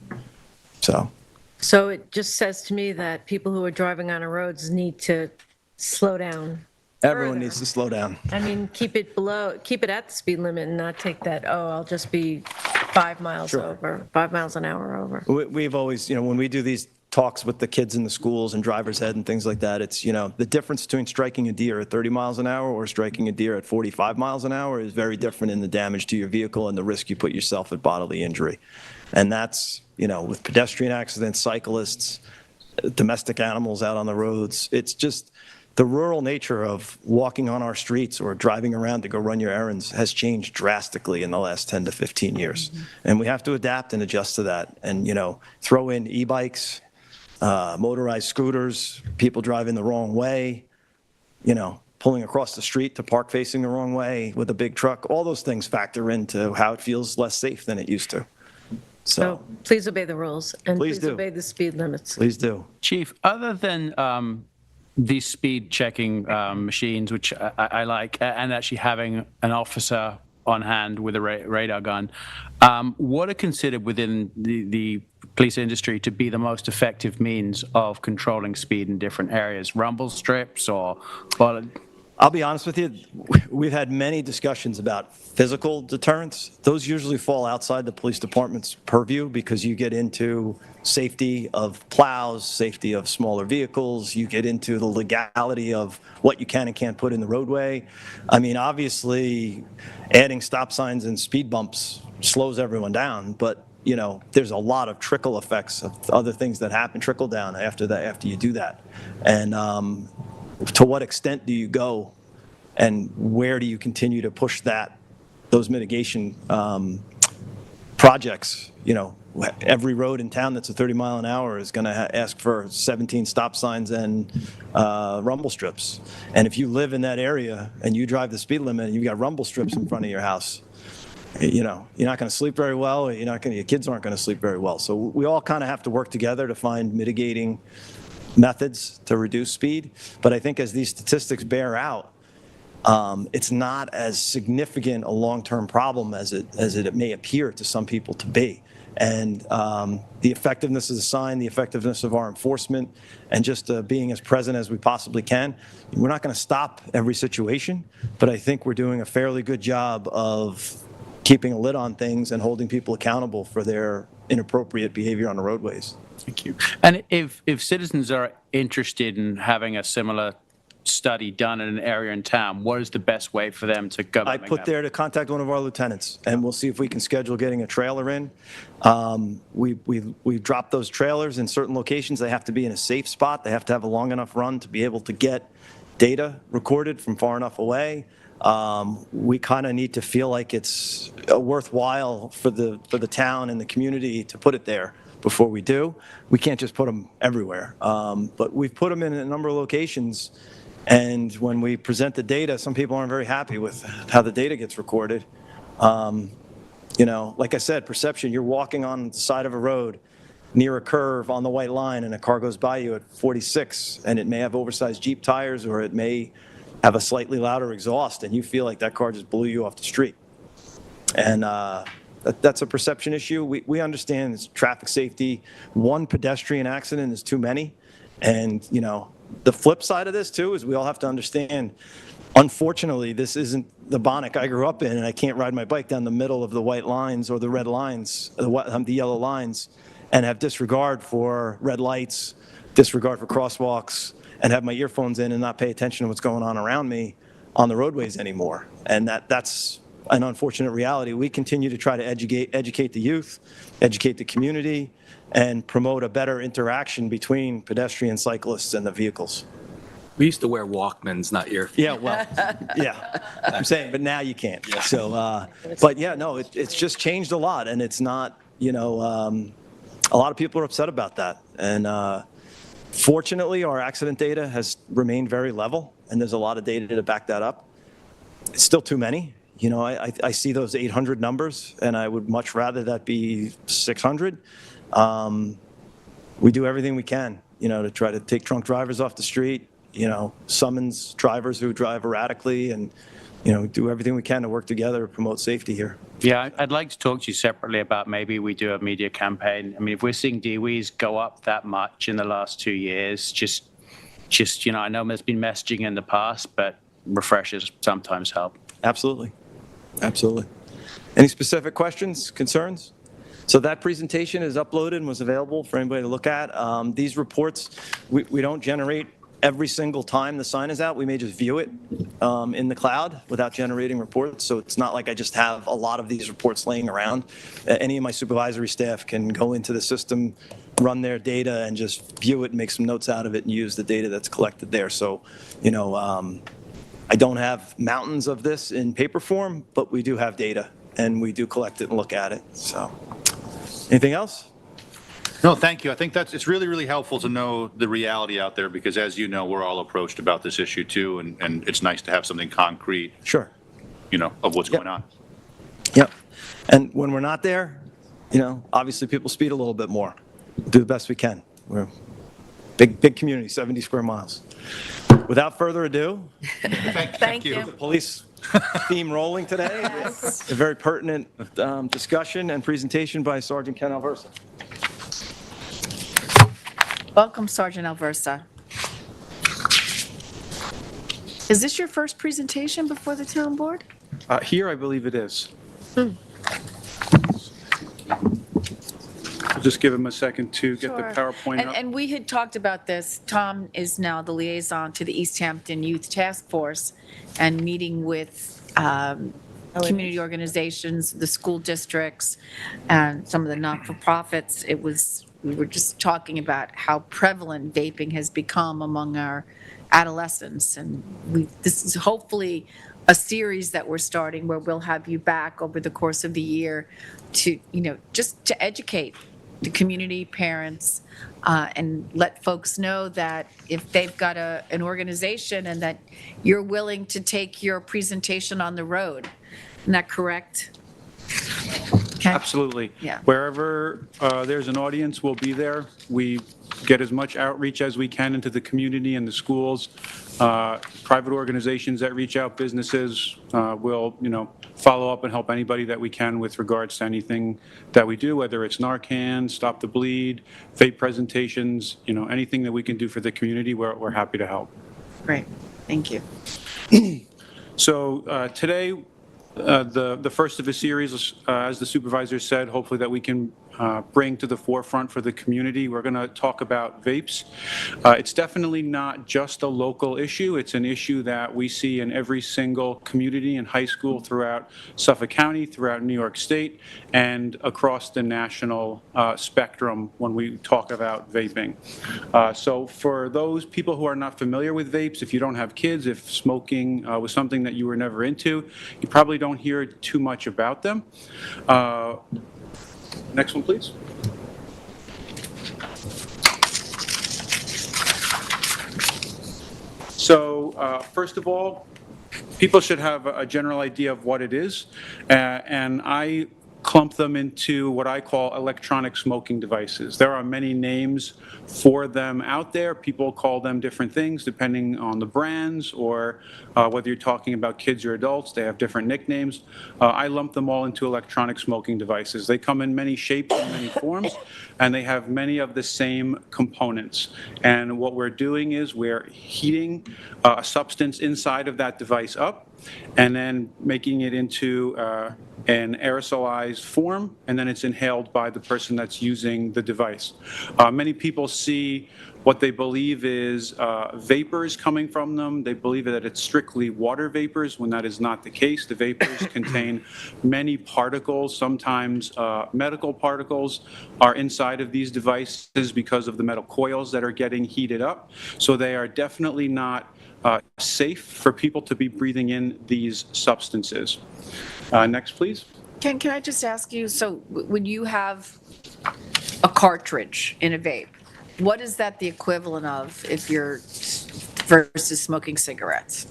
So it just says to me that people who are driving on our roads need to slow down. Everyone further. needs to slow down. I mean, keep it at the speed limit and not take that, oh, I'll just be 5 miles over, 5 miles an hour over. We've always, you know, when we do these talks with the kids in the schools and driver's ed and things like that, it's, you know, the difference between striking a deer at 30 miles an hour or striking a deer at 45 miles an hour is very different in the damage to your vehicle and the risk you put yourself at bodily injury. And that's, you know, with pedestrian accidents, cyclists, domestic animals out on the roads, it's just the rural nature of walking on our streets or driving around to go run your errands has changed drastically in the last 10 to 15 years. And we have to adapt and adjust to that. And, you know, throw in e-bikes, motorized scooters, people driving the wrong way, you know, pulling across the street to park facing the wrong way with a big truck. All those things factor into how it feels less safe than it used to. So please obey the rules and Please do. obey the speed limits. Please do. Chief, other than these speed checking machines, which I like, and actually having an officer on hand with a radar gun, what are considered within the police industry to be the most effective means of controlling speed in different areas? Rumble strips or... I'll be honest with you, we've had many discussions about physical deterrence. Those usually fall outside the police department's purview because you get into safety of plows, safety of smaller vehicles, you get into the legality of what you can and can't put in the roadway. I mean, obviously, adding stop signs and speed bumps slows everyone down, but you know, there's a lot of trickle effects of other things that happen, trickle down after you do that. And to what extent do you go and where do you continue to push those mitigation projects? Every road in town that's a 30 mile an hour is going to ask for 17 stop signs and rumble strips. And if you live in that area and you drive the speed limit and you've got rumble strips in front of your house, you're not going to sleep very well. Your kids aren't going to sleep very well. So we all kind of have to work together to find mitigating methods to reduce speed. But I think as these statistics bear out, it's not as significant a long-term problem as it may appear to some people to be. And the effectiveness of the sign, the effectiveness of our enforcement, and just being as present as we possibly can. We're not going to stop every situation, but I think we're doing a fairly good job of keeping a lid on things and holding people accountable for their inappropriate behavior on the roadways. Thank you. And if citizens are interested in having a similar study done in an area in town, what is the best way for them to go? I put there to contact one of our lieutenants, and we'll see if we can schedule getting a trailer in. We drop those trailers in certain locations. They have to be in a safe spot. They have to have a long enough run to be able to get data recorded from far enough away. We kind of need to feel like it's worthwhile for the town and the community to put it there before we do. We can't just put them everywhere. But we've put them in a number of locations. And when we present the data, some people aren't very happy with how the data gets recorded. Like I said, perception, you're walking on the side of a road near a curve on the white line and a car goes by you at 46 and it may have oversized Jeep tires or it may have a slightly louder exhaust and you feel like that car just blew you off the street. And that's a perception issue. We understand it's traffic safety. One pedestrian accident is too many. And, the flip side of this, too, is we all have to understand, unfortunately, this isn't the Bonnet I grew up in, and I can't ride my bike down the middle of the white lines or the red lines, the yellow lines, and have disregard for red lights, disregard for crosswalks, and have my earphones in and not pay attention to what's going on around me on the roadways anymore. And that's an unfortunate reality. We continue to try to educate the youth, educate the community, and promote a better interaction between pedestrians, cyclists, and the vehicles. We used to wear Walkmans, not earphones. Yeah, well, yeah, I'm saying, but now you can't. Yeah. So, but yeah, no, it's just changed a lot, and it's not, a lot of people are upset about that. And fortunately, our accident data has remained very level, and there's a lot of data to back that up. It's still too many. I see those 800 numbers, and I would much rather that be 600. We do everything we can, to try to take drunk drivers off the street, summons drivers who drive erratically, and, do everything we can to work together to promote safety here. Yeah, I'd like to talk to you separately about maybe we do a media campaign. I mean, if we're seeing DWIs go up that much in the last 2 years, just I know there's been messaging in the past, but refreshers sometimes help. Absolutely. Absolutely. Any specific questions, concerns? So that presentation is uploaded and was available for anybody to look at. These reports, we don't generate every single time the sign is out. We may just view it in the cloud without generating reports. So it's not like I just have a lot of these reports laying around. Any of my supervisory staff can go into the system, run their data, and just view it and make some notes out of it and use the data that's collected there. So, I don't have mountains of this in paper form, but we do have data, and we do collect it and look at it. So, anything else? No, thank you. I think it's really, really helpful to know the reality out there because, as you know, we're all approached about this issue too, and it's nice to have something concrete. Sure. Of what's going on. Yep. And when we're not there, obviously people speed a little bit more. Do the best we can. We're a big community, 70 square miles. Without further ado, Thank you. the police theme rolling today. A very pertinent discussion and presentation by Sergeant Ken Alversa. Welcome, Sergeant Alversa. Is this your first presentation before the town board? Here, I believe it is. I'll just give him a second to get the Sure. PowerPoint up. And we had talked about this. Tom is now the liaison to the East Hampton Youth Task Force and meeting with community organizations, the school districts, and some of the not-for-profits. We were just talking about how prevalent vaping has become among our adolescents. And this is hopefully a series that we're starting where we'll have you back over the course of the year to, just to educate the community, parents, and let folks know that if they've got an organization and that you're willing to take your presentation on the road. Isn't that correct? Okay. Absolutely. Yeah. Wherever there's an audience, we'll be there. We get as much outreach as we can into the community and the schools. Private organizations that reach out, businesses, will, follow up and help anybody that we can with regards to anything that we do, whether it's Narcan, Stop the Bleed, vape presentations, anything that we can do for the community, we're happy to help. Great. Thank you. So today, the first of a series, as the supervisor said, hopefully that we can bring to the forefront for the community. We're going to talk about vapes. It's definitely not just a local issue. It's an issue that we see in every single community and high school throughout Suffolk County, throughout New York State, and across the national spectrum when we talk about vaping. So for those people who are not familiar with vapes, if you don't have kids, if smoking was something that you were never into, you probably don't hear too much about them. Next one, please. So first of all, people should have a general idea of what it is, and I clump them into what I call electronic smoking devices. There are many names for them out there. People call them different things depending on the brands or whether you're talking about kids or adults. They have different nicknames. I lump them all into electronic smoking devices. They come in many shapes and many forms, and they have many of the same components. And what we're doing is we're heating a substance inside of that device up and then making it into an aerosolized form, and then it's inhaled by the person that's using the device. Many people see what they believe is vapors coming from them. They believe that it's strictly water vapors, when that is not the case. The vapors contain many particles. Sometimes medical particles are inside of these devices because of the metal coils that are getting heated up. So they are definitely not safe for people to be breathing in these substances. Next, please. Can I just ask you, so when you have a cartridge in a vape, what is that the equivalent of if you're versus smoking cigarettes?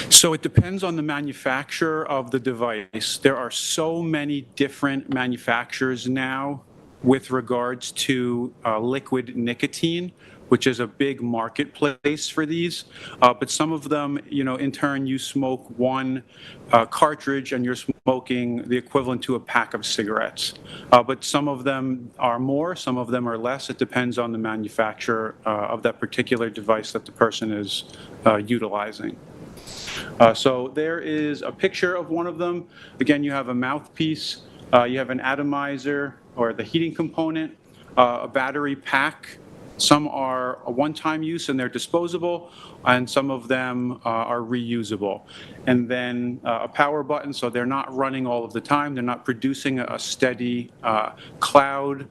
So it depends on the manufacturer of the device. There are so many different manufacturers now with regards to liquid nicotine, which is a big marketplace for these. But some of them, in turn, you smoke one cartridge and you're smoking the equivalent to a pack of cigarettes. But some of them are more, some of them are less. It depends on the manufacturer of that particular device that the person is utilizing. So there is a picture of one of them. Again, you have a mouthpiece, you have an atomizer or the heating component, a battery pack. Some are a one-time use and they're disposable, and some of them are reusable. And then a power button, so they're not running all of the time. They're not producing a steady cloud.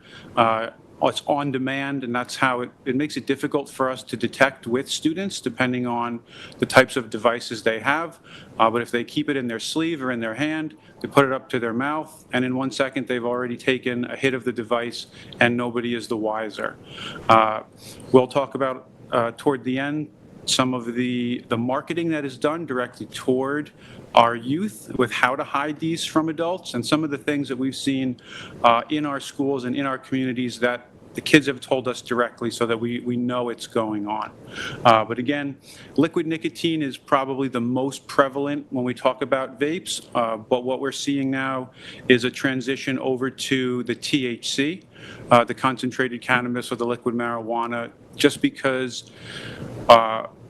It's on demand, and that's how it makes it difficult for us to detect with students, depending on the types of devices they have. But if they keep it in their sleeve or in their hand, they put it up to their mouth, and in 1 second, they've already taken a hit of the device, and nobody is the wiser. We'll talk about, toward the end, some of the marketing that is done directly toward our youth with how to hide these from adults, and some of the things that we've seen in our schools and in our communities that the kids have told us directly so that we know it's going on. But again, liquid nicotine is probably the most prevalent when we talk about vapes, but what we're seeing now is a transition over to the THC, the concentrated cannabis or the liquid marijuana, just because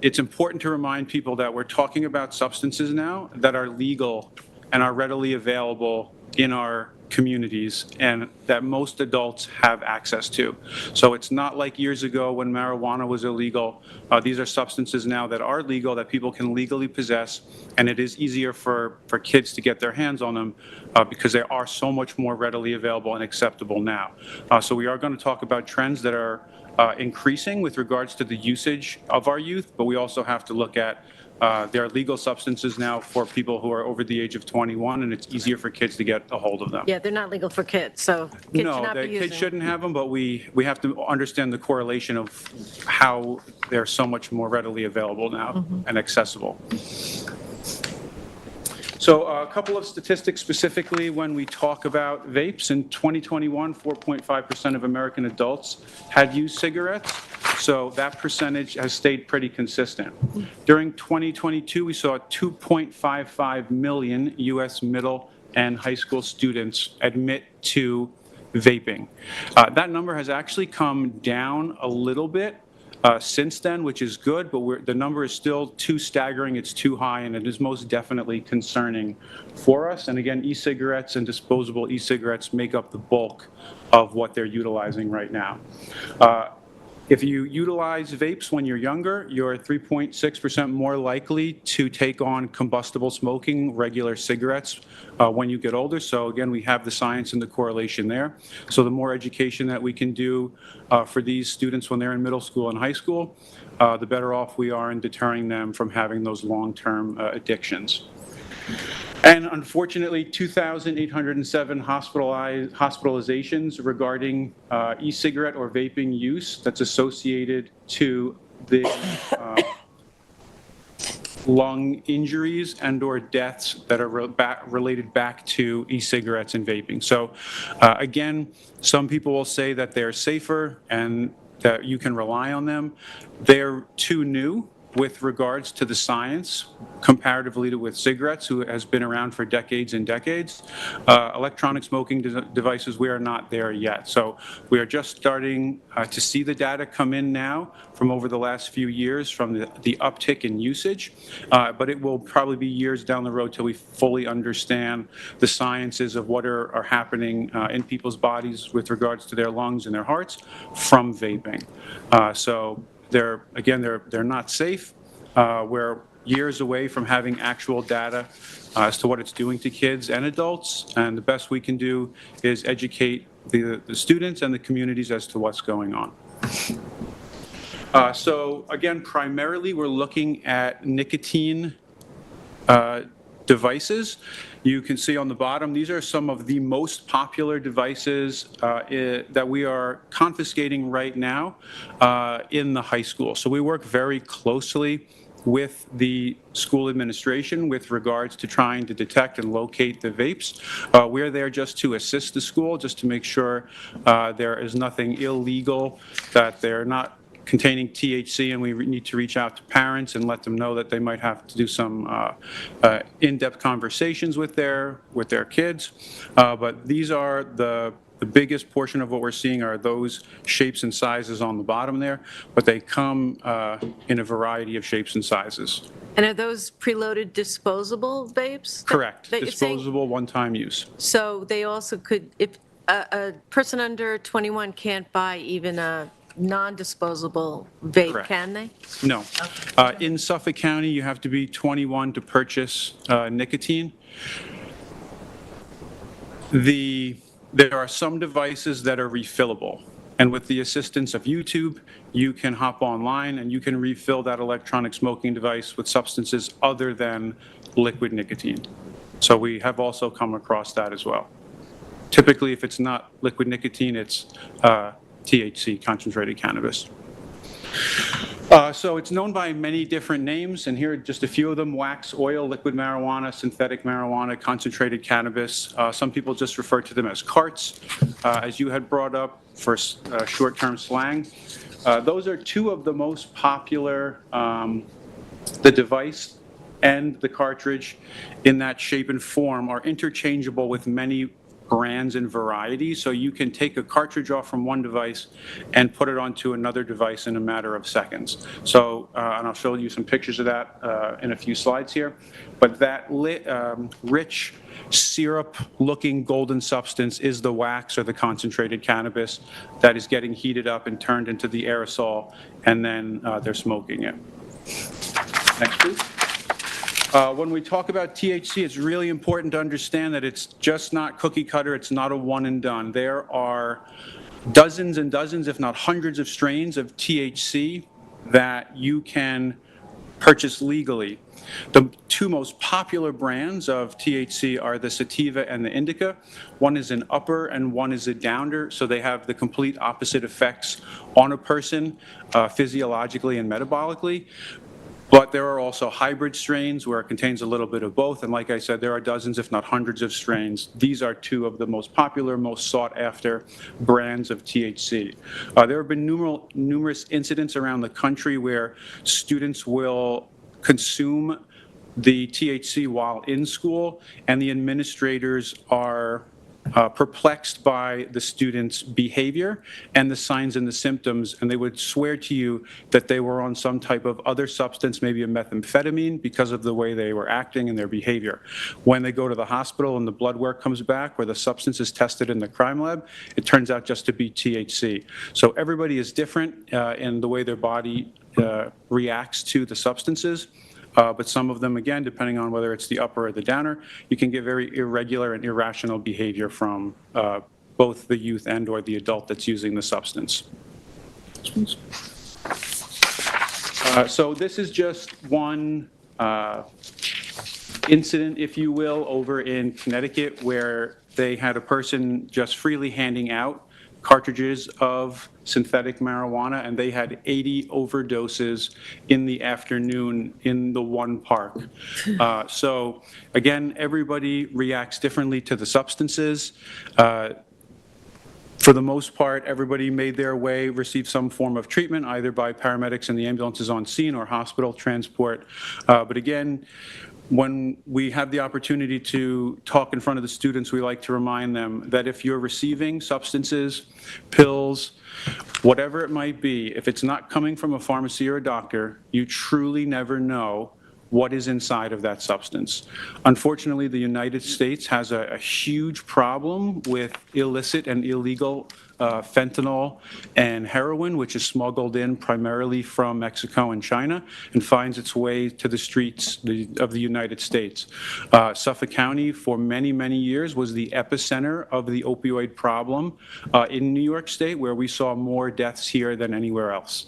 it's important to remind people that we're talking about substances now that are legal and are readily available in our communities and that most adults have access to. So it's not like years ago when marijuana was illegal. These are substances now that are legal, that people can legally possess, and it is easier for kids to get their hands on them because they are so much more readily available and acceptable now. So we are going to talk about trends that are increasing with regards to the usage of our youth, but we also have to look at there are legal substances now for people who are over the age of 21, and it's easier for kids to get a hold of them. Yeah, they're not legal for kids, so kids should No, not be the using. kids shouldn't have them, but we have to understand the correlation of how they're so much more readily available now and accessible. So a couple of statistics specifically when we talk about vapes. In 2021, 4.5% of American adults had used cigarettes. So that percentage has stayed pretty consistent. During 2022, we saw 2.55 million U.S. middle and high school students admit to vaping. That number has actually come down a little bit since then, which is good, but the number is still too staggering, it's too high, and it is most definitely concerning for us. And again, e-cigarettes and disposable e-cigarettes make up the bulk of what they're utilizing right now. If you utilize vapes when you're younger, you're 3.6% more likely to take on combustible smoking, regular cigarettes, when you get older. So again, we have the science and the correlation there. So the more education that we can do for these students when they're in middle school and high school, the better off we are in deterring them from having those long-term addictions. And unfortunately, 2,807 hospitalizations regarding e-cigarette or vaping use that's associated to the lung injuries and or deaths that are related back to e-cigarettes and vaping. So again, some people will say that they're safer and that you can rely on them. They're too new with regards to the science comparatively to with cigarettes, who has been around for decades and decades. Electronic smoking devices, we are not there yet. So we are just starting to see the data come in now from over the last few years from the uptick in usage, but it will probably be years down the road till we fully understand the sciences of what are happening in people's bodies with regards to their lungs and their hearts from vaping. So they're not safe. We're years away from having actual data as to what it's doing to kids and adults, and the best we can do is educate the students and the communities as to what's going on. So again, primarily we're looking at nicotine devices. You can see on the bottom, these are some of the most popular devices that we are confiscating right now in the high school. So we work very closely with the school administration with regards to trying to detect and locate the vapes. We're there just to assist the school, just to make sure there is nothing illegal, that they're not containing THC, and we need to reach out to parents and let them know that they might have to do some in-depth conversations with their kids. But these are the biggest portion of what we're seeing are those shapes and sizes on the bottom there, but they come in a variety of shapes and sizes. And are those preloaded disposable vapes? Correct. that you're saying? Disposable, one-time use. So they also could, if a person under 21 can't buy even a non-disposable vape, Correct. can they? No. In Suffolk County, you have to be 21 to purchase nicotine. There are some devices that are refillable, and with the assistance of YouTube, you can hop online and you can refill that electronic smoking device with substances other than liquid nicotine. So we have also come across that as well. Typically, if it's not liquid nicotine, it's THC, concentrated cannabis. So it's known by many different names, and here are just a few of them: wax, oil, liquid marijuana, synthetic marijuana, concentrated cannabis. Some people just refer to them as carts, as you had brought up for short-term slang. Those are two of the most popular, the device and the cartridge in that shape and form are interchangeable with many brands and varieties, so you can take a cartridge off from one device and put it onto another device in a matter of seconds. So, and I'll show you some pictures of that in a few slides here, but that rich syrup-looking golden substance is the wax or the concentrated cannabis that is getting heated up and turned into the aerosol, and then they're smoking it. Next, please. When we talk about THC, it's really important to understand that it's just not cookie cutter. It's not a one and done. There are dozens and dozens, if not hundreds of strains of THC that you can purchase legally. The two most popular brands of THC are the sativa and the indica. One is an upper and one is a downer, so they have the complete opposite effects on a person physiologically and metabolically. But there are also hybrid strains where it contains a little bit of both. And like I said, there are dozens, if not hundreds of strains. These are two of the most popular, most sought after brands of THC. There have been numerous incidents around the country where students will consume the THC while in school, and the administrators are perplexed by the students' behavior and the signs and the symptoms, and they would swear to you that they were on some type of other substance, maybe a methamphetamine, because of the way they were acting and their behavior. When they go to the hospital and the blood work comes back where the substance is tested in the crime lab, it turns out just to be THC. So everybody is different in the way their body reacts to the substances. But some of them, again, depending on whether it's the upper or the downer, you can get very irregular and irrational behavior from both the youth and or the adult that's using the substance. So this is just one incident, if you will, over in Connecticut where they had a person just freely handing out cartridges of synthetic marijuana, and they had 80 overdoses in the afternoon in the one park. So again, everybody reacts differently to the substances. For the most part, everybody made their way, received some form of treatment, either by paramedics and the ambulances on scene or hospital transport. But again, when we have the opportunity to talk in front of the students, we like to remind them that if you're receiving substances, pills, whatever it might be, if it's not coming from a pharmacy or a doctor, you truly never know what is inside of that substance. Unfortunately, the United States has a huge problem with illicit and illegal fentanyl and heroin, which is smuggled in primarily from Mexico and China and finds its way to the streets of the United States. Suffolk County for many, many years was the epicenter of the opioid problem in New York State, where we saw more deaths here than anywhere else.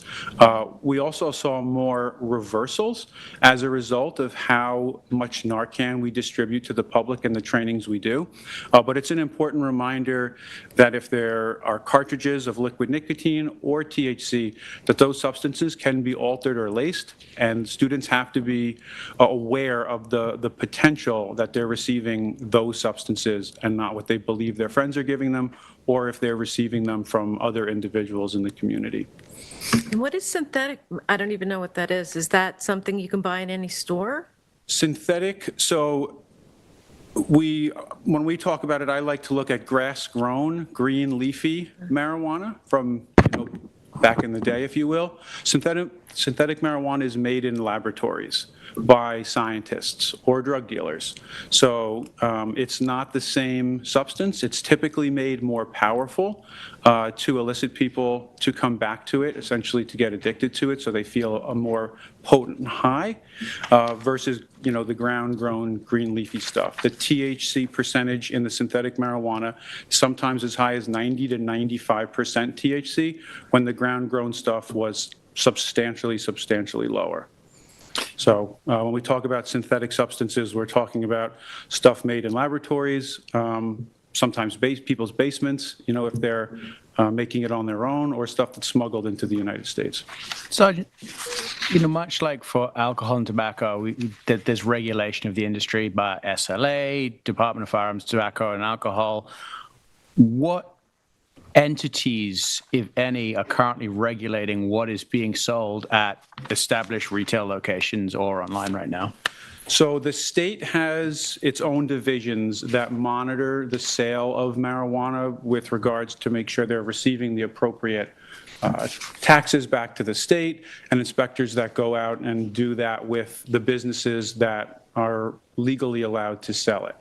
We also saw more reversals as a result of how much Narcan we distribute to the public and the trainings we do. But it's an important reminder that if there are cartridges of liquid nicotine or THC, that those substances can be altered or laced, and students have to be aware of the potential that they're receiving those substances and not what they believe their friends are giving them, or if they're receiving them from other individuals in the community. And what is synthetic? I don't even know what that is. Is that something you can buy in any store? Synthetic, so when we talk about it, I like to look at grass-grown, green, leafy marijuana from back in the day, if you will. Synthetic marijuana is made in laboratories by scientists or drug dealers. So it's not the same substance. It's typically made more powerful to elicit people to come back to it, essentially to get addicted to it, so they feel a more potent high versus the ground-grown green leafy stuff. The THC percentage in the synthetic marijuana sometimes as high as 90 to 95% THC, when the ground-grown stuff was substantially lower. So when we talk about synthetic substances, we're talking about stuff made in laboratories, sometimes people's basements, you know, if they're making it on their own, or stuff that's smuggled into the United States. So, you know, much like for alcohol and tobacco, there's regulation of the industry by SLA, Department of Firearms, Tobacco and Alcohol. What entities, if any, are currently regulating what is being sold at established retail locations or online right now? So the state has its own divisions that monitor the sale of marijuana with regards to make sure they're receiving the appropriate taxes back to the state, and inspectors that go out and do that with the businesses that are legally allowed to sell it.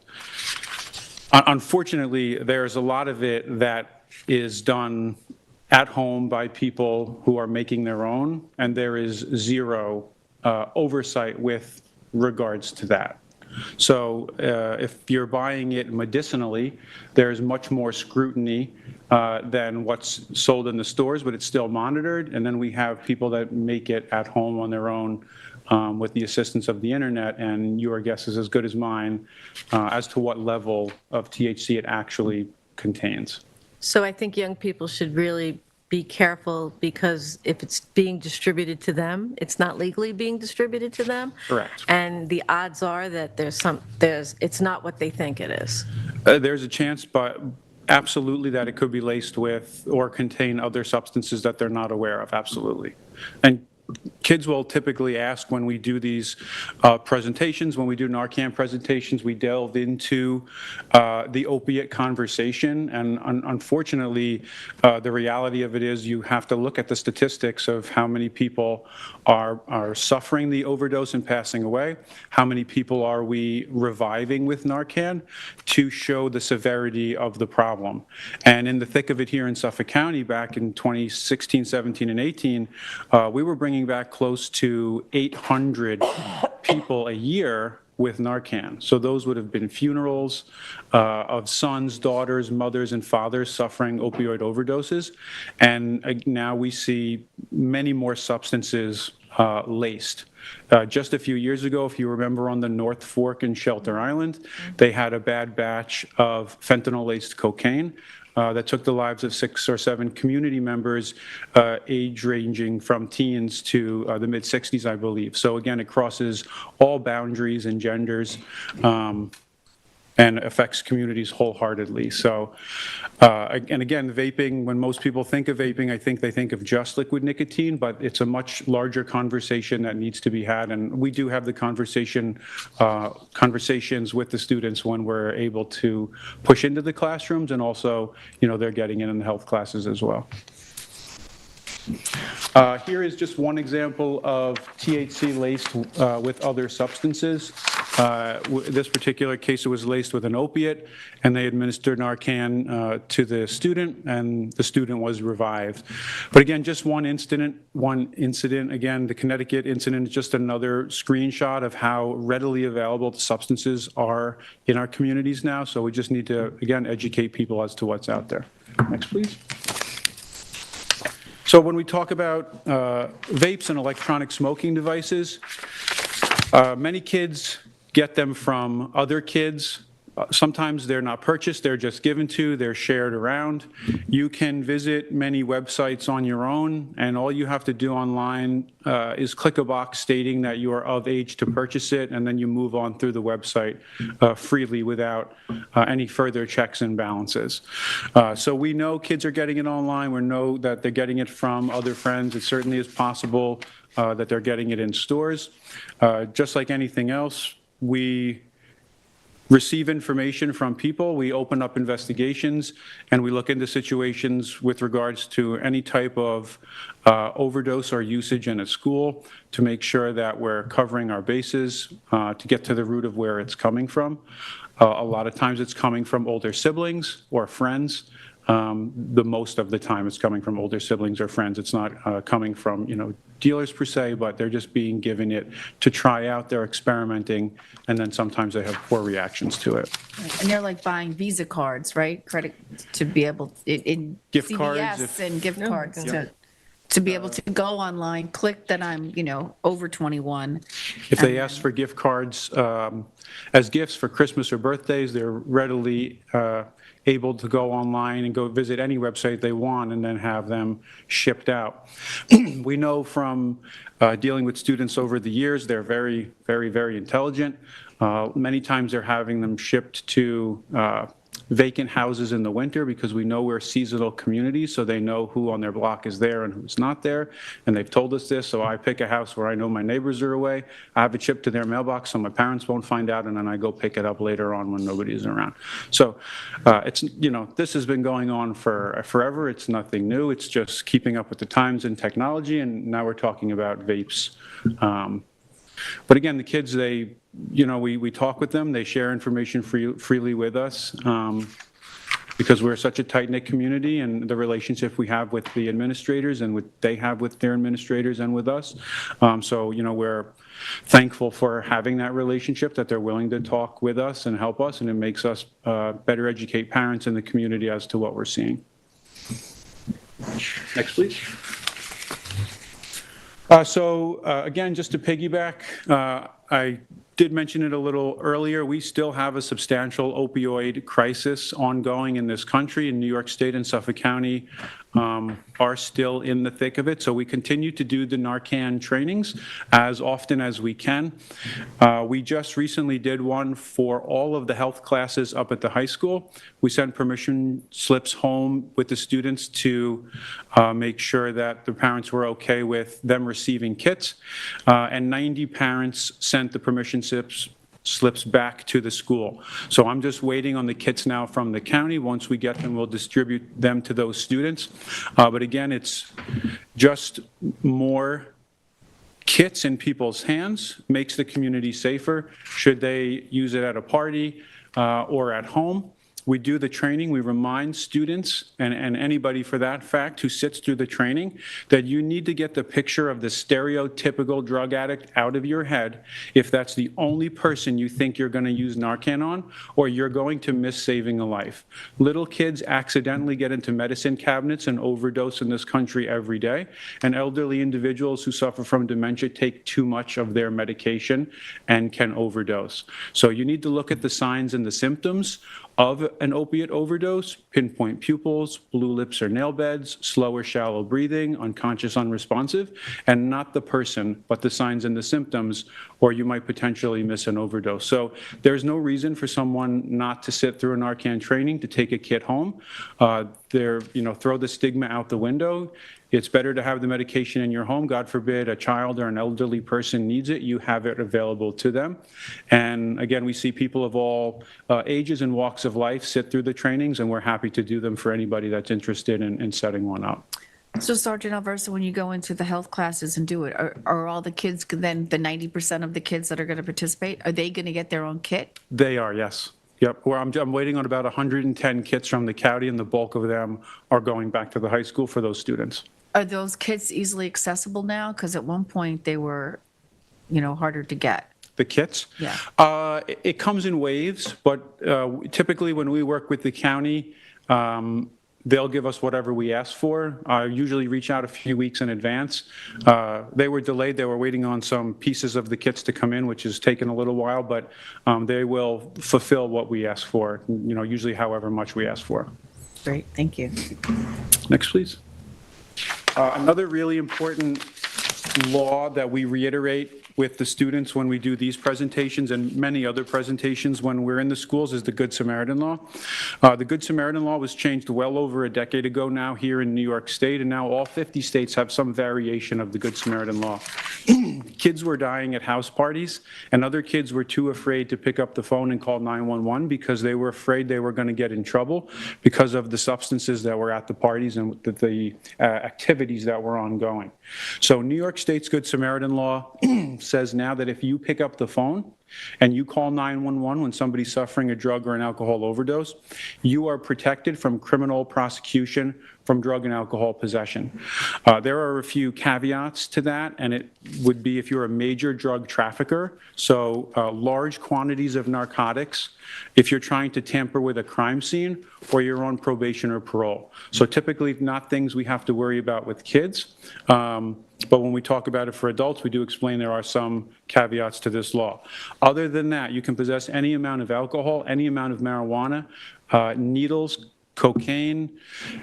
Unfortunately, there's a lot of it that is done at home by people who are making their own, and there is zero oversight with regards to that. So if you're buying it medicinally, there's much more scrutiny than what's sold in the stores, but it's still monitored. And then we have people that make it at home on their own with the assistance of the internet, and your guess is as good as mine as to what level of THC it actually contains. So I think young people should really be careful, because if it's being distributed to them, it's not legally being distributed to them. Correct. And the odds are that it's not what they think it is. There's a chance, but absolutely, that it could be laced with or contain other substances that they're not aware of, absolutely. And kids will typically ask when we do these presentations, when we do Narcan presentations, we delve into the opiate conversation. And unfortunately, the reality of it is you have to look at the statistics of how many people are suffering the overdose and passing away, how many people are we reviving with Narcan, to show the severity of the problem. And in the thick of it here in Suffolk County back in 2016, 17, and 18, we were bringing back close to 800 people a year with Narcan. So those would have been funerals of sons, daughters, mothers, and fathers suffering opioid overdoses. And now we see many more substances laced. Just a few years ago, if you remember, on the North Fork in Shelter Island, they had a bad batch of fentanyl-laced cocaine that took the lives of 6 or 7 community members, age ranging from teens to the mid-60s, I believe. So again, it crosses all boundaries and genders, and affects communities wholeheartedly. So, and again, vaping, when most people think of vaping, I think they think of just liquid nicotine, but it's a much larger conversation that needs to be had. And we do have the conversations with the students when we're able to push into the classrooms, and also, they're getting in the health classes as well. Here is just one example of THC laced with other substances. This particular case, it was laced with an opiate, and they administered Narcan to the student, and the student was revived. But again, just one incident. Again, the Connecticut incident is just another screenshot of how readily available the substances are in our communities now. So we just need to, again, educate people as to what's out there. Next, please. So when we talk about vapes and electronic smoking devices, many kids get them from other kids. Sometimes they're not purchased, they're just given to, they're shared around. You can visit many websites on your own, and all you have to do online is click a box stating that you are of age to purchase it, and then you move on through the website freely without any further checks and balances. So we know kids are getting it online, we know that they're getting it from other friends. It certainly is possible that they're getting it in stores. Just like anything else, we receive information from people, we open up investigations, and we look into situations with regards to any type of overdose or usage in a school to make sure that we're covering our bases to get to the root of where it's coming from. A lot of times it's coming from older siblings or friends. The most of the time it's coming from older siblings or friends. It's not coming from, dealers per se, but they're just being given it to try out. They're experimenting, and then sometimes they have poor reactions to it. And they're like buying Visa cards, right? Credit to be able, in Gift cards, CVS and gift cards to be able to go online, click that I'm, over 21. If they ask for gift cards as gifts for Christmas or birthdays, they're readily able to go online and go visit any website they want and then have them shipped out. We know from dealing with students over the years, they're very, very, very intelligent. Many times they're having them shipped to vacant houses in the winter, because we know we're seasonal communities, so they know who on their block is there and who's not there, and they've told us this. So I pick a house where I know my neighbors are away, I have it shipped to their mailbox so my parents won't find out, and then I go pick it up later on when nobody's around. So it's, this has been going on for forever. It's nothing new. It's just keeping up with the times and technology, and now we're talking about vapes. But again, the kids, we talk with them, they share information freely with us, because we're such a tight-knit community, and the relationship we have with the administrators and what they have with their administrators and with us. So, we're thankful for having that relationship, that they're willing to talk with us and help us, and it makes us better educate parents in the community as to what we're seeing. Next, please. Again, just to piggyback, I did mention it a little earlier. We still have a substantial opioid crisis ongoing in this country. In New York State and Suffolk County are still in the thick of it. So we continue to do the Narcan trainings as often as we can. We just recently did one for all of the health classes up at the high school. We sent permission slips home with the students to make sure that the parents were okay with them receiving kits. And 90 parents sent the permission slips back to the school. So I'm just waiting on the kits now from the county. Once we get them, we'll distribute them to those students. But again, it's just more kits in people's hands, makes the community safer. Should they use it at a party or at home? We do the training. We remind students and anybody for that fact who sits through the training that you need to get the picture of the stereotypical drug addict out of your head if that's the only person you think you're going to use Narcan on, or you're going to miss saving a life. Little kids accidentally get into medicine cabinets and overdose in this country every day, and elderly individuals who suffer from dementia take too much of their medication and can overdose. So you need to look at the signs and the symptoms of an opiate overdose: pinpoint pupils, blue lips or nail beds, slow or shallow breathing, unconscious, unresponsive, and not the person, but the signs and the symptoms, or you might potentially miss an overdose. So there's no reason for someone not to sit through a Narcan training, to take a kit home. Throw the stigma out the window. It's better to have the medication in your home. God forbid a child or an elderly person needs it, you have it available to them. And again, we see people of all ages and walks of life sit through the trainings, and we're happy to do them for anybody that's interested in setting one up. So Sergeant Alversa, when you go into the health classes and do it, are all the kids, then the 90% of the kids that are going to participate, are they going to get their own kit? They are, yes. Yep, I'm waiting on about 110 kits from the county, and the bulk of them are going back to the high school for those students. Are those kits easily accessible now? Because at one point they were, harder to get. The kits? Yeah. It comes in waves, but typically when we work with the county, they'll give us whatever we ask for. I usually reach out a few weeks in advance. They were delayed. They were waiting on some pieces of the kits to come in, which has taken a little while, but they will fulfill what we ask for, usually however much we ask for. Great, thank you. Next, please. Another really important law that we reiterate with the students when we do these presentations and many other presentations when we're in the schools is the Good Samaritan Law. The Good Samaritan Law was changed well over a decade ago now here in New York State, and now all 50 states have some variation of the Good Samaritan Law. Kids were dying at house parties, and other kids were too afraid to pick up the phone and call 911 because they were afraid they were going to get in trouble because of the substances that were at the parties and the activities that were ongoing. So New York State's Good Samaritan Law says now that if you pick up the phone and you call 911 when somebody's suffering a drug or an alcohol overdose, you are protected from criminal prosecution from drug and alcohol possession. There are a few caveats to that, and it would be if you're a major drug trafficker, so large quantities of narcotics, if you're trying to tamper with a crime scene, or you're on probation or parole. So typically not things we have to worry about with kids, but when we talk about it for adults, we do explain there are some caveats to this law. Other than that, you can possess any amount of alcohol, any amount of marijuana, needles, cocaine,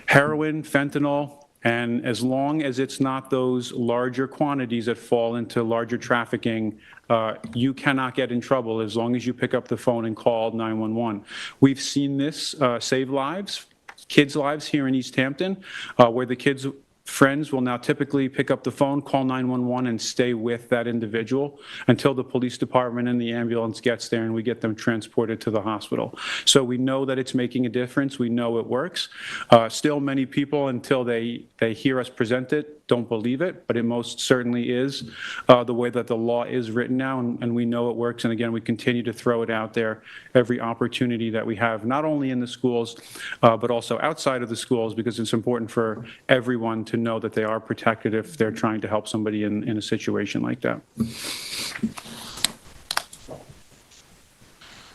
heroin, fentanyl, and as long as it's not those larger quantities that fall into larger trafficking, you cannot get in trouble as long as you pick up the phone and call 911. We've seen this save lives, kids' lives here in East Hampton, where the kids' friends will now typically pick up the phone, call 911, and stay with that individual until the police department and the ambulance gets there and we get them transported to the hospital. So we know that it's making a difference. We know it works. Still, many people, until they hear us present it, don't believe it, but it most certainly is the way that the law is written now, and we know it works. And again, we continue to throw it out there every opportunity that we have, not only in the schools, but also outside of the schools, because it's important for everyone to know that they are protected if they're trying to help somebody in a situation like that.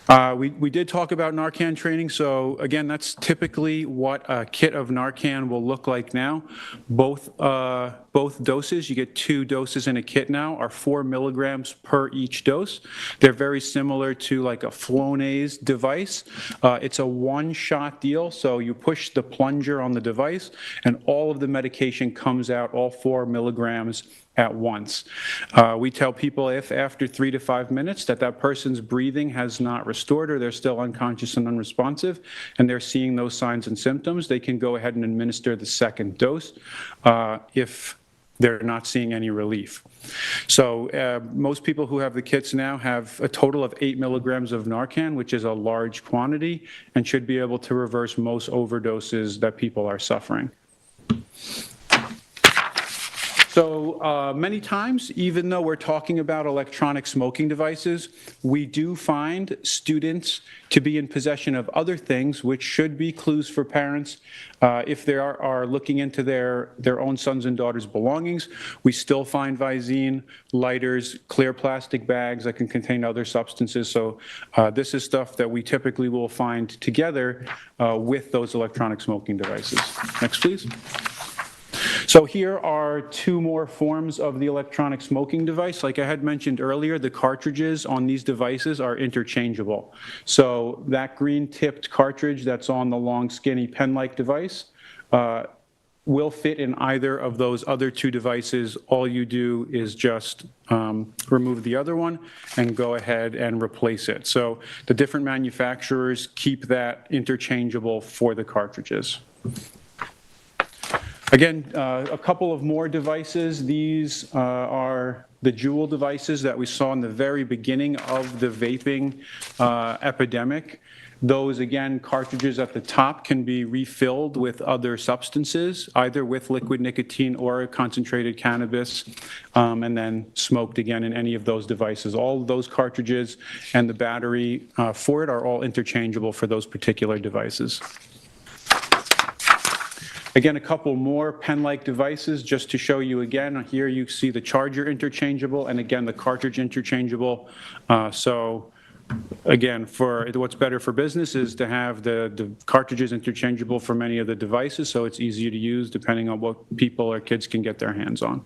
We did talk about Narcan training, so again, that's typically what a kit of Narcan will look like now. Both doses, you get 2 doses in a kit now, are 4 milligrams per each dose. They're very similar to like a Flonase device. It's a one-shot deal, so you push the plunger on the device, and all of the medication comes out, all 4 milligrams at once. We tell people if after 3 to 5 minutes that person's breathing has not restored or they're still unconscious and unresponsive and they're seeing those signs and symptoms, they can go ahead and administer the second dose if they're not seeing any relief. So most people who have the kits now have a total of 8 milligrams of Narcan, which is a large quantity and should be able to reverse most overdoses that people are suffering. So many times, even though we're talking about electronic smoking devices, we do find students to be in possession of other things, which should be clues for parents if they are looking into their own sons and daughters' belongings. We still find Visine, lighters, clear plastic bags that can contain other substances. So this is stuff that we typically will find together with those electronic smoking devices. Next, please. So here are 2 more forms of the electronic smoking device. Like I had mentioned earlier, the cartridges on these devices are interchangeable. So that green tipped cartridge that's on the long skinny pen-like device will fit in either of those other 2 devices. All you do is just remove the other one and go ahead and replace it. So the different manufacturers keep that interchangeable for the cartridges. Again, a couple of more devices. These are the Juul devices that we saw in the very beginning of the vaping epidemic. Those, again, cartridges at the top can be refilled with other substances, either with liquid nicotine or concentrated cannabis, and then smoked again in any of those devices. All of those cartridges and the battery for it are all interchangeable for those particular devices. Again, a couple more pen-like devices just to show you again. Here you see the charger interchangeable and again the cartridge interchangeable. So again, for what's better for business is to have the cartridges interchangeable for many of the devices so it's easier to use depending on what people or kids can get their hands on.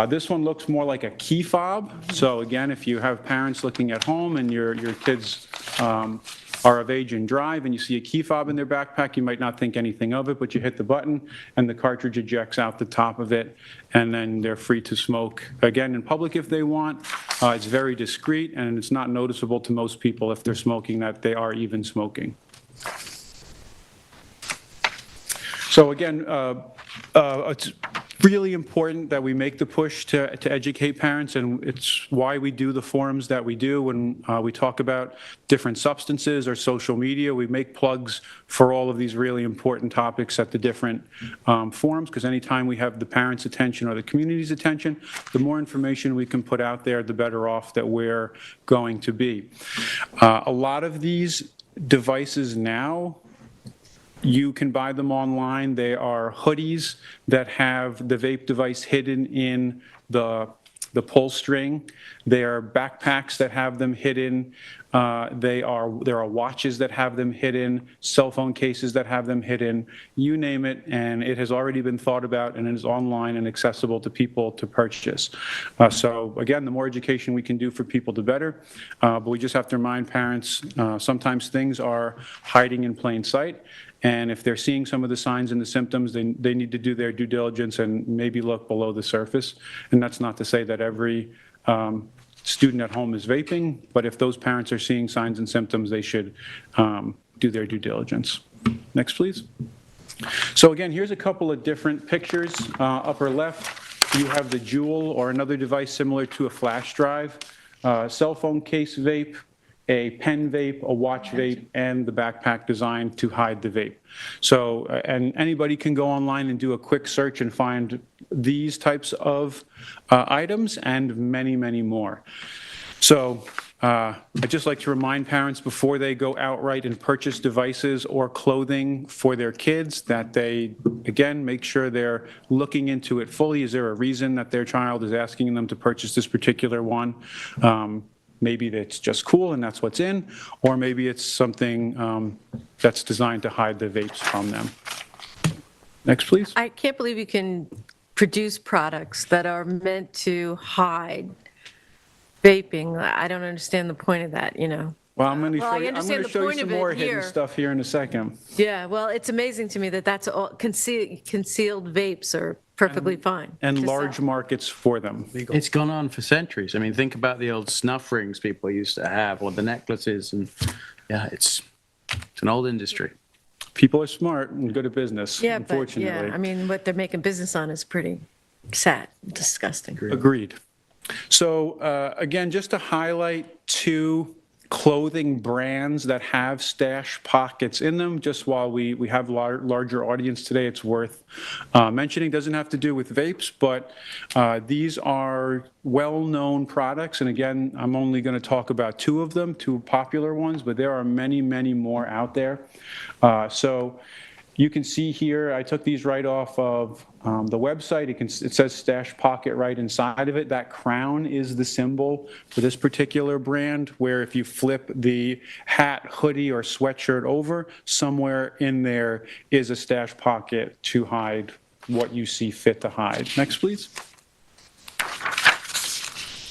This one looks more like a key fob. So again, if you have parents looking at home and your kids are of age and drive and you see a key fob in their backpack, you might not think anything of it, but you hit the button and the cartridge ejects out the top of it and then they're free to smoke again in public if they want. It's very discreet and it's not noticeable to most people if they're smoking that they are even smoking. So again, it's really important that we make the push to educate parents, and it's why we do the forums that we do when we talk about different substances or social media. We make plugs for all of these really important topics at the different forums, because anytime we have the parents' attention or the community's attention, the more information we can put out there, the better off that we're going to be. A lot of these devices now, you can buy them online. They are hoodies that have the vape device hidden in the pull string. They are backpacks that have them hidden. There are watches that have them hidden, cell phone cases that have them hidden, you name it, and it has already been thought about and it is online and accessible to people to purchase. So again, the more education we can do for people, the better. But we just have to remind parents, sometimes things are hiding in plain sight. And if they're seeing some of the signs and the symptoms, they need to do their due diligence and maybe look below the surface. And that's not to say that every student at home is vaping, but if those parents are seeing signs and symptoms, they should do their due diligence. Next, please. So again, here's a couple of different pictures. Upper left, you have the Juul or another device similar to a flash drive, cell phone case vape, a pen vape, a watch vape, and the backpack designed to hide the vape. So, and anybody can go online and do a quick search and find these types of items and many, many more. So, I'd just like to remind parents before they go outright and purchase devices or clothing for their kids that they, again, make sure they're looking into it fully. Is there a reason that their child is asking them to purchase this particular one? maybe it's just cool and that's what's in, or maybe it's something that's designed to hide the vapes from them. Next, please. I can't believe you can produce products that are meant to hide vaping. I don't understand the point of that, you know. Well, I'm going to Well, I understand the show you point some of it more hidden here. stuff here in a second. Yeah, well, it's amazing to me that that's all, concealed vapes are perfectly fine. And to large sell. markets for them. It's gone on for centuries. I mean, think about the old snuff rings people used to have, or the necklaces, and yeah, it's an old industry. People are smart and good at business, Yeah, but, unfortunately. yeah, I mean, what they're making business on is pretty sad, disgusting. Agreed. So again, just to highlight 2 clothing brands that have stash pockets in them, just while we have larger audience today, it's worth mentioning. Doesn't have to do with vapes, but these are well-known products. And again, I'm only going to talk about 2 of them, 2 popular ones, but there are many, many more out there. So you can see here, I took these right off of the website. It says Stash Pocket right inside of it. That crown is the symbol for this particular brand, where if you flip the hat, hoodie, or sweatshirt over, somewhere in there is a stash pocket to hide what you see fit to hide. Next, please.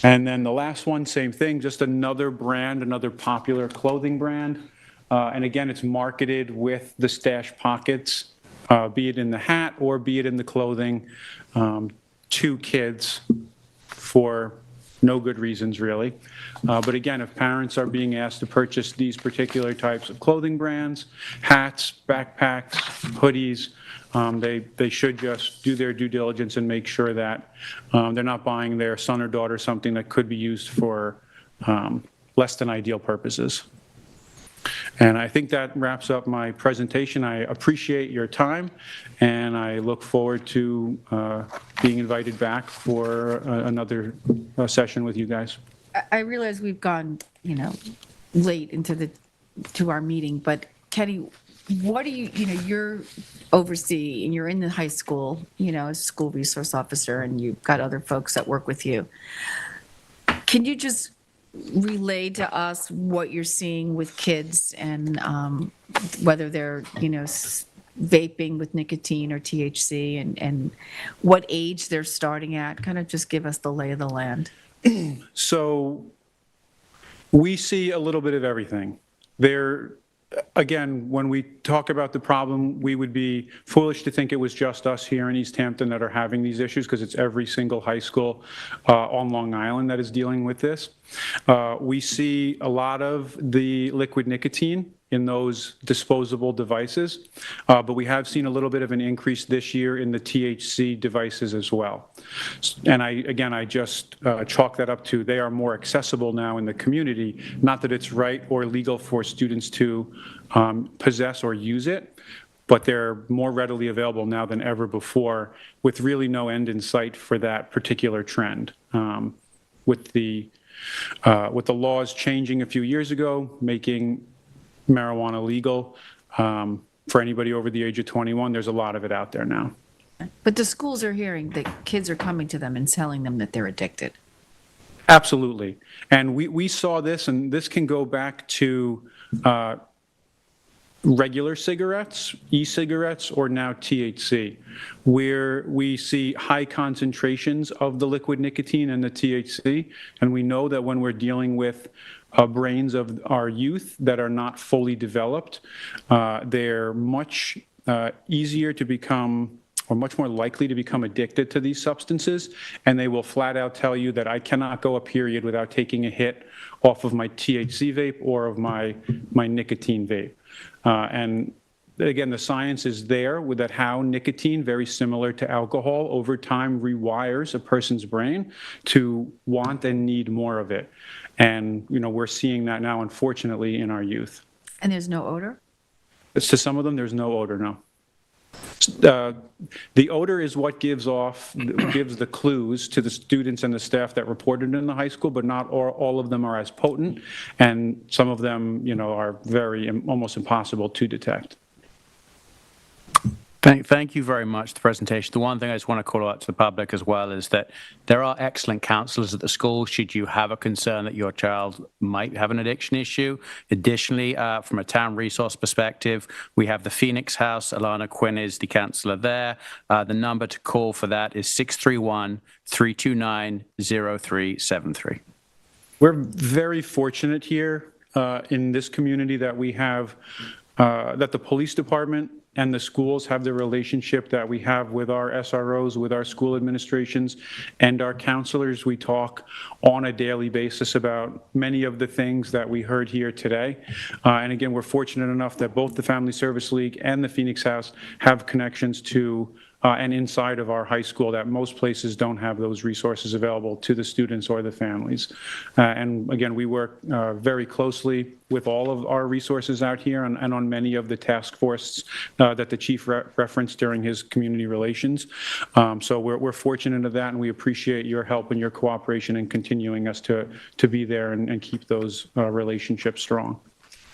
And then the last one, same thing, just another brand, another popular clothing brand. And again, it's marketed with the stash pockets, be it in the hat or be it in the clothing, to kids for no good reasons, really. But again, if parents are being asked to purchase these particular types of clothing brands, hats, backpacks, hoodies, they should just do their due diligence and make sure that they're not buying their son or daughter something that could be used for less than ideal purposes. And I think that wraps up my presentation. I appreciate your time, and I look forward to being invited back for another session with you guys. I realize we've gone, late to our meeting, but Kenny, what do you're oversee, and you're in the high school, as a school resource officer, and you've got other folks that work with you. Can you just relay to us what you're seeing with kids and whether they're, vaping with nicotine or THC and what age they're starting at? Kind of just give us the lay of the land. So we see a little bit of everything. Again, when we talk about the problem, we would be foolish to think it was just us here in East Hampton that are having these issues, because it's every single high school on Long Island that is dealing with this. We see a lot of the liquid nicotine in those disposable devices, but we have seen a little bit of an increase this year in the THC devices as well. And I just chalk that up to they are more accessible now in the community, not that it's right or legal for students to possess or use it, but they're more readily available now than ever before, with really no end in sight for that particular trend. With the laws changing a few years ago, making marijuana legal for anybody over the age of 21, there's a lot of it out there now. But the schools are hearing that kids are coming to them and telling them that they're addicted. Absolutely. And we saw this, and this can go back to regular cigarettes, e-cigarettes, or now THC, where we see high concentrations of the liquid nicotine and the THC. And we know that when we're dealing with brains of our youth that are not fully developed, they're much easier to become, or much more likely to become, addicted to these substances, and they will flat out tell you that I cannot go a period without taking a hit off of my THC vape or of my nicotine vape. And again, the science is there with that, how nicotine, very similar to alcohol, over time rewires a person's brain to want and need more of it. And, we're seeing that now, unfortunately, in our youth. And there's no odor? To some of them, there's no odor, no. The odor is what gives the clues to the students and the staff that reported in the high school, but not all of them are as potent, and some of them, are very almost impossible to detect. Thank you very much for the presentation. The one thing I just want to call out to the public as well is that there are excellent counselors at the school should you have a concern that your child might have an addiction issue. Additionally, from a town resource perspective, we have the Phoenix House. Alana Quinn is the counselor there. The number to call for that is 631-329-0373. We're very fortunate here in this community that we have, that the police department and the schools have the relationship that we have with our SROs, with our school administrations, and our counselors. We talk on a daily basis about many of the things that we heard here today. And again, we're fortunate enough that both the Family Service League and the Phoenix House have connections to and inside of our high school that most places don't have those resources available to the students or the families. And again, we work very closely with all of our resources out here and on many of the task forces that the chief referenced during his community relations. So we're fortunate of that, and we appreciate your help and your cooperation in continuing us to be there and keep those relationships strong.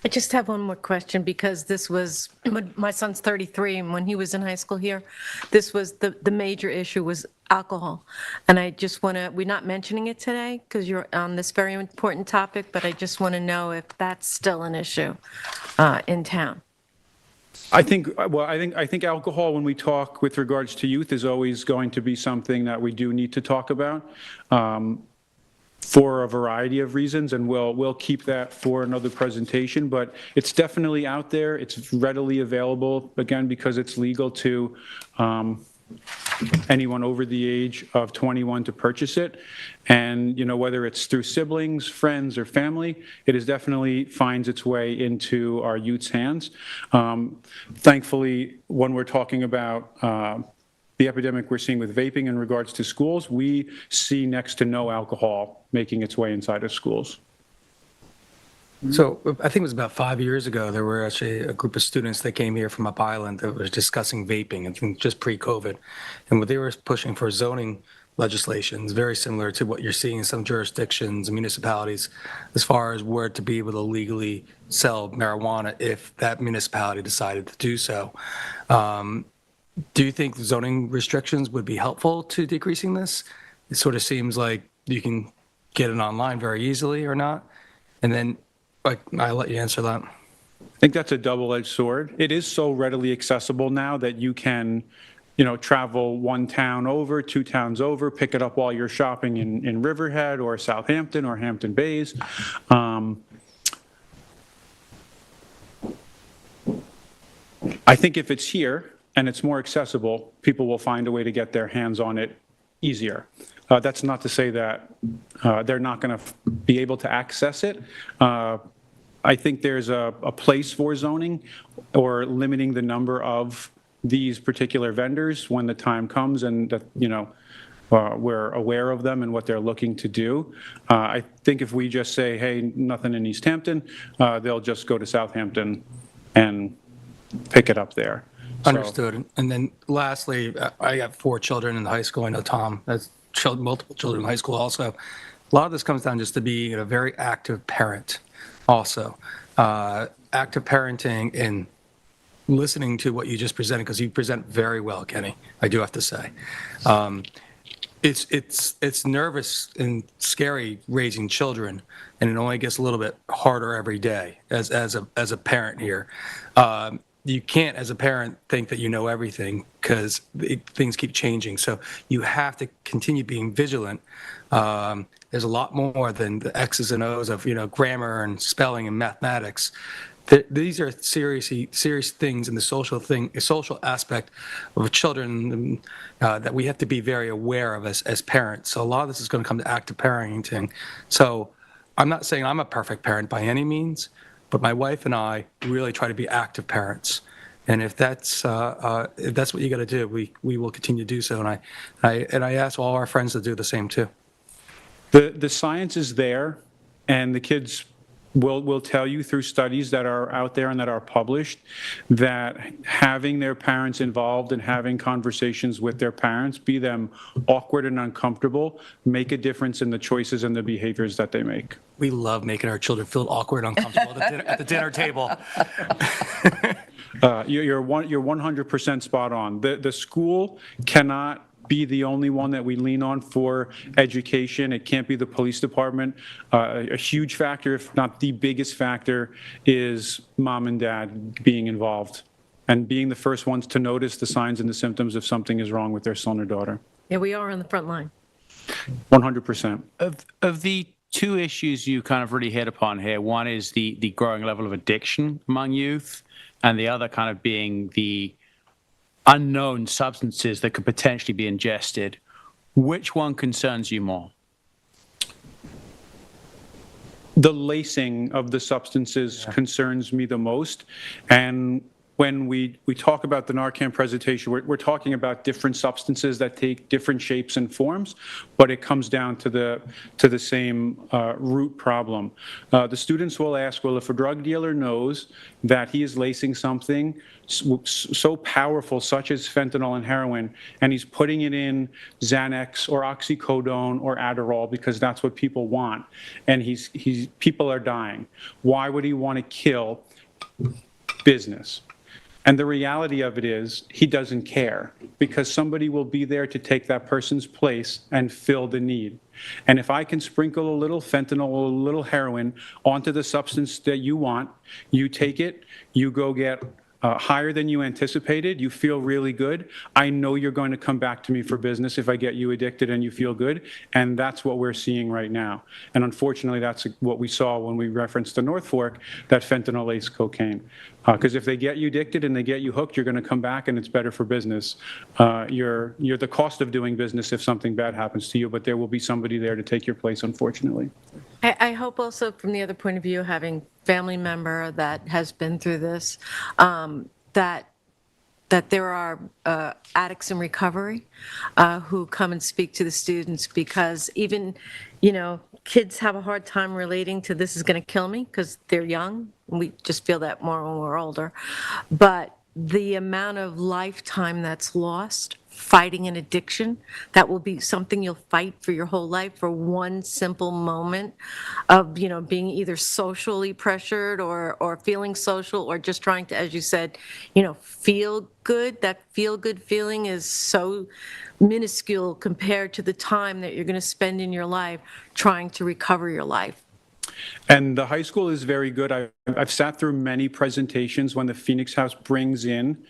I just have one more question, because this was, my son's 33, and when he was in high school here, this was the major issue was alcohol. And I just want to, we're not mentioning it today because you're on this very important topic, but I just want to know if that's still an issue in town. I think alcohol, when we talk with regards to youth, is always going to be something that we do need to talk about. For a variety of reasons, and we'll keep that for another presentation, but it's definitely out there. It's readily available, again, because it's legal to anyone over the age of 21 to purchase it. And, you know, whether it's through siblings, friends, or family, it is definitely finds its way into our youth's hands. Thankfully, when we're talking about the epidemic we're seeing with vaping in regards to schools, we see next to no alcohol making its way inside of schools. So I think it was about 5 years ago, there were actually a group of students that came here from Up Island that was discussing vaping, I think just pre-COVID. And what they were pushing for zoning legislation is very similar to what you're seeing in some jurisdictions and municipalities as far as where to be able to legally sell marijuana if that municipality decided to do so. Do you think zoning restrictions would be helpful to decreasing this? It sort of seems like you can get it online very easily or not. And then I'll let you answer that. I think that's a double-edged sword. It is so readily accessible now that you can, you know, travel one town over, two towns over, pick it up while you're shopping in Riverhead or Southampton or Hampton Bays. I think if it's here and it's more accessible, people will find a way to get their hands on it easier. That's not to say that they're not going to be able to access it. I think there's a place for zoning or limiting the number of these particular vendors when the time comes and that, you know, we're aware of them and what they're looking to do. I think if we just say, hey, nothing in East Hampton, they'll just go to Southampton and pick it up there. Understood. And then lastly, I got 4 children in high school. I know Tom has multiple children in high school also. A lot of this comes down just to being a very active parent also. Active parenting and listening to what you just presented, because you present very well, Kenny, I do have to say. It's nervous and scary raising children, and it only gets a little bit harder every day as a parent here. You can't, as a parent, think that you know everything because things keep changing. So you have to continue being vigilant. There's a lot more than the X's and O's of, you know, grammar and spelling and mathematics. These are serious things in the social aspect of children that we have to be very aware of as parents. So a lot of this is going to come to active parenting. So I'm not saying I'm a perfect parent by any means, but my wife and I really try to be active parents. And if that's what you got to do, we will continue to do so. And I ask all our friends to do the same too. The science is there, and the kids will tell you through studies that are out there and that are published that having their parents involved and having conversations with their parents, be them awkward and uncomfortable, make a difference in the choices and the behaviors that they make. We love making our children feel awkward and uncomfortable at the dinner table. You're 100% spot on. The school cannot be the only one that we lean on for education. It can't be the police department. A huge factor, if not the biggest factor, is mom and dad being involved and being the first ones to notice the signs and the symptoms if something is wrong with their son or daughter. Yeah, we are on the front line. 100%. Of the two issues you kind of really hit upon here, one is the growing level of addiction among youth, and the other kind of being the unknown substances that could potentially be ingested. Which one concerns you more? The lacing of the substances concerns me the most. And when we talk about the Narcan presentation, we're talking about different substances that take different shapes and forms, but it comes down to the same root problem. The students will ask, well, if a drug dealer knows that he is lacing something so powerful, such as fentanyl and heroin, and he's putting it in Xanax or oxycodone or Adderall because that's what people want, and people are dying, why would he want to kill business? And the reality of it is he doesn't care, because somebody will be there to take that person's place and fill the need. And if I can sprinkle a little fentanyl or a little heroin onto the substance that you want, you take it, you go get higher than you anticipated, you feel really good, I know you're going to come back to me for business if I get you addicted and you feel good. And that's what we're seeing right now. And unfortunately, that's what we saw when we referenced the North Fork, that fentanyl-laced cocaine. Because if they get you addicted and they get you hooked, you're going to come back and it's better for business. You're the cost of doing business if something bad happens to you, but there will be somebody there to take your place, unfortunately. I hope also from the other point of view, having family member that has been through this, that there are addicts in recovery who come and speak to the students, because even, kids have a hard time relating to this is going to kill me because they're young. We just feel that more when we're older. But the amount of lifetime that's lost fighting an addiction, that will be something you'll fight for your whole life for one simple moment of, being either socially pressured or feeling social, or just trying to, as you said, feel good. That feel good feeling is so minuscule compared to the time that you're going to spend in your life trying to recover your life. And the high school is very good. I've sat through many presentations when the Phoenix House brings in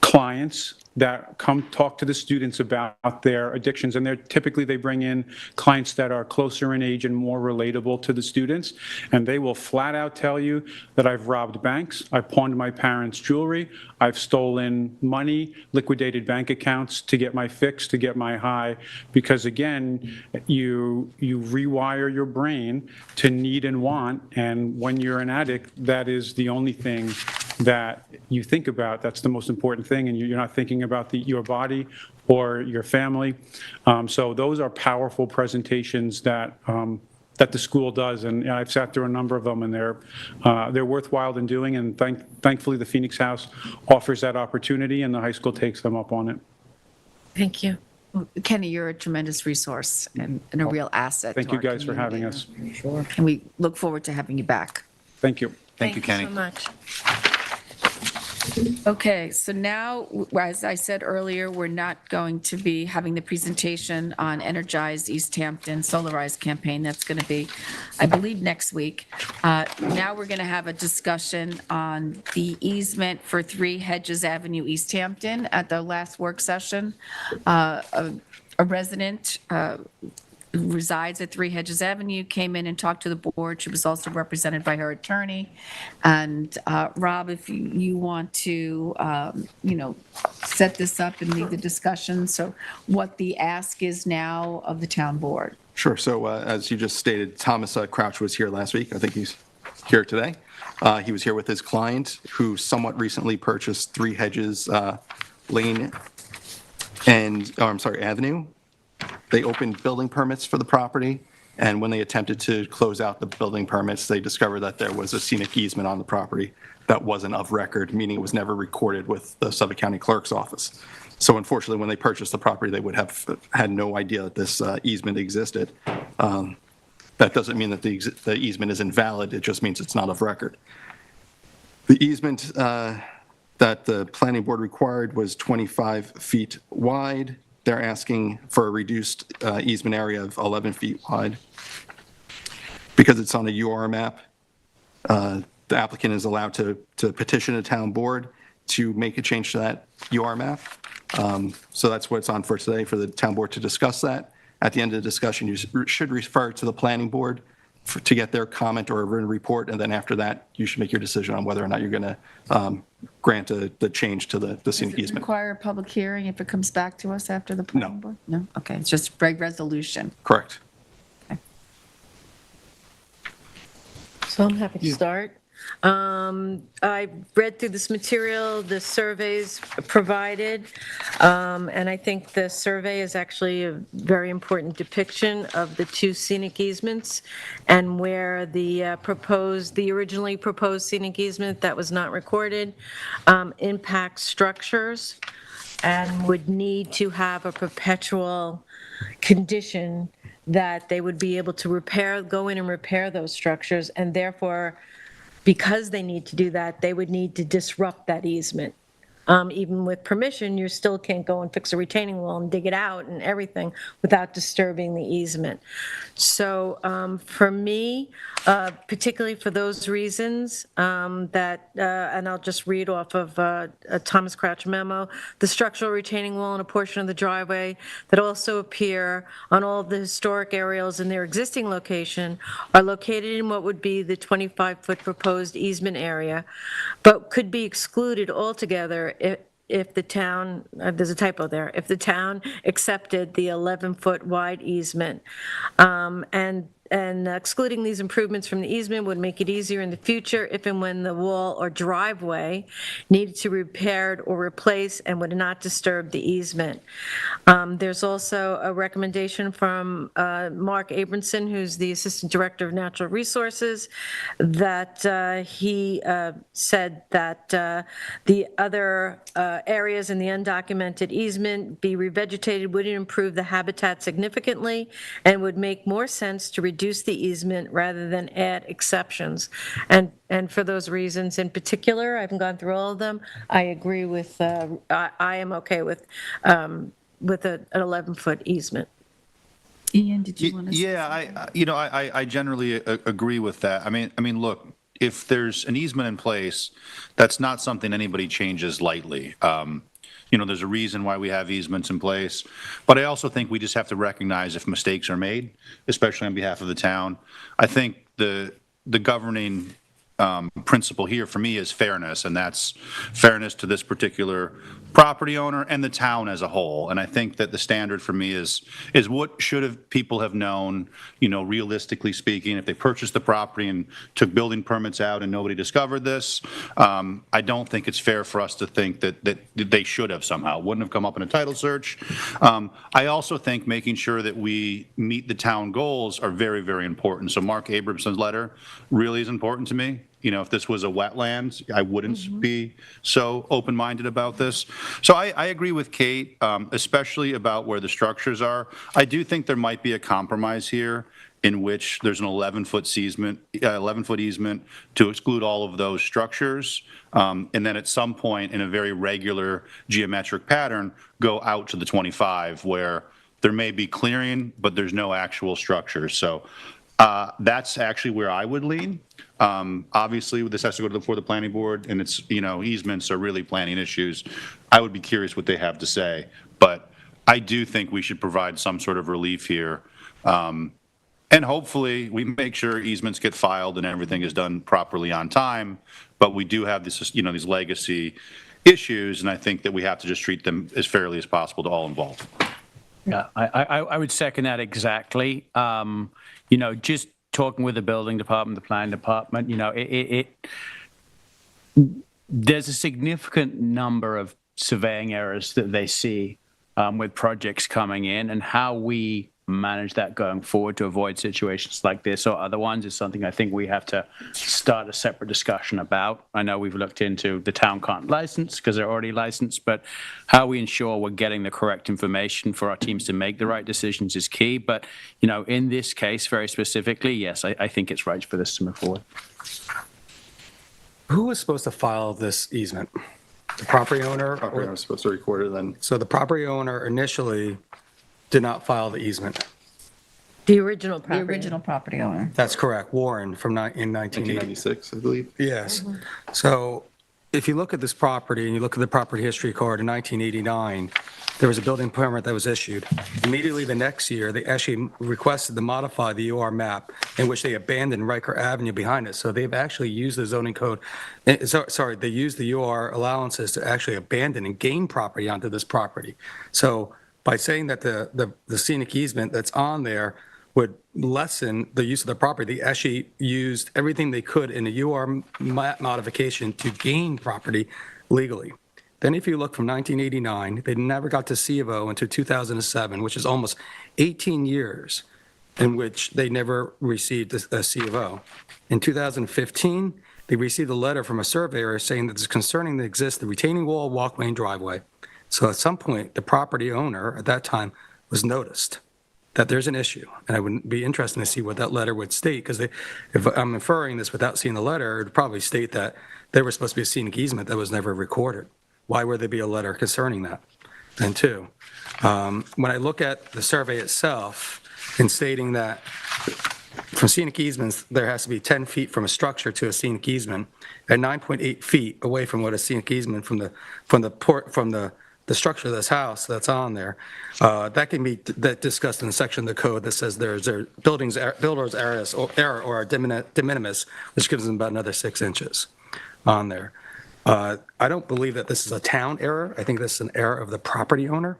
clients that come talk to the students about their addictions. And they bring in clients that are closer in age and more relatable to the students. And they will flat out tell you that I've robbed banks, I've pawned my parents' jewelry, I've stolen money, liquidated bank accounts to get my fix, to get my high. Because again, you rewire your brain to need and want. And when you're an addict, that is the only thing that you think about. That's the most important thing, and you're not thinking about your body or your family. So those are powerful presentations that the school does, and I've sat through a number of them, and they're worthwhile in doing. And thankfully, the Phoenix House offers that opportunity, and the high school takes them up on it. Thank you. Well, Kenny, you're a tremendous resource and a real asset. Thank to you our guys for community. having us. Sure. And we look forward to having you back. Thank you. Thank you, Kenny. So much. Okay, so now, as I said earlier, we're not going to be having the presentation on Energize East Hampton Solarized campaign. That's going to be, I believe, next week. Now we're going to have a discussion on the easement for 3 Hedges Avenue, East Hampton. At the last work session, a resident who resides at 3 Hedges Avenue came in and talked to the board. She was also represented by her attorney. And Rob, if you want to, set this up and lead the discussion, so what the ask is now of the town board. Sure. So as you just stated, Thomas Crouch was here last week. I think he's here today. He was here with his client, who somewhat recently purchased 3 Hedges Lane Avenue. They opened building permits for the property, and when they attempted to close out the building permits, they discovered that there was a scenic easement on the property that wasn't of record, meaning it was never recorded with the Suffolk County Clerk's office. So unfortunately, when they purchased the property, they would have had no idea that this easement existed. That doesn't mean that the easement is invalid, it just means it's not of record. The easement that the planning board required was 25 feet wide. They're asking for a reduced easement area of 11 feet wide. Because it's on a UR map, the applicant is allowed to petition a town board to make a change to that UR map. So that's what's on for today, for the town board to discuss that. At the end of the discussion, you should refer to the planning board to get their comment or a written report, and then after that, you should make your decision on whether or not you're going to grant the change to the scenic Does it easement. require a public hearing if it comes back to us after the planning board? No. Okay, it's just reg resolution. Correct. So I'm happy to start. I read through this material, the surveys provided, and I think the survey is actually a very important depiction of the two scenic easements and where the originally proposed scenic easement that was not recorded impacts structures and would need to have a perpetual condition that they would be able to go in and repair those structures, and therefore, because they need to do that, they would need to disrupt that easement. Even with permission, you still can't go and fix a retaining wall and dig it out and everything without disturbing the easement. So for me, particularly for those reasons and I'll just read off of a Thomas Crouch memo, the structural retaining wall and a portion of the driveway that also appear on all of the historic aerials in their existing location are located in what would be the 25-foot proposed easement area, but could be excluded altogether if the town, there's a typo there, if the town accepted the 11-foot wide easement. And excluding these improvements from the easement would make it easier in the future if and when the wall or driveway needed to be repaired or replaced and would not disturb the easement. There's also a recommendation from Mark Abramson, who's the Assistant Director of Natural Resources, that he said that the other areas in the undocumented easement be revegetated would improve the habitat significantly and would make more sense to reduce the easement rather than add exceptions. And for those reasons in particular, I haven't gone through all of them, I agree with, I am okay with an 11-foot easement. Ian, did you want to? Yeah, I generally agree with that. I mean, look, if there's an easement in place, that's not something anybody changes lightly. There's a reason why we have easements in place, but I also think we just have to recognize if mistakes are made, especially on behalf of the town. I think the governing principle here for me is fairness, and that's fairness to this particular property owner and the town as a whole. And I think that the standard for me is what should people have known, realistically speaking, if they purchased the property and took building permits out and nobody discovered this. I don't think it's fair for us to think that they should have somehow, wouldn't have come up in a title search. I also think making sure that we meet the town goals are very, very important. So Mark Abramson's letter really is important to me. If this was a wetland, I wouldn't be so open-minded about this. So I agree with Kate, especially about where the structures are. I do think there might be a compromise here in which there's an 11-foot easement to exclude all of those structures, and then at some point in a very regular geometric pattern, go out to the 25 where there may be clearing, but there's no actual structures. So that's actually where I would lean. Obviously, this has to go before the planning board, and it's, easements are really planning issues. I would be curious what they have to say, but I do think we should provide some sort of relief here. And hopefully, we make sure easements get filed and everything is done properly on time, but we do have this, these legacy issues, and I think that we have to just treat them as fairly as possible to all involved. Yeah, I would second that exactly. Just talking with the building department, the planning department, there's a significant number of surveying errors that they see with projects coming in, and how we manage that going forward to avoid situations like this or other ones is something I think we have to start a separate discussion about. I know we've looked into the town can't license because they're already licensed, but how we ensure we're getting the correct information for our teams to make the right decisions is key. But, in this case, very specifically, yes, I think it's right for this to move forward. Who was supposed to file this easement? The property owner? Property owner was supposed to record it then. So the property owner initially did not file the easement. The original The property. original property owner. That's correct, Warren in 1980. 1986, I believe. Yes. So if you look at this property and you look at the property history card in 1989, there was a building permit that was issued. Immediately the next year, they actually requested to modify the UR map in which they abandoned Riker Avenue behind it. So they've actually used the zoning code, they used the UR allowances to actually abandon and gain property onto this property. So by saying that the scenic easement that's on there would lessen the use of the property, they actually used everything they could in a UR modification to gain property legally. Then if you look from 1989, they never got to C of O until 2007, which is almost 18 years in which they never received a C of O. In 2015, they received a letter from a surveyor saying that it's concerning the retaining wall, walkway, and driveway. So at some point, the property owner at that time was noticed that there's an issue. And I would be interested to see what that letter would state, because if I'm inferring this without seeing the letter, it would probably state that there was supposed to be a scenic easement that was never recorded. Why would there be a letter concerning that? And two, when I look at the survey itself in stating that from scenic easements, there has to be 10 feet from a structure to a scenic easement, at 9.8 feet away from what a scenic easement from the structure of this house that's on there, that can be discussed in the section of the code that says there's builder's error or de minimis, which gives them about another 6 inches on there. I don't believe that this is a town error. I think this is an error of the property owner,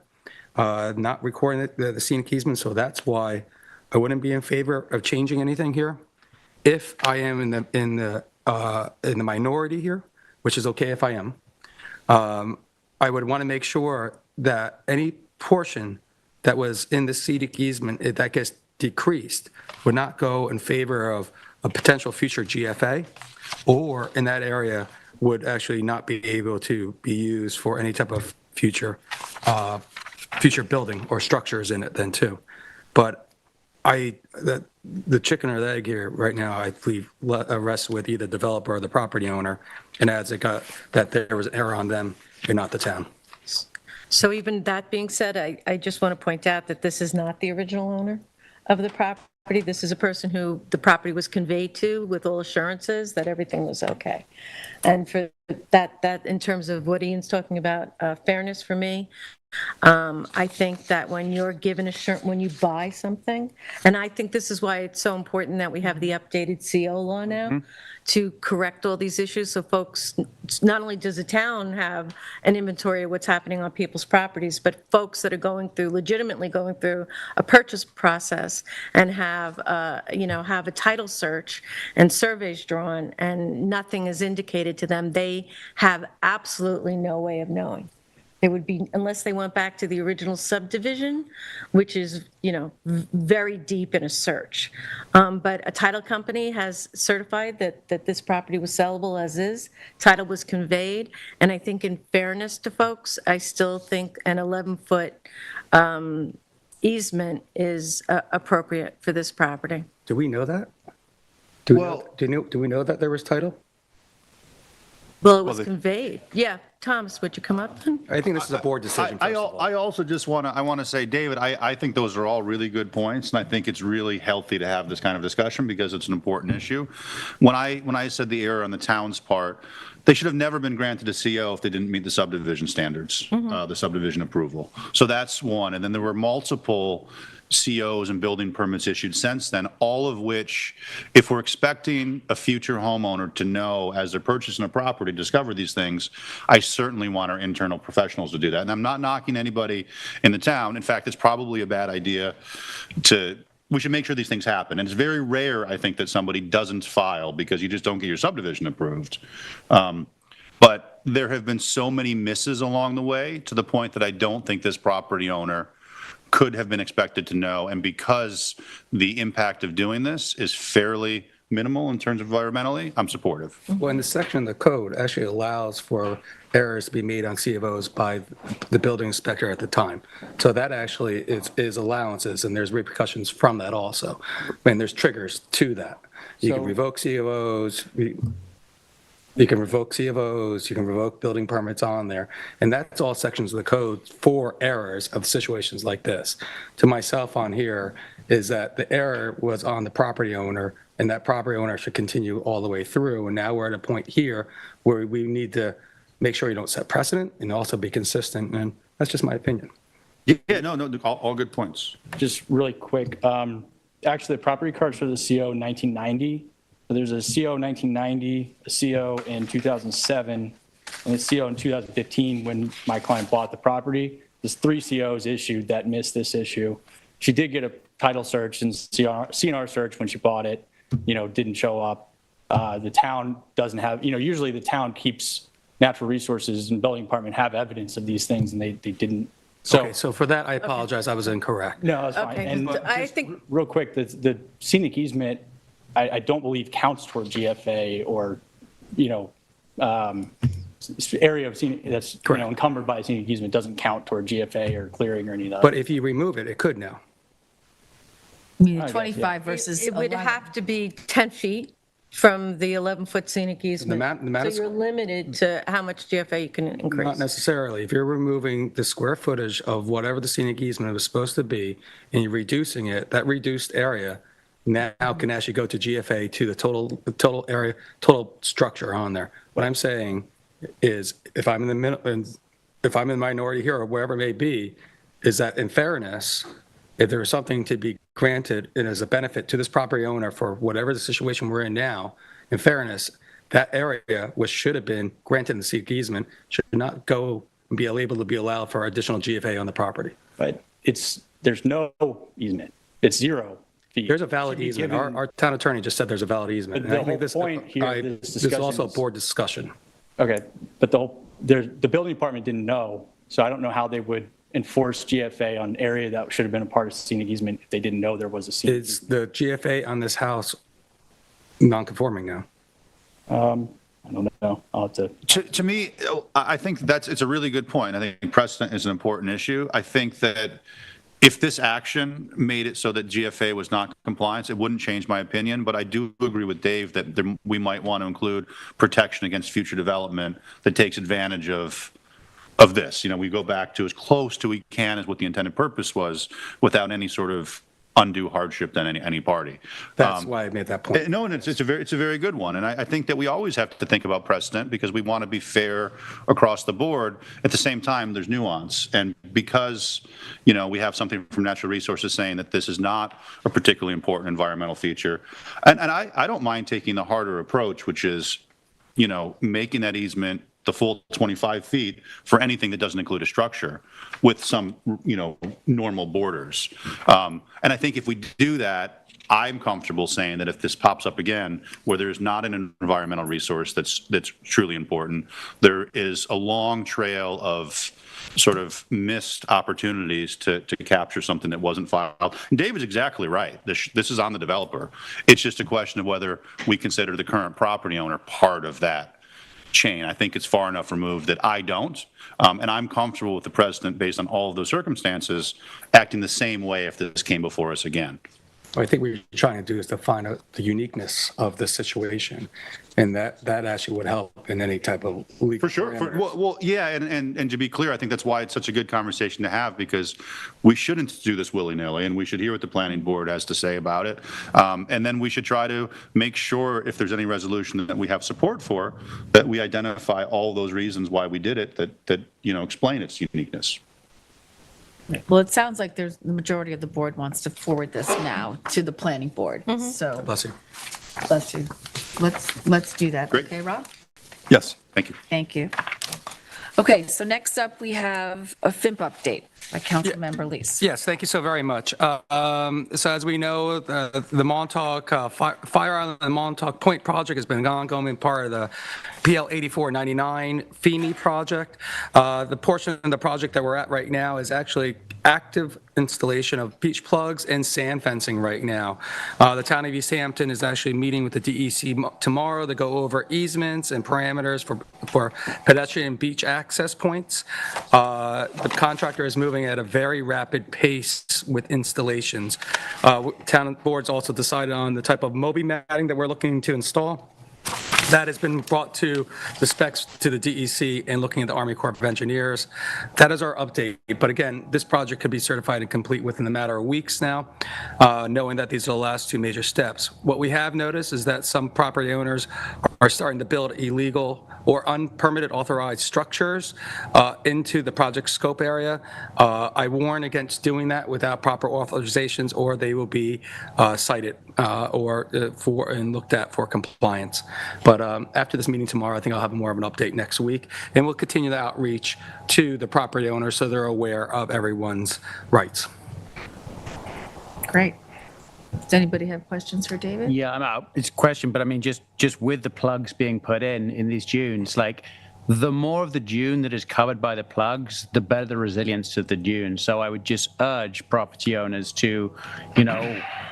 not recording the scenic easement, so that's why I wouldn't be in favor of changing anything here. If I am in the minority here, which is okay if I am, I would want to make sure that any portion that was in the scenic easement that gets decreased would not go in favor of a potential future GFA, or in that area would actually not be able to be used for any type of future building or structures in it then too. But the chicken or the egg here right now, I believe, rests with either the developer or the property owner, and adds that there was an error on them and not the town. So even that being said, I just want to point out that this is not the original owner of the property. This is a person who the property was conveyed to with all assurances that everything was okay. And for that in terms of what Ian's talking about, fairness for me, I think that when you're given when you buy something, and I think this is why it's so important that we have the updated CO law now to correct all these issues. So folks, not only does the town have an inventory of what's happening on people's properties, but folks that are legitimately going through a purchase process and have a title search and surveys drawn and nothing is indicated to them, they have absolutely no way of knowing. It would be, unless they went back to the original subdivision, which is, very deep in a search. But a title company has certified that this property was sellable as is, title was conveyed, and I think in fairness to folks, I still think an 11-foot easement is appropriate for this property. Do we know that? Do we know that there was title? Well, it was conveyed. Yeah, Thomas, would you come up? I think this is a board decision, first of all. I also just want to say, David, I think those are all really good points, and I think it's really healthy to have this kind of discussion because it's an important issue. When I said the error on the town's part, they should have never been granted a CO if they didn't meet the subdivision standards, the subdivision approval. So that's one. And then there were multiple COs and building permits issued since then, all of which, if we're expecting a future homeowner to know as they're purchasing a property, discover these things, I certainly want our internal professionals to do that. And I'm not knocking anybody in the town. In fact, it's probably a bad idea we should make sure these things happen. And it's very rare, I think, that somebody doesn't file because you just don't get your subdivision approved. But there have been so many misses along the way to the point that I don't think this property owner could have been expected to know. And because the impact of doing this is fairly minimal in terms of environmentally, I'm supportive. Well, in the section of the code actually allows for errors to be made on C of Os by the building inspector at the time. So that actually is allowances, and there's repercussions from that also. I mean, there's triggers to that. You can revoke C of Os. You can revoke C of Os, you can revoke building permits on there, and that's all sections of the code for errors of situations like this. To myself on here is that the error was on the property owner, and that property owner should continue all the way through, and now we're at a point here where we need to make sure you don't set precedent and also be consistent, and that's just my opinion. Yeah, no, all good points. Just really quick, actually, the property cards for the CO 1990, there's a CO 1990, a CO in 2007, and a CO in 2015 when my client bought the property. There's 3 COs issued that missed this issue. She did get a title search and CNR search when she bought it, didn't show up. The town doesn't have, usually the town keeps natural resources and building department have evidence of these things, and they didn't. Okay, so for that, I apologize, I was incorrect. No, that's fine. Okay, And I just think- real quick, the scenic easement, I don't believe counts toward GFA or, area of scenic that's encumbered by a scenic easement doesn't count toward GFA or clearing or any of that. But if you remove it, it could now. You guess, 25 versus It would 11. have to be 10 feet from the 11-foot scenic easement. the map So is- you're limited to how much GFA you can increase. Not necessarily. If you're removing the square footage of whatever the scenic easement was supposed to be, and you're reducing it, that reduced area now can actually go to GFA to the total area, total structure on there. What I'm saying is, if I'm in the if I'm in the minority here or wherever it may be, is that in fairness, if there is something to be granted and as a benefit to this property owner for whatever the situation we're in now, in fairness, that area, which should have been granted in the scenic easement, should not go and be able to be allowed for additional GFA on the property. But there's no easement. It's 0 feet. There's a valid Should be easement. given- Our town attorney just said there's a valid easement. But And I the think whole this- point here of this There's discussion also a is- board discussion. Okay, but the building department didn't know, so I don't know how they would enforce GFA on area that should have been a part of scenic easement if they didn't know there was a scenic Is the GFA on this house non-conforming now? I don't know. I'll have to. To me, I think it's a really good point. I think precedent is an important issue. I think that if this action made it so that GFA was not compliance, it wouldn't change my opinion, but I do agree with Dave that we might want to include protection against future development that takes advantage of this. We go back to as close to we can as what the intended purpose was without any sort of undue hardship than any party. That's why I made that point. No, and it's a very good one. And I think that we always have to think about precedent because we want to be fair across the board. At the same time, there's nuance. And because, we have something from Natural Resources saying that this is not a particularly important environmental feature. And I don't mind taking the harder approach, which is, making that easement the full 25 feet for anything that doesn't include a structure with some, normal borders. And I think if we do that, I'm comfortable saying that if this pops up again, where there's not an environmental resource that's truly important, there is a long trail of sort of missed opportunities to capture something that wasn't filed. And David's exactly right. This is on the developer. It's just a question of whether we consider the current property owner part of that chain. I think it's far enough removed that I don't, and I'm comfortable with the president based on all of those circumstances acting the same way if this came before us again. What I think we're trying to do is to find out the uniqueness of the situation, and that actually would help in any type of legal. For sure. Well, yeah, and to be clear, I think that's why it's such a good conversation to have, because we shouldn't do this willy-nilly, and we should hear what the planning board has to say about it. And then we should try to make sure, if there's any resolution that we have support for, that we identify all those reasons why we did it, that explain its uniqueness. Well, it sounds like the majority of the board wants to forward this now to the planning board. So, Bless you. bless you. Let's do that. Great. Okay, Rob? Yes. Thank you. Thank you. Okay, so next up, we have a FIMP update by Councilmember Lees. Yes, thank you so very much. So as we know, the Montauk, Fire Island and Montauk Point project has been ongoing part of the PL 8499 FEME project. The portion of the project that we're at right now is actually active installation of beach plugs and sand fencing right now. The town of East Hampton is actually meeting with the DEC tomorrow to go over easements and parameters for pedestrian beach access points. The contractor is moving at a very rapid pace with installations. Town boards also decided on the type of Moby matting that we're looking to install. That has been brought to the specs to the DEC and looking at the Army Corps of Engineers. That is our update. But again, this project could be certified and complete within a matter of weeks now, knowing that these are the last two major steps. What we have noticed is that some property owners are starting to build illegal or unpermitted authorized structures into the project scope area. I warn against doing that without proper authorizations, or they will be cited and looked at for compliance. But after this meeting tomorrow, I think I'll have more of an update next week, and we'll continue the outreach to the property owners so they're aware of everyone's rights. Great. Does anybody have questions for David? Yeah, I'm out. It's a question, but I mean, just with the plugs being put in these dunes, like the more of the dune that is covered by the plugs, the better the resilience of the dune. So I would just urge property owners to,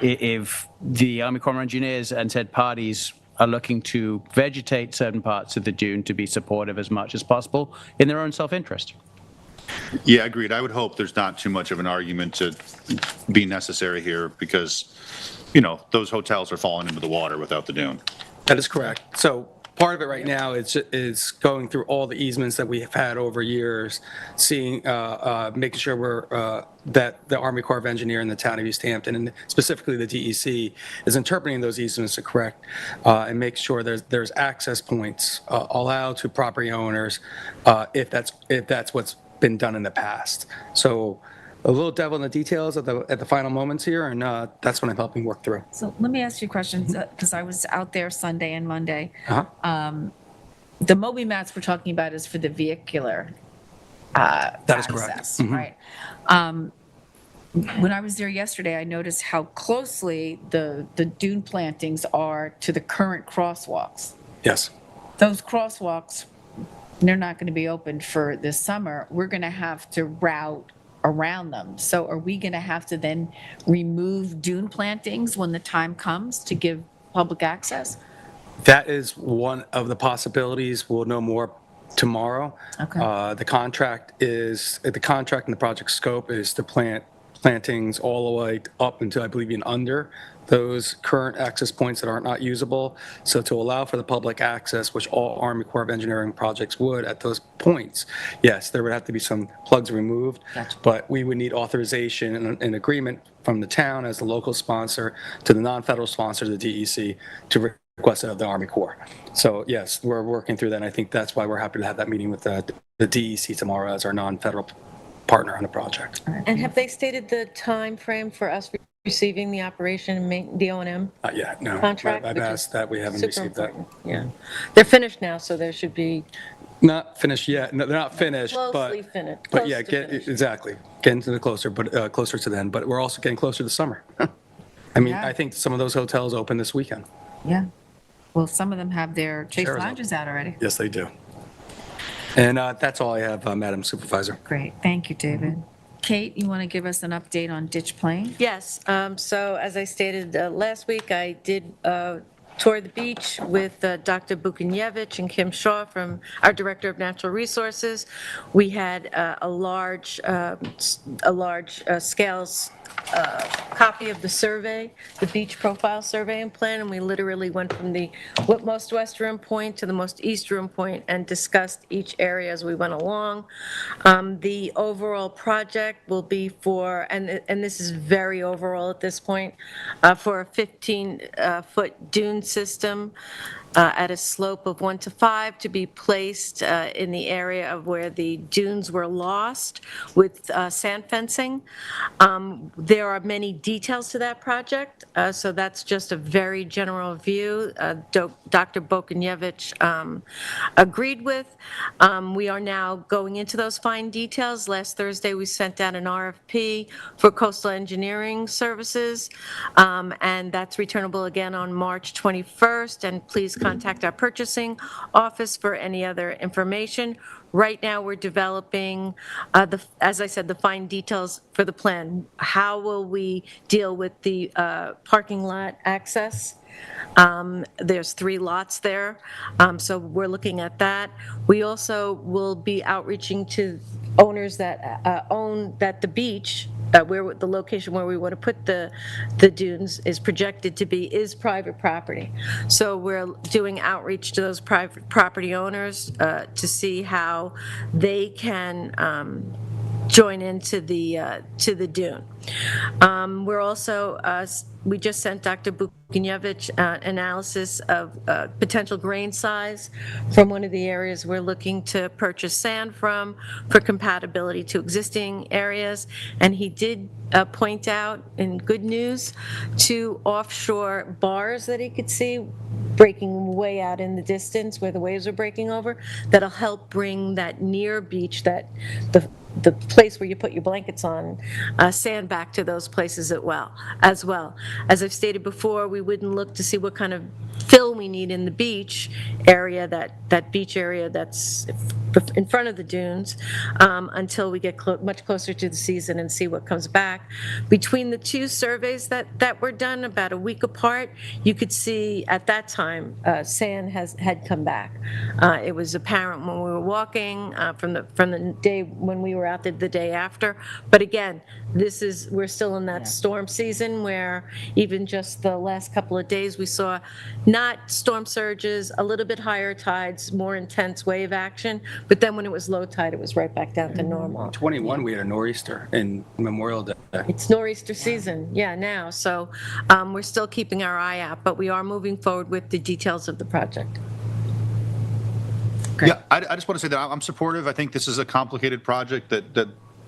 if the Army Corps of Engineers and said parties are looking to vegetate certain parts of the dune, to be supportive as much as possible in their own self-interest. Yeah, agreed. I would hope there's not too much of an argument to be necessary here because, those hotels are falling into the water without the dune. That is correct. So part of it right now is going through all the easements that we have had over years, seeing, making sure that the Army Corps of Engineers and the town of East Hampton, and specifically the DEC, is interpreting those easements correct and make sure there's access points allowed to property owners if that's what's been done in the past. So a little devil in the details at the final moments here, and that's what I'm helping work through. So let me ask you a question, because I was out there Sunday and Monday. Uh-huh. The Moby mats we're talking about is for the vehicular That is correct. access, right? When I was there yesterday, I noticed how closely the dune plantings are to the current crosswalks. Yes. Those crosswalks, they're not going to be open for this summer. We're going to have to route around them. So are we going to have to then remove dune plantings when the time comes to give public access? That is one of the possibilities. We'll know more tomorrow. Okay. The contract and the project scope is to plant plantings all the way up until, I believe, even under those current access points that are not usable. So to allow for the public access, which all Army Corps of Engineering projects would at those points, yes, there would have to be some plugs removed. Gotcha. But we would need authorization and agreement from the town as the local sponsor to the non-federal sponsor, the DEC, to request it of the Army Corps. So yes, we're working through that, and I think that's why we're happy to have that meeting with the DEC tomorrow as our non-federal partner on the project. And have they stated the time frame for us receiving the operation and the O&M? Not yet, no. Contract, I've which is asked that, we haven't super received that. important. Yeah. They're finished now, so there should be Not finished yet, no, they're not finished, closely but, finished. but yeah, exactly, getting to the closer to then, but we're also getting closer to summer. I mean, Yeah. I think some of those hotels open this weekend. Yeah. Well, some of them have their Chase Sure. lounges out already. Yes, they do. And that's all I have, Madam Supervisor. Great. Thank you, David. Kate, you want to give us an update on Ditch Plain? Yes, so as I stated last week, I did tour the beach with Dr. Bukiniewicz and Kim Shaw from our Director of Natural Resources. We had a large scales copy of the survey, the beach profile survey and plan, and we literally went from the most western point to the most eastern point and discussed each area as we went along. The overall project will be for, and this is very overall at this point, for a 15-foot dune system at a slope of 1 to 5 to be placed in the area of where the dunes were lost with sand fencing. There are many details to that project, so that's just a very general view. Dr. Bukiniewicz agreed with. We are now going into those fine details. Last Thursday, we sent out an RFP for coastal engineering services, and that's returnable again on March 21st, and please contact our purchasing office for any other information. Right now, we're developing, as I said, the fine details for the plan. How will we deal with the parking lot access? There's 3 lots there, so we're looking at that. We also will be outreaching to owners that own the beach where the location where we want to put the dunes is projected to be is private property. So we're doing outreach to those private property owners to see how they can join into the dune. We're also, we just sent Dr. Bukinevich analysis of potential grain size from one of the areas we're looking to purchase sand from for compatibility to existing areas. And he did point out, in good news, 2 offshore bars that he could see breaking way out in the distance where the waves are breaking over, that'll help bring that near beach, that the place where you put your blankets on, sand back to those places as well. As I've stated before, we wouldn't look to see what kind of fill we need in the beach area, that beach area that's in front of the dunes, until we get much closer to the season and see what comes back. Between the 2 surveys that were done about a week apart, you could see at that time sand had come back. It was apparent when we were walking from the day when we were out the day after. But again, we're still in that storm season where even just the last couple of days we saw not storm surges, a little bit higher tides, more intense wave action, but then when it was low tide, it was right back down to normal. 21, we had a nor'easter in Memorial Day. It's nor'easter season, now. So we're still keeping our eye out, but we are moving forward with the details of the project. Yeah, I just want to say that I'm supportive. I think this is a complicated project that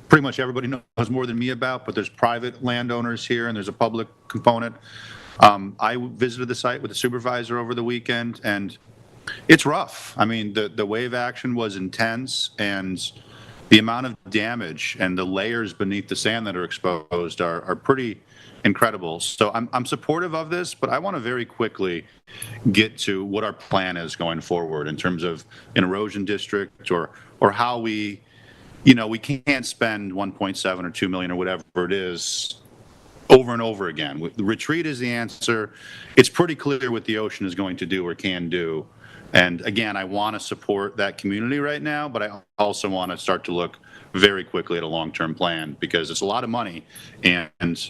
pretty much everybody knows more than me about, but there's private landowners here and there's a public component. I visited the site with the supervisor over the weekend, and it's rough. I mean, the wave action was intense, and the amount of damage and the layers beneath the sand that are exposed are pretty incredible. So I'm supportive of this, but I want to very quickly get to what our plan is going forward in terms of an erosion district or how we can't spend 1.7 or 2 million or whatever it is over and over again. The retreat is the answer. It's pretty clear what the ocean is going to do or can do. And again, I want to support that community right now, but I also want to start to look very quickly at a long-term plan because it's a lot of money and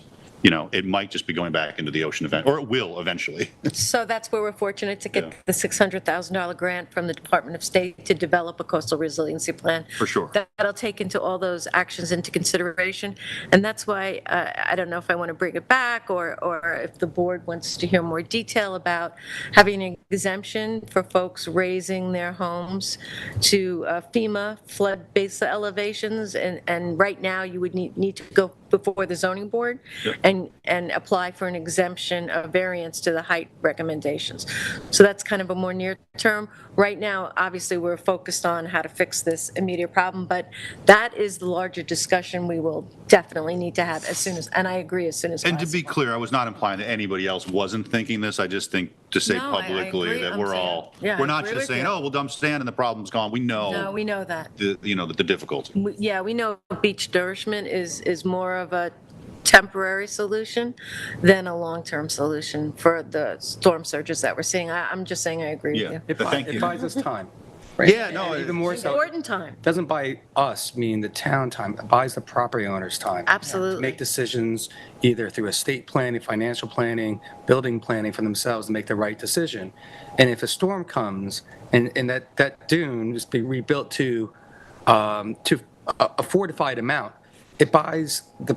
it might just be going back into the ocean event, or it will eventually. So that's where we're fortunate to get the $600,000 grant from the Department of State to develop a coastal resiliency plan. For sure. That'll take into all those actions into consideration. And that's why I don't know if I want to bring it back or if the board wants to hear more detail about having an exemption for folks raising their homes to FEMA flood base elevations. And right now you would need to go before the zoning board and apply for an exemption of variance to the height recommendations. So that's kind of a more near term. Right now, obviously, we're focused on how to fix this immediate problem, but that is the larger discussion we will definitely need to have as soon as, and I agree, as soon as possible. And to be clear, I was not implying that anybody else wasn't thinking this. I just think to say No, I publicly agree. that I'm we're saying- all, yeah, we're I not agree just with saying, you. oh, we'll dump sand and the problem's gone. We know No, we know that. the difficulty. We know beach nourishment is more of a temporary solution than a long-term solution for the storm surges that we're seeing. I'm just saying I agree with you. It buys us time. Yeah, no, And even more so. Important time. Doesn't buy us, meaning the town time, it buys the property owners time. Absolutely. To make decisions either through estate planning, financial planning, building planning for themselves to make the right decision. And if a storm comes and that dune is be rebuilt to a fortified amount, it buys the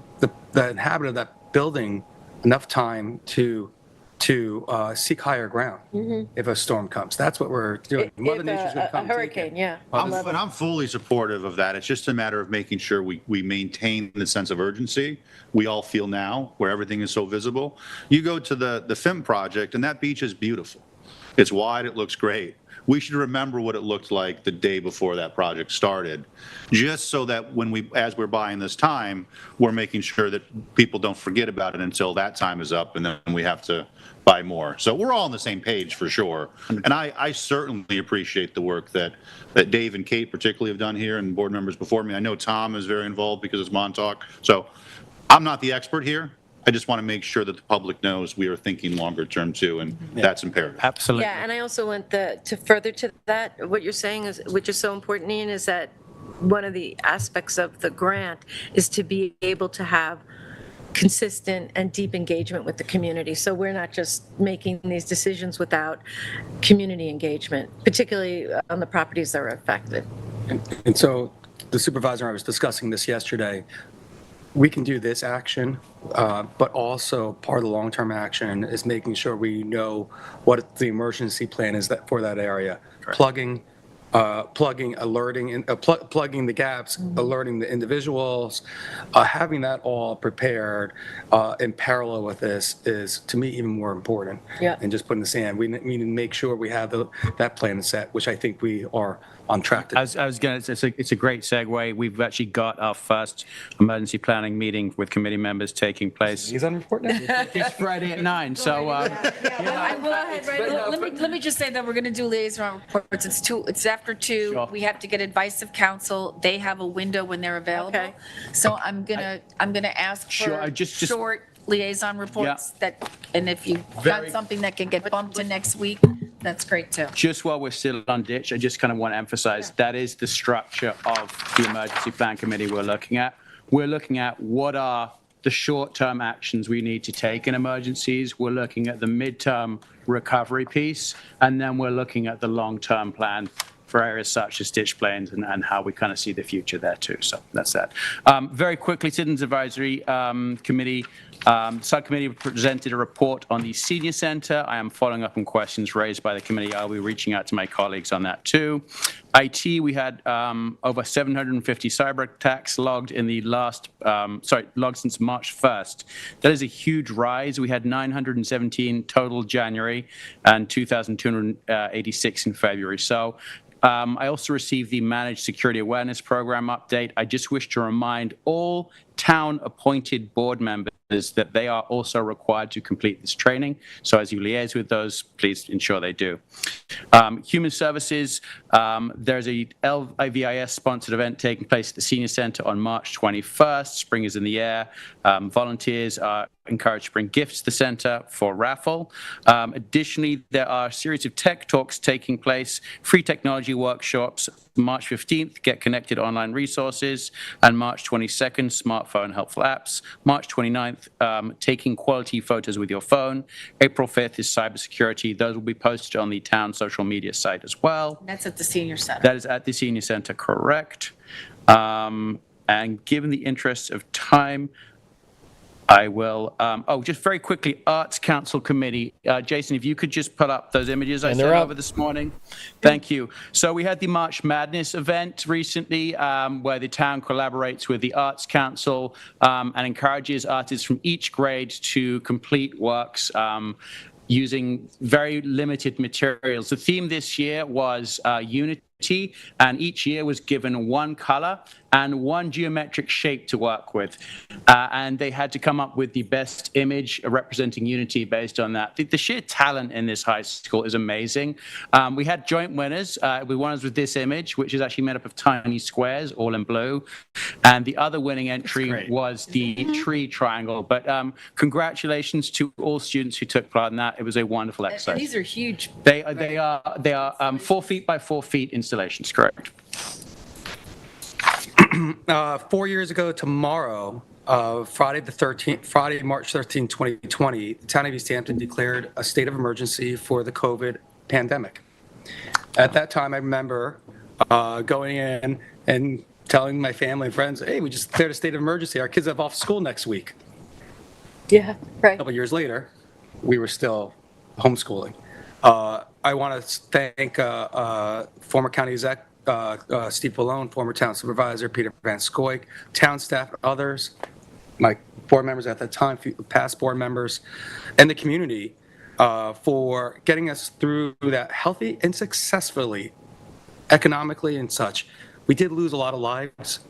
inhabitant of that building enough time to seek higher ground if a storm comes. That's what we're doing. Mother Nature's going to come a hurricane, yeah. I'm fully supportive of that. It's just a matter of making sure we maintain the sense of urgency we all feel now where everything is so visible. You go to the FIM project and that beach is beautiful. It's wide, it looks great. We should remember what it looked like the day before that project started, just so that as we're buying this time, we're making sure that people don't forget about it until that time is up and then we have to buy more. So we're all on the same page for sure. And I certainly appreciate the work that Dave and Kate particularly have done here and board members before me. I know Tom is very involved because it's Montauk. So I'm not the expert here. I just want to make sure that the public knows we are thinking longer term too, and that's imperative. Absolutely. Yeah, and I also want to further to that, what you're saying is, which is so important, Ian, is that one of the aspects of the grant is to be able to have consistent and deep engagement with the community. So we're not just making these decisions without community engagement, particularly on the properties that are affected. And so the supervisor and I was discussing this yesterday. We can do this action, but also part of the long-term action is making sure we know what the emergency plan is for that area. Plugging, alerting, and plugging the gaps, alerting the individuals, having that all prepared in parallel with this is, to me, even more important. Yeah. And just putting this in, we need to make sure we have that plan set, which I think we are on track to. I was going to, it's a great segue. We've actually got our first emergency planning meeting with committee members taking place. He's on report now. It's Friday at 9, so. Let me just say that we're going to do liaison reports. It's after 2. Sure. We have to get advice of council. They have a window when they're available. Okay. So I'm gonna ask Sure, for just- short liaison reports and if you've got Very- something that can get bumped to next week, that's great too. Just while we're still on ditch, I just kind of want to emphasize that is the structure of the emergency plan committee we're looking at. We're looking at what are the short-term actions we need to take in emergencies. We're looking at the midterm recovery piece, and then we're looking at the long-term plan for areas such as ditch plains and how we kind of see the future there too. So that's that. Very quickly, Citizens Advisory Committee subcommittee presented a report on the senior center. I am following up on questions raised by the committee. I'll be reaching out to my colleagues on that too. IT, we had over 750 cyber attacks logged in the logged since March 1st. That is a huge rise. We had 917 total January and 2,286 in February. So I also received the Managed Security Awareness Program update. I just wish to remind all town-appointed board members that they are also required to complete this training. So as you liaise with those, please ensure they do. Human Services, there's a LIVIS-sponsored event taking place at the Senior Center on March 21st. Spring is in the air. Volunteers are encouraged to bring gifts to the center for raffle. Additionally, there are a series of tech talks taking place, free technology workshops, March 15th, Get Connected online resources, and March 22nd, smartphone helpful apps. March 29th, taking quality photos with your phone. April 5th is cybersecurity. Those will be posted on the town social media site as well. That's at the senior center. That is at the senior center, correct. And given the interest of time, I will, just very quickly, Arts Council Committee. Jason, if you could just put up those images I sent over this morning. Thank you. So we had the March Madness event recently where the town collaborates with the Arts Council and encourages artists from each grade to complete works using very limited materials. The theme this year was unity, and each year was given one color and one geometric shape to work with. And they had to come up with the best image representing unity based on that. The sheer talent in this high school is amazing. We had joint winners. One was with this image, which is actually made up of tiny squares, all in blue. And the other winning entry was the tree triangle. But congratulations to all students who took part in that. It was a wonderful exercise. These are huge. They are 4 feet by 4 feet installations, correct? 4 years ago tomorrow, Friday, March 13, 2020, the town of East Hampton declared a state of emergency for the COVID pandemic. At that time, I remember going in and telling my family and friends, hey, we just declared a state of emergency. Our kids have off school next week. Yeah, right. A couple years later, we were still homeschooling. I want to thank former county exec Steve Pallone, former town supervisor Peter Van Scoik, town staff, others, my board members at that time, past board members, and the community for getting us through that healthy and successfully, economically and such. We did lose a lot of lives.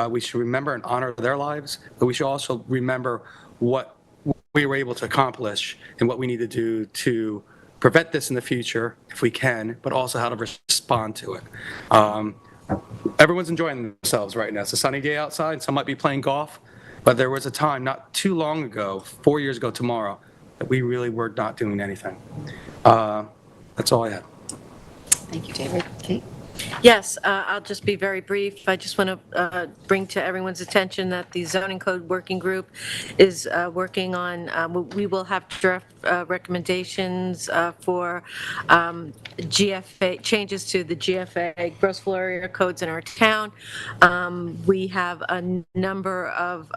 We should remember and honor their lives, but we should also remember what we were able to accomplish and what we need to do to prevent this in the future if we can, but also how to respond to it. Everyone's enjoying themselves right now. It's a sunny day outside. Some might be playing golf, but there was a time not too long ago, 4 years ago tomorrow, that we really were not doing anything. That's all I have. Thank you, David. Kate? Yes, I'll just be very brief. I just want to bring to everyone's attention that the zoning code working group is working on, we will have draft recommendations for GFA, changes to the GFA, gross floor area codes in our town. We have a number of,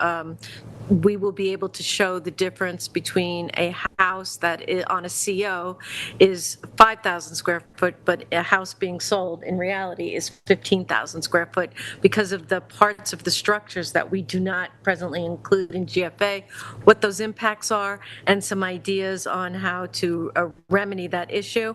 we will be able to show the difference between a house that on a CO is 5,000 square foot, but a house being sold in reality is 15,000 square foot because of the parts of the structures that we do not presently include in GFA, what those impacts are, and some ideas on how to remedy that issue.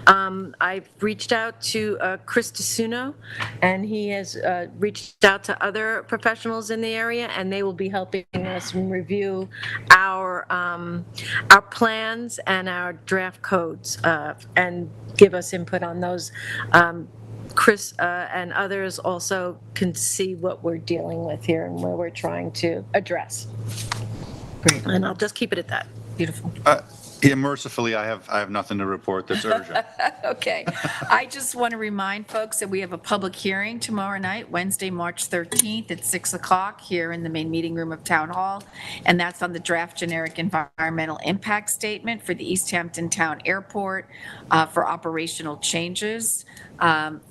I've reached out to Chris DeSuno, and he has reached out to other professionals in the area, and they will be helping us review our plans and our draft codes and give us input on those. Chris and others also can see what we're dealing with here and where we're trying to address. Great. And I'll just keep it at that. Beautiful. Yeah, mercifully, I have nothing to report that's urgent. Okay. I just want to remind folks that we have a public hearing tomorrow night, Wednesday, March 13th at 6 o'clock here in the main meeting room of Town Hall. And that's on the draft generic environmental impact statement for the East Hampton Town Airport for operational changes.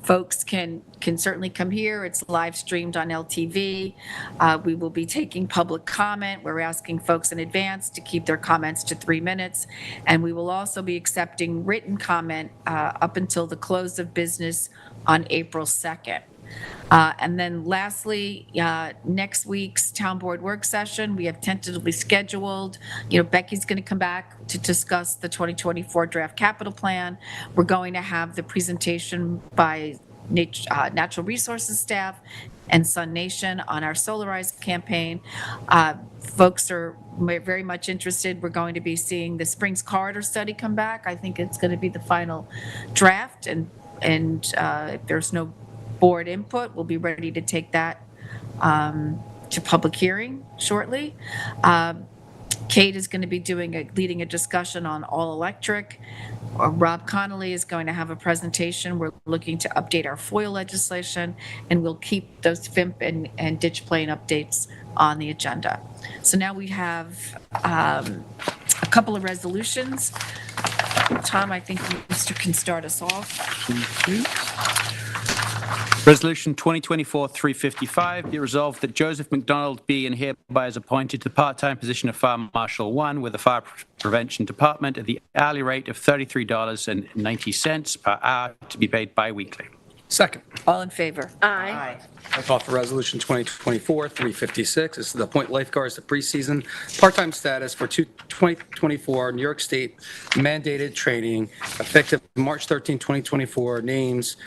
Folks can certainly come here. It's live streamed on LTV. We will be taking public comment. We're asking folks in advance to keep their comments to 3 minutes. And we will also be accepting written comment up until the close of business on April 2nd. And then lastly, next week's town board work session, we have tentatively scheduled, Becky's going to come back to discuss the 2024 draft capital plan. We're going to have the presentation by natural resources staff and Sun Nation on our Solarize campaign. Folks are very much interested. We're going to be seeing the Springs Corridor study come back. I think it's going to be the final draft, and if there's no board input, we'll be ready to take that to public hearing shortly. Kate is going to be leading a discussion on all electric. Rob Connolly is going to have a presentation. We're looking to update our FOIL legislation, and we'll keep those FIMP and ditch plane updates on the agenda. So now we have a couple of resolutions. Tom, I think Mr. can start us off. Resolution 2024-355, be resolved that Joseph McDonald be and hereby is appointed to the part-time position of Fire Marshal 1 with the Fire Prevention Department at the hourly rate of $33.90 per hour to be paid bi-weekly. Second. All in favor? Aye. I call for Resolution 2024-356. This is the appoint lifeguards to preseason part-time status for 2024 New York State mandated training effective March 13, 2024. Names,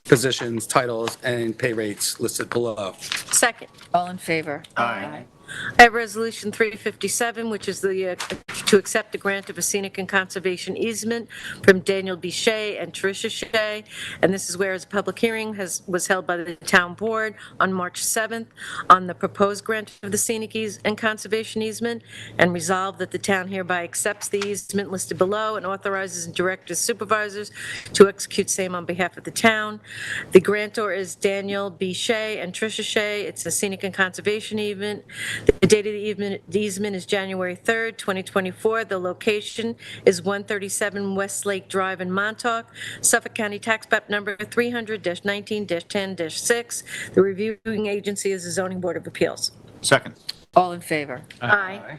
positions, titles, and pay rates listed below. Second. All in favor? Aye. I have Resolution 357, which is the to accept the grant of a scenic and conservation easement from Daniel B. Shea and Tricia Shea. And this is whereas a public hearing was held by the town board on March 7th on the proposed grant of the scenic and conservation easement, and resolved that the town hereby accepts the easement listed below and authorizes and directs supervisors to execute same on behalf of the town. The grantor is Daniel B. Shea and Tricia Shea. It's a scenic and conservation easement. The date of the easement is January 3rd, 2024. The location is 137 West Lake Drive in Montauk, Suffolk County Tax Map number 300-19-10-6. The reviewing agency is the Zoning Board of Appeals. Second. All in favor? Aye.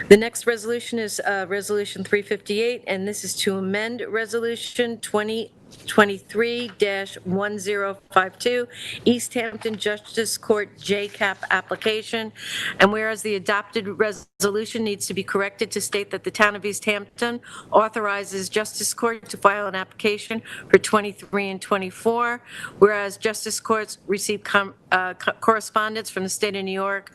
The next resolution is Resolution 358, and this is to amend Resolution 2023-1052, East Hampton Justice Court JCAP application. And whereas the adopted resolution needs to be corrected to state that the town of East Hampton authorizes Justice Court to file an application for 23 and 24, whereas Justice Courts received correspondence from the state of New York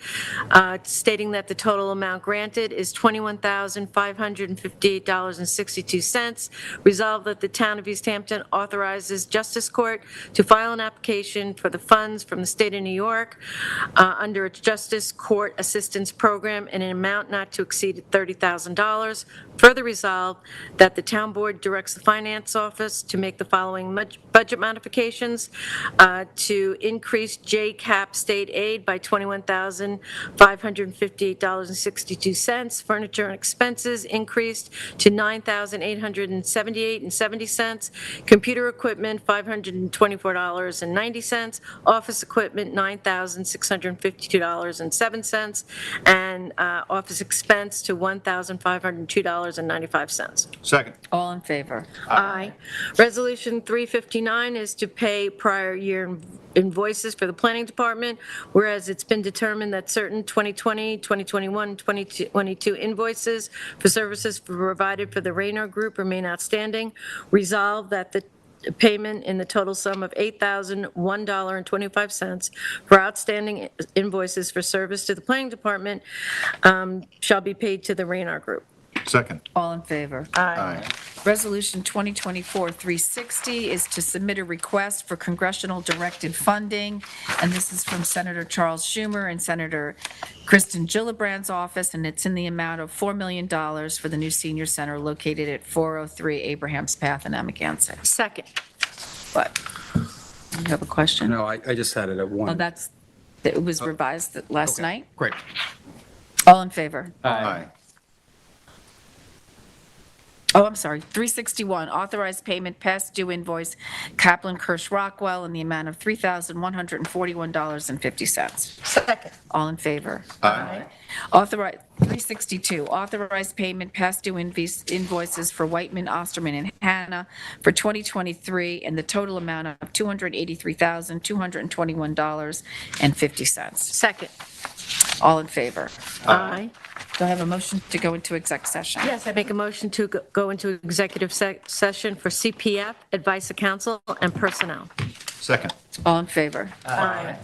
stating that the total amount granted is $21,558.62. Resolved that the town of East Hampton authorizes Justice Court to file an application application for the funds from the state of New York under its Justice Court Assistance Program in an amount not to exceed $30,000. Further resolved that the town board directs the finance office to make the following budget modifications: to increase JCAP state aid by $21,558.62. Furniture and expenses increased to $9,878.70. Computer equipment, $524.90. Office equipment, $9,652.07. And office expense to $1,502.95. Second. All in favor? Aye. Resolution 359 is to pay prior year invoices for the planning department, whereas it's been determined that certain 2020, 2021, 2022 invoices for services provided for the Rayner Group remain outstanding. Resolved that the payment in the total sum of $8,001.25 for outstanding invoices for service to the planning department shall be paid to the Rayner Group. Second. All in favor? Aye. Resolution 2024-360 is to submit a request for congressional directed funding, and this is from Senator Charles Schumer and Senator Kristen Gillibrand's office, and it's in the amount of $4 million for the new senior center located at 403 Abraham's Path in Amagansett. Second. What? You have a question? No, I just had it at 1. Oh, it was revised last night? Great. All in favor? Aye. Oh, I'm sorry, 361, authorized payment past due invoice Kaplan Kirsch Rockwell in the amount of $3,141.50. Second. All in favor? Aye. 362, authorized payment past due invoices for Whiteman, Osterman, and Hannah for 2023 in the total amount of $283,221.50. Second. All in favor? Aye. Do I have a motion to go into exec session? Yes, I make a motion to go into executive session for CPF, advice of counsel, and personnel. Second. All in favor? Aye.